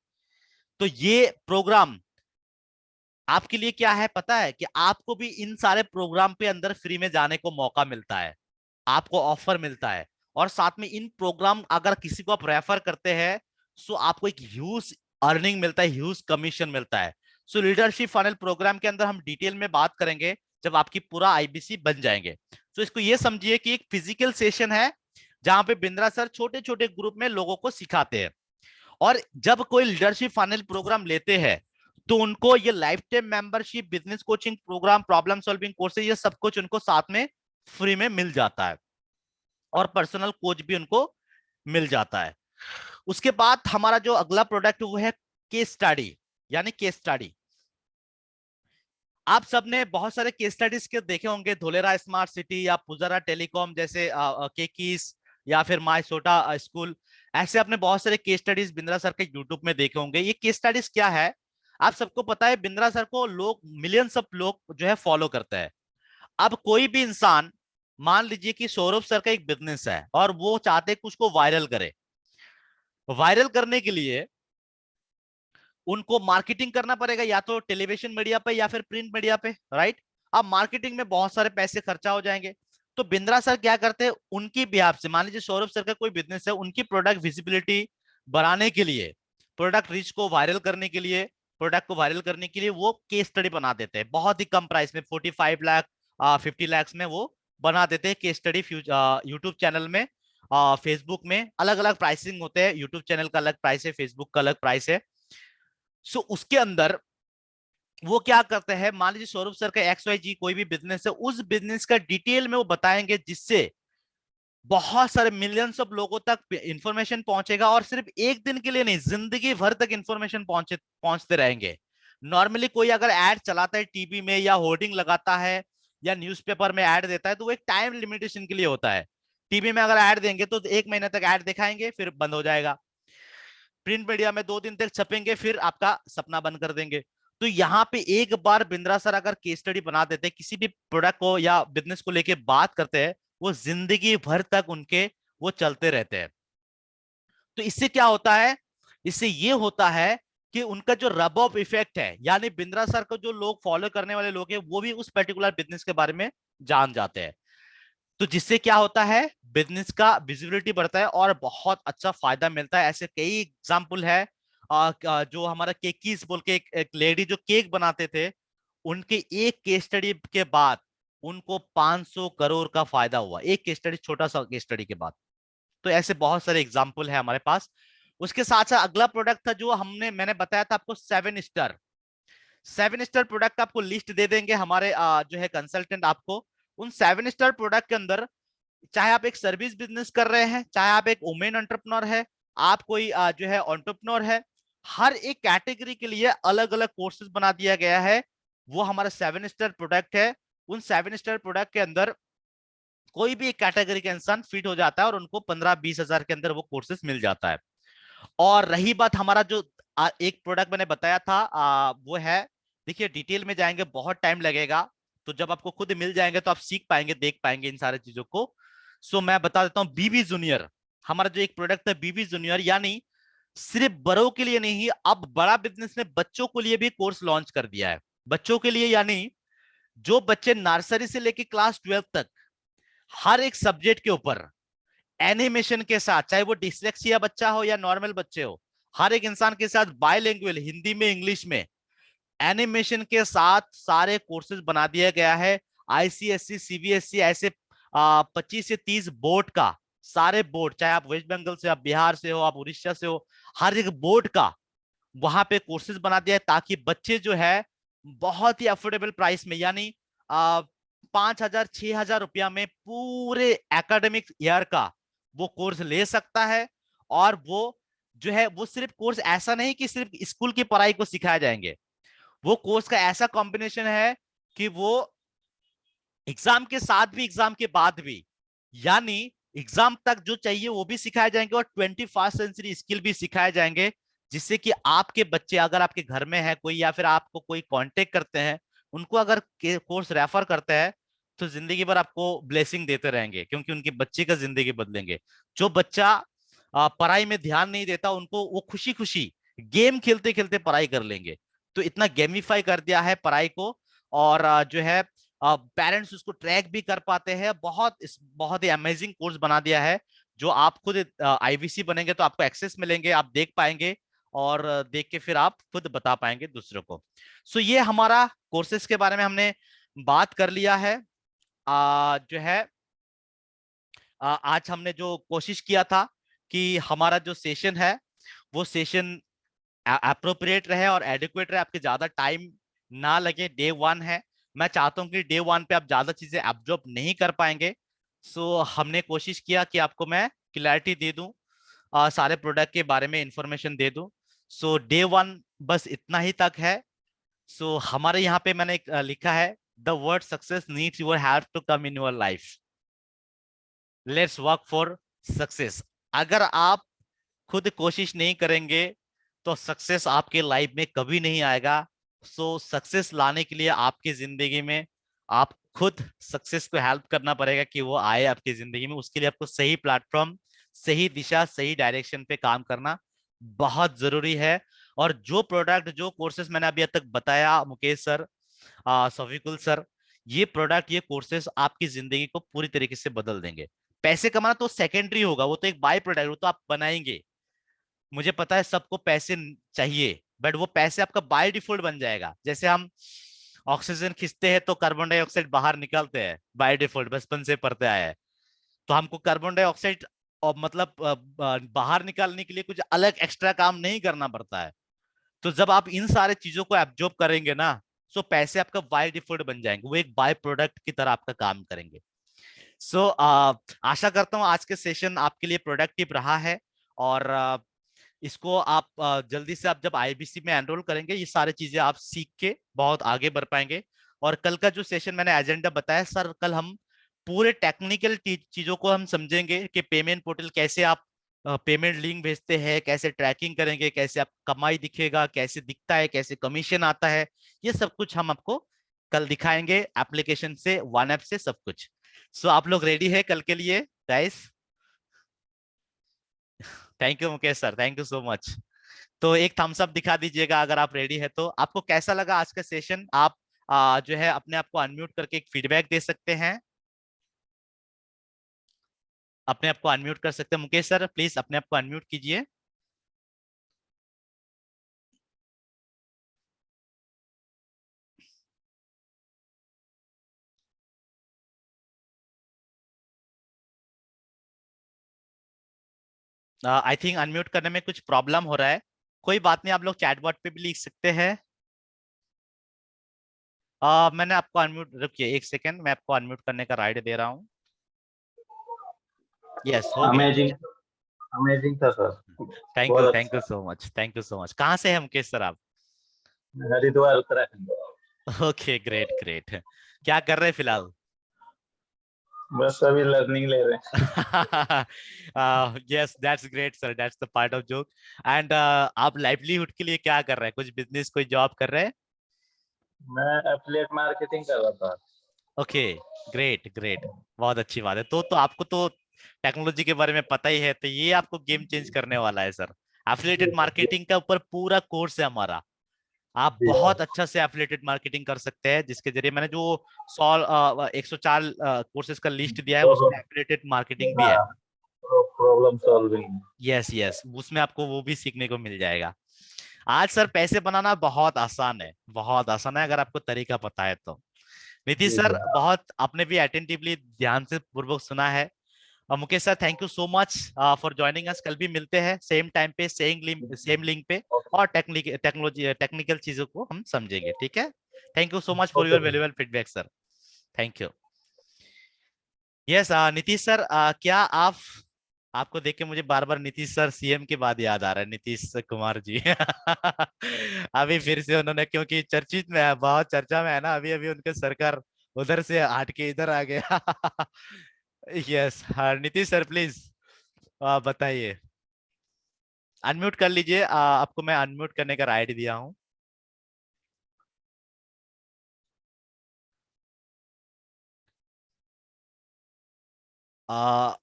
तो ये प्रोग्राम आपके लिए क्या है पता है, कि आपको भी इन सारे प्रोग्राम पे अंदर फ्री में जाने को मौका मिलता है, आपको ऑफर मिलता है, और साथ में इन प्रोग्राम अगर किसी को आप रेफर करते हैं सो आपको एक ह्यूज अर्निंग मिलता है, ह्यूज कमीशन मिलता है। सो लीडरशिप फनल प्रोग्राम के अंदर हम डिटेल में बात करेंगे जब आपकी पूरा आईबीसी बन जाएंगे। तो इसको ये समझिए कि एक फिजिकल सेशन है जहां पे बिंद्रा सर छोटे छोटे ग्रुप में लोगों को सिखाते हैं, और जब कोई लीडरशिप फाइनल प्रोग्राम लेते हैं तो उनको ये life time membership, business coaching programme, problem solving courses, ये सब कुछ उनको साथ में फ्री में मिल जाता है, और पर्सनल कोच भी उनको मिल जाता है। उसके बाद हमारा जो अगला प्रोडक्ट वो है केस स्टडी, यानी केस स्टडी। आप सबने बहुत सारे केस स्टडीज के देखे होंगे, धोलेरा स्मार्ट सिटी या पुजारा टेलीकॉम जैसे केकीस या फिर माय सोटा स्कूल, ऐसे आपने बहुत सारे केस स्टडीज बिंद्रा सर के यूट्यूब में देखे होंगे। ये केस स्टडीज क्या है, आप सबको पता है बिंद्रा सर को लोग, मिलियंस ऑफ लोग जो है फॉलो करते हैं। अब कोई भी इंसान, मान लीजिए कि सौरभ सर का एक बिजनेस है और वो चाहते हैं कि उसको वायरल करे, वायरल करने के लिए उनको मार्केटिंग करना पड़ेगा, या तो टेलीविजन मीडिया पे या फिर प्रिंट मीडिया पे, राइट। अब मार्केटिंग में बहुत सारे पैसे खर्चा हो जाएंगे, तो बिंद्रा सर क्या करते हैं, उनकी बिहाफ से, मान लीजिए सौरभ सर का कोई बिजनेस है, उनकी प्रोडक्ट विजिबिलिटी बढ़ाने के लिए, प्रोडक्ट रीच को वायरल करने के लिए, प्रोडक्ट को वायरल करने के लिए वो केस स्टडी बना देते हैं, बहुत ही कम प्राइस में, 45 लाख 50 लाख में वो बना देते हैं केस स्टडी यूट्यूब चैनल में, फेसबुक में। अलग अलग प्राइसिंग होते हैं, यूट्यूब चैनल का अलग प्राइस है, फेसबुक का अलग प्राइस है। सो उसके अंदर वो क्या करते हैं, मान लीजिए सौरभ सर का XYZ कोई भी बिजनेस है, उस बिजनेस का डिटेल में वो बताएंगे, जिससे बहुत सारे मिलियंस ऑफ लोगों तक इंफॉर्मेशन पहुंचेगा, और सिर्फ एक दिन के लिए नहीं, जिंदगी भर तक इंफॉर्मेशन पहुंचते रहेंगे। नॉर्मली कोई अगर एड चलाता है टीवी में, या होर्डिंग लगाता है, या न्यूज़पेपर में एड देता है, तो वो एक टाइम लिमिटेशन के लिए होता है। टीवी में अगर एड देंगे तो 1 महीने तक एड दिखाएंगे, फिर बंद हो जाएगा। प्रिंट मीडिया में 2 दिन तक छपेंगे, फिर आपका सपना बंद कर देंगे। तो यहाँ पे एक बार बिंद्रा सर अगर केस स्टडी बना देते हैं, किसी भी प्रोडक्ट को या बिजनेस को लेके बात करते हैं, वो जिंदगी भर तक उनके वो चलते रहते हैं। तो इससे क्या होता है, इससे ये होता है कि उनका जो रब ऑफ इफेक्ट है, यानी बिंद्रा सर को जो लोग फॉलो करने वाले लोग हैं, वो भी उस पर्टिकुलर बिजनेस के बारे में जान जाते हैं। तो जिससे क्या होता है, बिजनेस का विजिबिलिटी बढ़ता है और बहुत अच्छा फायदा मिलता है। ऐसे कई एग्जाम्पल है, जो हमारा केकीज बोल के एक लेडी जो केक बनाते थे, उनके एक केस स्टडी के बाद उनको 500 करोड़ का फायदा हुआ, एक केस स्टडी, छोटा सा केस स्टडी के बाद। तो ऐसे बहुत सारे एग्जाम्पल है हमारे पास। उसके साथ साथ अगला प्रोडक्ट था जो मैंने बताया था आपको, 7 स्टार। 7 स्टार प्रोडक्ट आपको लिस्ट दे देंगे हमारे जो है कंसल्टेंट आपको। उन 7 स्टार प्रोडक्ट के अंदर, चाहे आप एक सर्विस बिजनेस कर रहे हैं, चाहे आप एक वुमेन एंटरप्रेन्योर है, आप कोई जो है एंटरप्रेन्योर है, हर एक कैटेगरी के लिए अलग अलग कोर्सेज बना दिया गया है। वो हमारा 7 स्टार प्रोडक्ट है। उन 7 स्टार प्रोडक्ट के अंदर कोई भी एक कैटेगरी का इंसान फिट हो जाता है और उनको 15-20 हजार के अंदर वो कोर्सेज मिल जाता है। और रही बात हमारा जो एक प्रोडक्ट मैंने बताया था, वो है, देखिए डिटेल में जाएंगे बहुत टाइम लगेगा, तो जब आपको खुद मिल जाएंगे तो आप सीख पाएंगे, देख पाएंगे इन सारी चीजों को। सो मैं बता देता हूँ, बीबी जूनियर, हमारा जो एक प्रोडक्ट है बीबी जूनियर, यानी सिर्फ बड़ों के लिए नहीं, अब बड़ा बिजनेस ने बच्चों के लिए भी कोर्स लॉन्च कर दिया है। बच्चों के लिए यानी जो बच्चे नर्सरी से लेकर क्लास 12 तक हर एक सब्जेक्ट के ऊपर एनिमेशन के साथ, चाहे वो डिसलेक्सिया बच्चा हो या नॉर्मल बच्चे हो, हर एक इंसान के साथ बायलैंग्वेज, हिंदी में इंग्लिश में, एनिमेशन के साथ सारे कोर्सेज बना दिया गया है। आईसीएससी, सीबीएसई, ऐसे 25 से 30 बोर्ड का, सारे बोर्ड, चाहे आप वेस्ट बंगाल से, आप बिहार से हो, आप उड़ीसा से हो, हर एक बोर्ड का वहां पे कोर्सेज बना दिया है, ताकि बच्चे जो है बहुत ही अफोर्डेबल प्राइस में, यानी 5,000-6,000 रुपया में पूरे एकेडमिक ईयर का वो कोर्स ले सकता है। और वो जो है, वो सिर्फ कोर्स ऐसा नहीं कि सिर्फ स्कूल की पढ़ाई को सिखाए जाएंगे, वो कोर्स का ऐसा कॉम्बिनेशन है कि वो एग्जाम के साथ भी, एग्जाम के बाद भी, यानी एग्जाम तक जो चाहिए वो भी सिखाए जाएंगे और 21st सेंचुरी स्किल भी सिखाए जाएंगे, जिससे कि आपके बच्चे अगर आपके घर में है कोई या फिर आपको कोई कांटेक्ट करते हैं, उनको अगर कोर्स रेफर करते हैं तो जिंदगी भर आपको ब्लेसिंग देते रहेंगे, क्योंकि उनके बच्चे का जिंदगी बदलेंगे। जो बच्चा पढ़ाई में ध्यान नहीं देता, उनको वो खुशी खुशी गेम खेलते खेलते पढ़ाई कर लेंगे। तो इतना गेमिफाई कर दिया है पढ़ाई को, और जो है पेरेंट्स उसको ट्रैक भी कर पाते हैं। बहुत ही अमेजिंग कोर्स बना दिया है, जो आप खुद आईवीसी बनेंगे तो आपको एक्सेस मिलेंगे, आप देख पाएंगे, और देख के फिर आप खुद बता पाएंगे दूसरों को। सो ये हमारा कोर्सेज के बारे में हमने बात कर लिया है। जो है आज हमने जो कोशिश किया था कि हमारा जो सेशन है वो सेशन अप्रोप्रिएट रहे और एडिक्वेट रहे, आपके ज्यादा टाइम ना लगे। डे वन है, मैं चाहता हूँ कि डे वन पे आप ज्यादा चीजें एब्जॉर्ब नहीं कर पाएंगे। सो हमने कोशिश किया कि आपको मैं क्लैरिटी दे दूं, सारे प्रोडक्ट के बारे में इंफॉर्मेशन दे दूं। सो डे वन बस इतना ही तक है। सो हमारे यहाँ पे मैंने लिखा है, the word success needs your help to come in your life, let's work for success. अगर आप खुद कोशिश नहीं करेंगे तो सक्सेस आपके लाइफ में कभी नहीं आएगा। सो सक्सेस लाने के लिए आपकी जिंदगी में आप खुद सक्सेस को हेल्प करना पड़ेगा कि वो आए आपकी जिंदगी में। उसके लिए आपको सही प्लेटफॉर्म, सही दिशा, सही डायरेक्शन पे काम करना बहुत जरूरी है। और जो प्रोडक्ट, जो कोर्सेस मैंने अभी तक बताया मुकेश सर, सफीकुल सर, ये प्रोडक्ट, ये कोर्सेस आपकी जिंदगी को पूरी तरीके से बदल देंगे। पैसे कमाना तो सेकेंडरी होगा, वो तो एक बाय प्रोडक्ट, वो तो आप बनाएंगे। मुझे पता है सबको पैसे चाहिए, बट वो पैसे आपका बाय डिफॉल्ट बन जाएगा। जैसे हम ऑक्सीजन खींचते हैं तो कार्बन डाइऑक्साइड बाहर निकलते हैं बाय डिफॉल्ट, बचपन से पढ़ते आए हैं। तो हमको कार्बन डाइऑक्साइड और मतलब बाहर निकालने के लिए कुछ अलग एक्स्ट्रा काम नहीं करना पड़ता है। तो जब आप इन सारे चीजों को एब्जॉर्ब करेंगे ना, तो पैसे आपका बाय डिफॉल्ट बन जाएंगे, वो एक बाय प्रोडक्ट की तरह आपका काम करेंगे। सो आशा करता हूँ आज के सेशन आपके लिए प्रोडक्टिव रहा है, और इसको आप जल्दी से, आप जब आईबीसी में एनरोल करेंगे, ये सारी चीजें आप सीख के बहुत आगे बढ़ पाएंगे। और कल का जो सेशन मैंने एजेंडा बताया सर, कल हम पूरे टेक्निकल चीजों को हम समझेंगे कि पेमेंट पोर्टल कैसे आप पेमेंट लिंक भेजते हैं, कैसे ट्रैकिंग करेंगे, कैसे आप कमाई दिखेगा, कैसे दिखता है, कैसे कमीशन आता है, ये सब कुछ हम आपको कल दिखाएंगे, एप्लीकेशन से, वन ऐप से, सब कुछ। सो आप लोग रेडी है कल के लिए guys? Thank you Mukesh sir, thank you so much. तो एक थम्स अप दिखा दीजिएगा अगर आप रेडी है तो। आपको कैसा लगा आज का सेशन? आप जो है अपने आप को अनम्यूट करके एक फीडबैक दे सकते हैं, अपने आप को अनम्यूट कर सकते हैं। मुकेश सर प्लीज अपने आप को अनम्यूट कीजिए। आई थिंक अनम्यूट करने में कुछ प्रॉब्लम हो रहा है, कोई बात नहीं, आप लोग चैट बॉट पे भी लिख सकते हैं। मैंने आपको अनम्यूट, रुकिए एक सेकेंड, मैं आपको अनम्यूट करने का राइट दे रहा हूँ। यस, हो गया। अमेजिंग, अमेजिंग था सर, थैंक यू, बहुत थैंक यू अच्छा। सो much, thank you so much. कहाँ से है मुकेश सर आप? Haridwar Uttarakhand. Okay, great great. क्या कर रहे हैं फिलहाल? बस अभी लर्निंग ले रहे हैं। Yes, that's great sir, that's the part of joke. And आप लाइवलीहुड के लिए क्या कर रहे हैं? कुछ बिजनेस, कोई जॉब कर रहे हैं? मैं एफिलिएट मार्केटिंग कर रहा था। ओके, ग्रेट ग्रेट, बहुत अच्छी बात है। तो आपको तो टेक्नोलॉजी के बारे में पता ही है, तो ये आपको गेम चेंज करने वाला है सर। एफिलिएटेड मार्केटिंग का ऊपर पूरा कोर्स है हमारा। आप जी बहुत सर। अच्छा से एफिलिएटेड मार्केटिंग कर सकते हैं, जिसके जरिए मैंने जो 104 कोर्सेज का लिस्ट दिया है, उसमें एफिलिएटेड मार्केटिंग भी है। हाँ, प्रॉब्लम सॉल्विंग। यस यस, उसमें आपको वो भी सीखने को मिल जाएगा। आज सर पैसे बनाना बहुत आसान है, बहुत आसान है, अगर आपको तरीका पता है तो। Nitish ji sir, sir. बहुत आपने भी अटेंटिवली, ध्यान से पूर्वक सुना है। Mukesh sir, thank you so much for joining us. कल भी मिलते हैं सेम टाइम पे, सेम लिंक पे, और टेक्निकल चीजों को हम समझेंगे, ठीक है? Thank you so much for okay your sir. Valuable feedback sir. Thank you. Yes Nitish sir, क्या आप, आपको देख के मुझे बार बार नीतीश सर सीएम के बाद याद आ रहा है, नीतीश कुमार जी। अभी फिर से उन्होंने, क्योंकि चर्चित में है, बहुत चर्चा में है ना, अभी अभी उनके सरकार उधर से हट के इधर आ गया। यस हाँ नीतीश सर प्लीज बताइए। अनम्यूट कर लीजिए, आपको मैं अनम्यूट करने का राइट दिया हूँ। आ,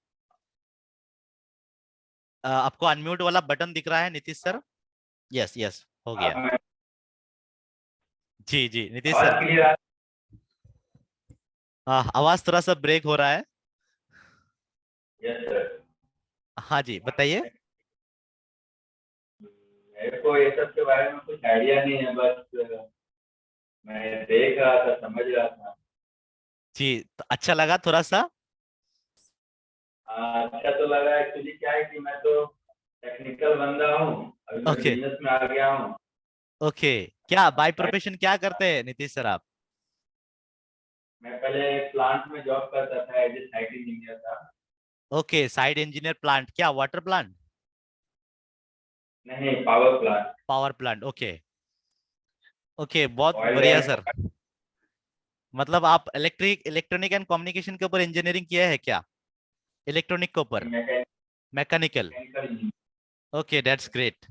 आपको अनम्यूट वाला बटन दिख रहा है नीतीश सर? यस यस हो गया। आप जी जी नीतीश आवाज सर। क्लियर आ आवाज थोड़ा सा ब्रेक हो रहा है। Yes sir. हाँ जी बताइए। मेरे को ये सब के बारे में कुछ आइडिया नहीं है, बस मैं देख रहा था, समझ रहा था। जी तो अच्छा लगा थोड़ा सा। अच्छा तो लगा। एक्चुअली क्या है कि मैं तो टेक्निकल बंदा हूँ, अभी मैं ओके बिजनेस में आ गया हूँ। ओके। क्या बाय प्रोफेशन क्या करते हैं नीतीश सर आप? मैं पहले प्लांट में जॉब करता था, एज ए साइट इंजीनियर था। ओके साइड इंजीनियर प्लांट, क्या वाटर प्लांट? नहीं, power plant. Power plant okay. Okay बहुत ऑयल बढ़िया एंड सर। मतलब आप इलेक्ट्रॉनिक एंड कम्युनिकेशन के ऊपर इंजीनियरिंग किया है क्या? इलेक्ट्रॉनिक के ऊपर? Mechanical? Mechanical engineer. Okay that's great.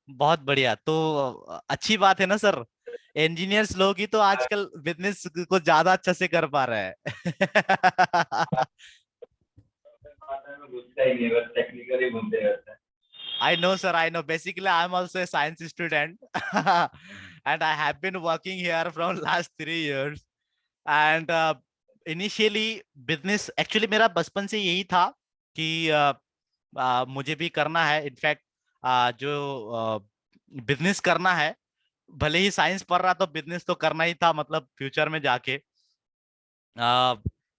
बहुत बढ़िया। तो अच्छी बात है ना सर, इंजीनियर्स लोग ही तो आजकल बिजनेस को ज्यादा अच्छा से कर पा रहे हैं। में घुसता ही नहीं, बस टेक्निकल ही घूमते रहता है। I know, sir. I know. Basically, I'm also a science student, and I have been working here from last 3 years. And initially, business actually मेरा बचपन से यही था कि मुझे भी करना है। इनफैक्ट जो बिजनेस करना है, भले ही साइंस पढ़ रहा तो बिजनेस तो करना ही था, मतलब फ्यूचर में जाके आ,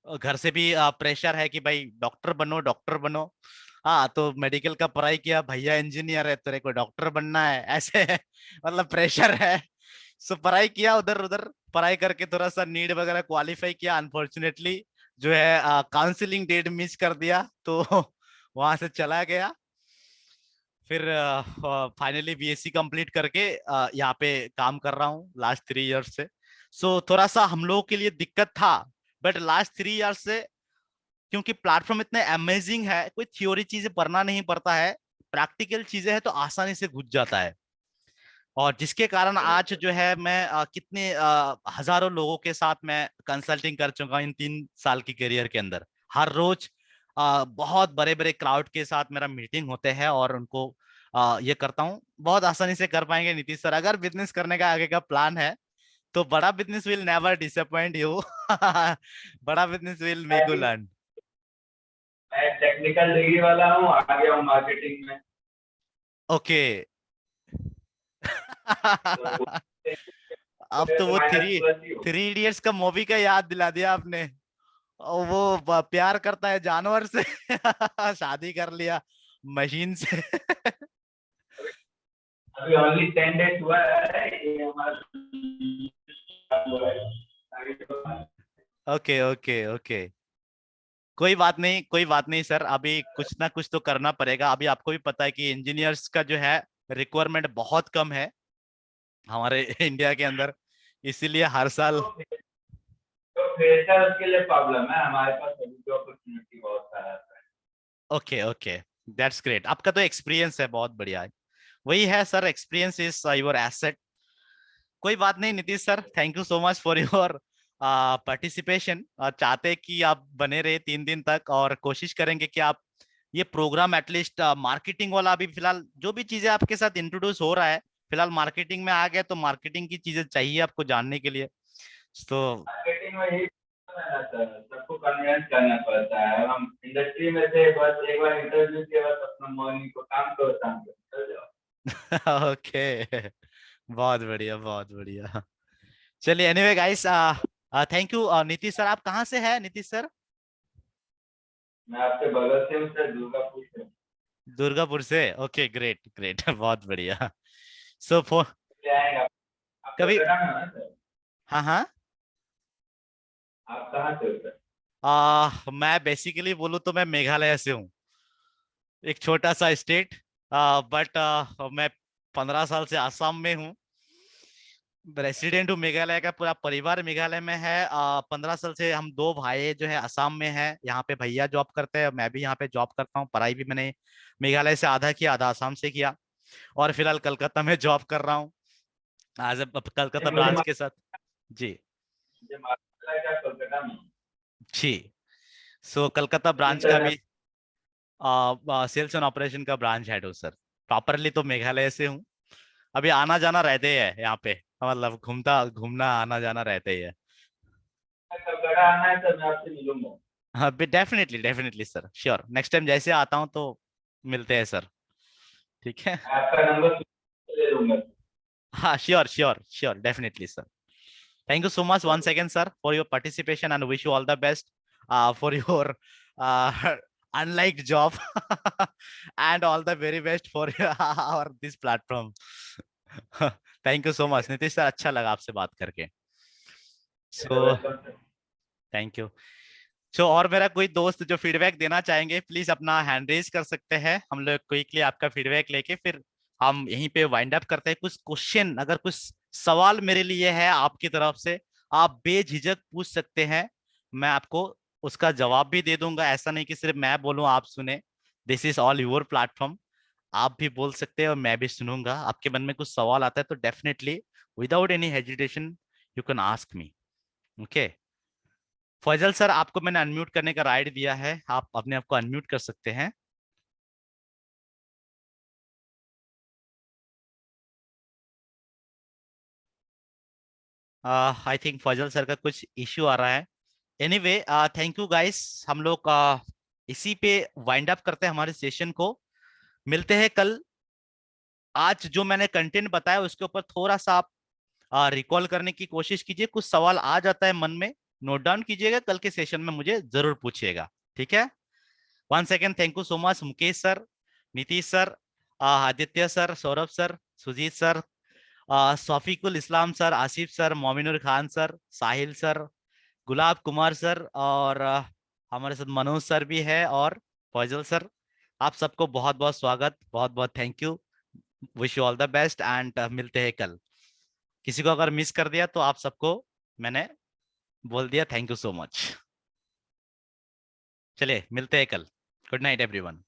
घर से भी प्रेशर है कि भाई डॉक्टर बनो डॉक्टर बनो। हाँ तो मेडिकल का पढ़ाई किया, भैया इंजीनियर है तेरे को डॉक्टर बनना है ऐसे है। मतलब प्रेशर है। सो पढ़ाई किया, उधर उधर पढ़ाई करके थोड़ा सा नीट वगैरह क्वालिफाई किया। अनफॉर्चुनेटली जो है काउंसलिंग डेट मिस कर दिया, तो वहां से चला गया। फिर फाइनली बीएससी कंप्लीट करके यहाँ पे काम कर रहा हूँ लास्ट 3 इयर्स से। सो थोड़ा सा हम लोगों के लिए दिक्कत था, बट लास्ट 3 इयर्स से क्योंकि प्लेटफॉर्म इतने अमेजिंग है, कोई थ्योरी चीजें पढ़ना नहीं पड़ता है, प्रैक्टिकल चीजें है तो आसानी से घुस जाता है। और जिसके कारण आज जो है मैं कितने हजारों लोगों के साथ मैं कंसल्टिंग कर चुका हूँ इन 3 साल की करियर के अंदर। हर रोज बहुत बड़े बड़े क्राउड के साथ मेरा मीटिंग होते हैं और उनको ये करता हूँ। बहुत आसानी से कर पाएंगे नीतीश सर, अगर बिजनेस करने का आगे का प्लान है तो बड़ा business will never disappoint you. बड़ा business will make you learn. मैं टेक्निकल डिग्री वाला हूँ, आ गया हूँ मार्केटिंग में। ओके। तो अब तो वो माइनस थ्री प्लस ही हो। थ्री इडियट्स का मूवी का याद दिला दिया आपने। और वो प्यार करता है जानवर से, शादी कर लिया मशीन से। अभी ओनली 10 डेज हुआ है ये हमारा हुआ है। आगे तो ओके ओके ओके। कोई बात नहीं कोई बात नहीं सर, अभी कुछ ना कुछ तो करना पड़ेगा। अभी आपको भी पता है कि इंजीनियर्स का जो है रिक्वायरमेंट बहुत कम है हमारे इंडिया के अंदर, इसीलिए हर साल। तो फ्रेशर के लिए प्रॉब्लम है, हमारे पास अभी तो अपॉर्चुनिटी बहुत सारा है। Okay okay that's great. आपका तो एक्सपीरियंस है, बहुत बढ़िया है। वही है sir, experience is your asset. कोई बात नहीं Nitish sir, thank you so much for your participation. चाहते कि आप बने रहे 3 दिन तक, और कोशिश करेंगे कि आप ये प्रोग्राम एटलीस्ट मार्केटिंग वाला, अभी फिलहाल जो भी चीजें आपके साथ इंट्रोड्यूस हो रहा है, फिलहाल मार्केटिंग में आ गए तो मार्केटिंग की चीजें चाहिए आपको जानने के लिए। तो मार्केटिंग में यही है ना सर, सबको कन्विंस करना पड़ता है। हम इंडस्ट्री में थे, बस एक बार इंटरव्यू के बाद अपना मॉर्निंग को काम करो, शाम को चल जाओ। ओके बहुत बढ़िया बहुत बढ़िया। चलिए anyway guys, thank you Nitish sir. आप कहाँ से हैं नीतीश सर? मैं आपके बगल से हूँ सर, दुर्गापुर से। दुर्गापुर से? Okay great great. बहुत बढ़िया। सो फोन ले आएंगे आप कभी। कोलकाता में हो ना सर? हाँ हाँ। आप कहाँ से हो सर? मैं बेसिकली बोलूँ तो मैं मेघालय से हूँ, एक छोटा सा स्टेट। बट मैं 15 साल से आसाम में हूँ। रेसिडेंट हूँ मेघालय का, पूरा परिवार मेघालय में है। 15 साल से हम दो भाई जो है असम में है। यहाँ पे भैया जॉब करते हैं, मैं भी यहाँ पे जॉब करता हूँ। पढ़ाई भी मैंने मेघालय से आधा किया, आधा असम से किया, और फिलहाल कलकत्ता में जॉब कर रहा हूँ एज ए कलकत्ता मुझे ब्रांच के साथ। जी मुझे मालूम है क्या कोलकाता में जी। सो कलकत्ता किस ब्रांच का तरह भी सेल्स एंड ऑपरेशन का ब्रांच हेड हूँ सर। प्रॉपरली तो मेघालय से हूँ, अभी आना जाना रहते ही है यहाँ पे, मतलब घूमना आना जाना रहते ही है। कलकत्ता आना है तो मैं आपसे मिलूंगा। हाँ definitely definitely sir, sure. Next time जैसे आता हूँ तो मिलते हैं सर, ठीक है। मैं आपका नंबर ले लूंगा। हाँ sure sure sure, definitely sir. Thank you so much once again, sir, for your participation, and wish you all the best for your unliked job and all the very best for our this platform. Thank you so much, Nitish sir, अच्छा लगा आपसे बात करके। So welcome sir. thank you. सो और मेरा कोई दोस्त जो फीडबैक देना चाहेंगे, प्लीज अपना हैंड रेज कर सकते हैं। हम लोग क्विकली आपका फीडबैक लेके फिर हम यहीं पे वाइंड अप करते हैं। कुछ क्वेश्चन, अगर कुछ सवाल मेरे लिए है आपकी तरफ से, आप बेझिझक पूछ सकते हैं। मैं आपको उसका जवाब भी दे दूंगा। ऐसा नहीं कि सिर्फ मैं बोलूं आप सुने। This is all your platform. आप भी बोल सकते हैं और मैं भी सुनूंगा। आपके मन में कुछ सवाल आता है तो definitely without any hesitation you can ask me. Okay Faisal sir, आपको मैंने अनम्यूट करने का राइट दिया है, आप अपने आप को अनम्यूट कर सकते हैं। आई थिंक फैजल सर का कुछ इश्यू आ रहा है। Anyway thank you guys. हम लोग इसी पे वाइंड अप करते हैं हमारे सेशन को। मिलते हैं कल। आज जो मैंने कंटेंट बताया उसके ऊपर थोड़ा सा आप रिकॉल करने की कोशिश कीजिए। कुछ सवाल आ जाता है मन में, नोट डाउन कीजिएगा, कल के सेशन में मुझे जरूर पूछिएगा, ठीक है। One second, thank you so much Mukesh sir, Nitish sir, Aditya sir, Saurabh sir, Sujit sir, Saufikul Islam sir, Asif sir, Mominur Khan sir, Sahil sir, Gulab Kumar sir, और हमारे साथ मनोज सर भी है, और फैजल सर। आप सबको बहुत बहुत स्वागत, बहुत बहुत thank you. Wish you all the best and मिलते हैं कल। किसी को अगर मिस कर दिया तो आप सबको मैंने बोल दिया। Thank you so much. चलिए मिलते हैं कल। Good night everyone.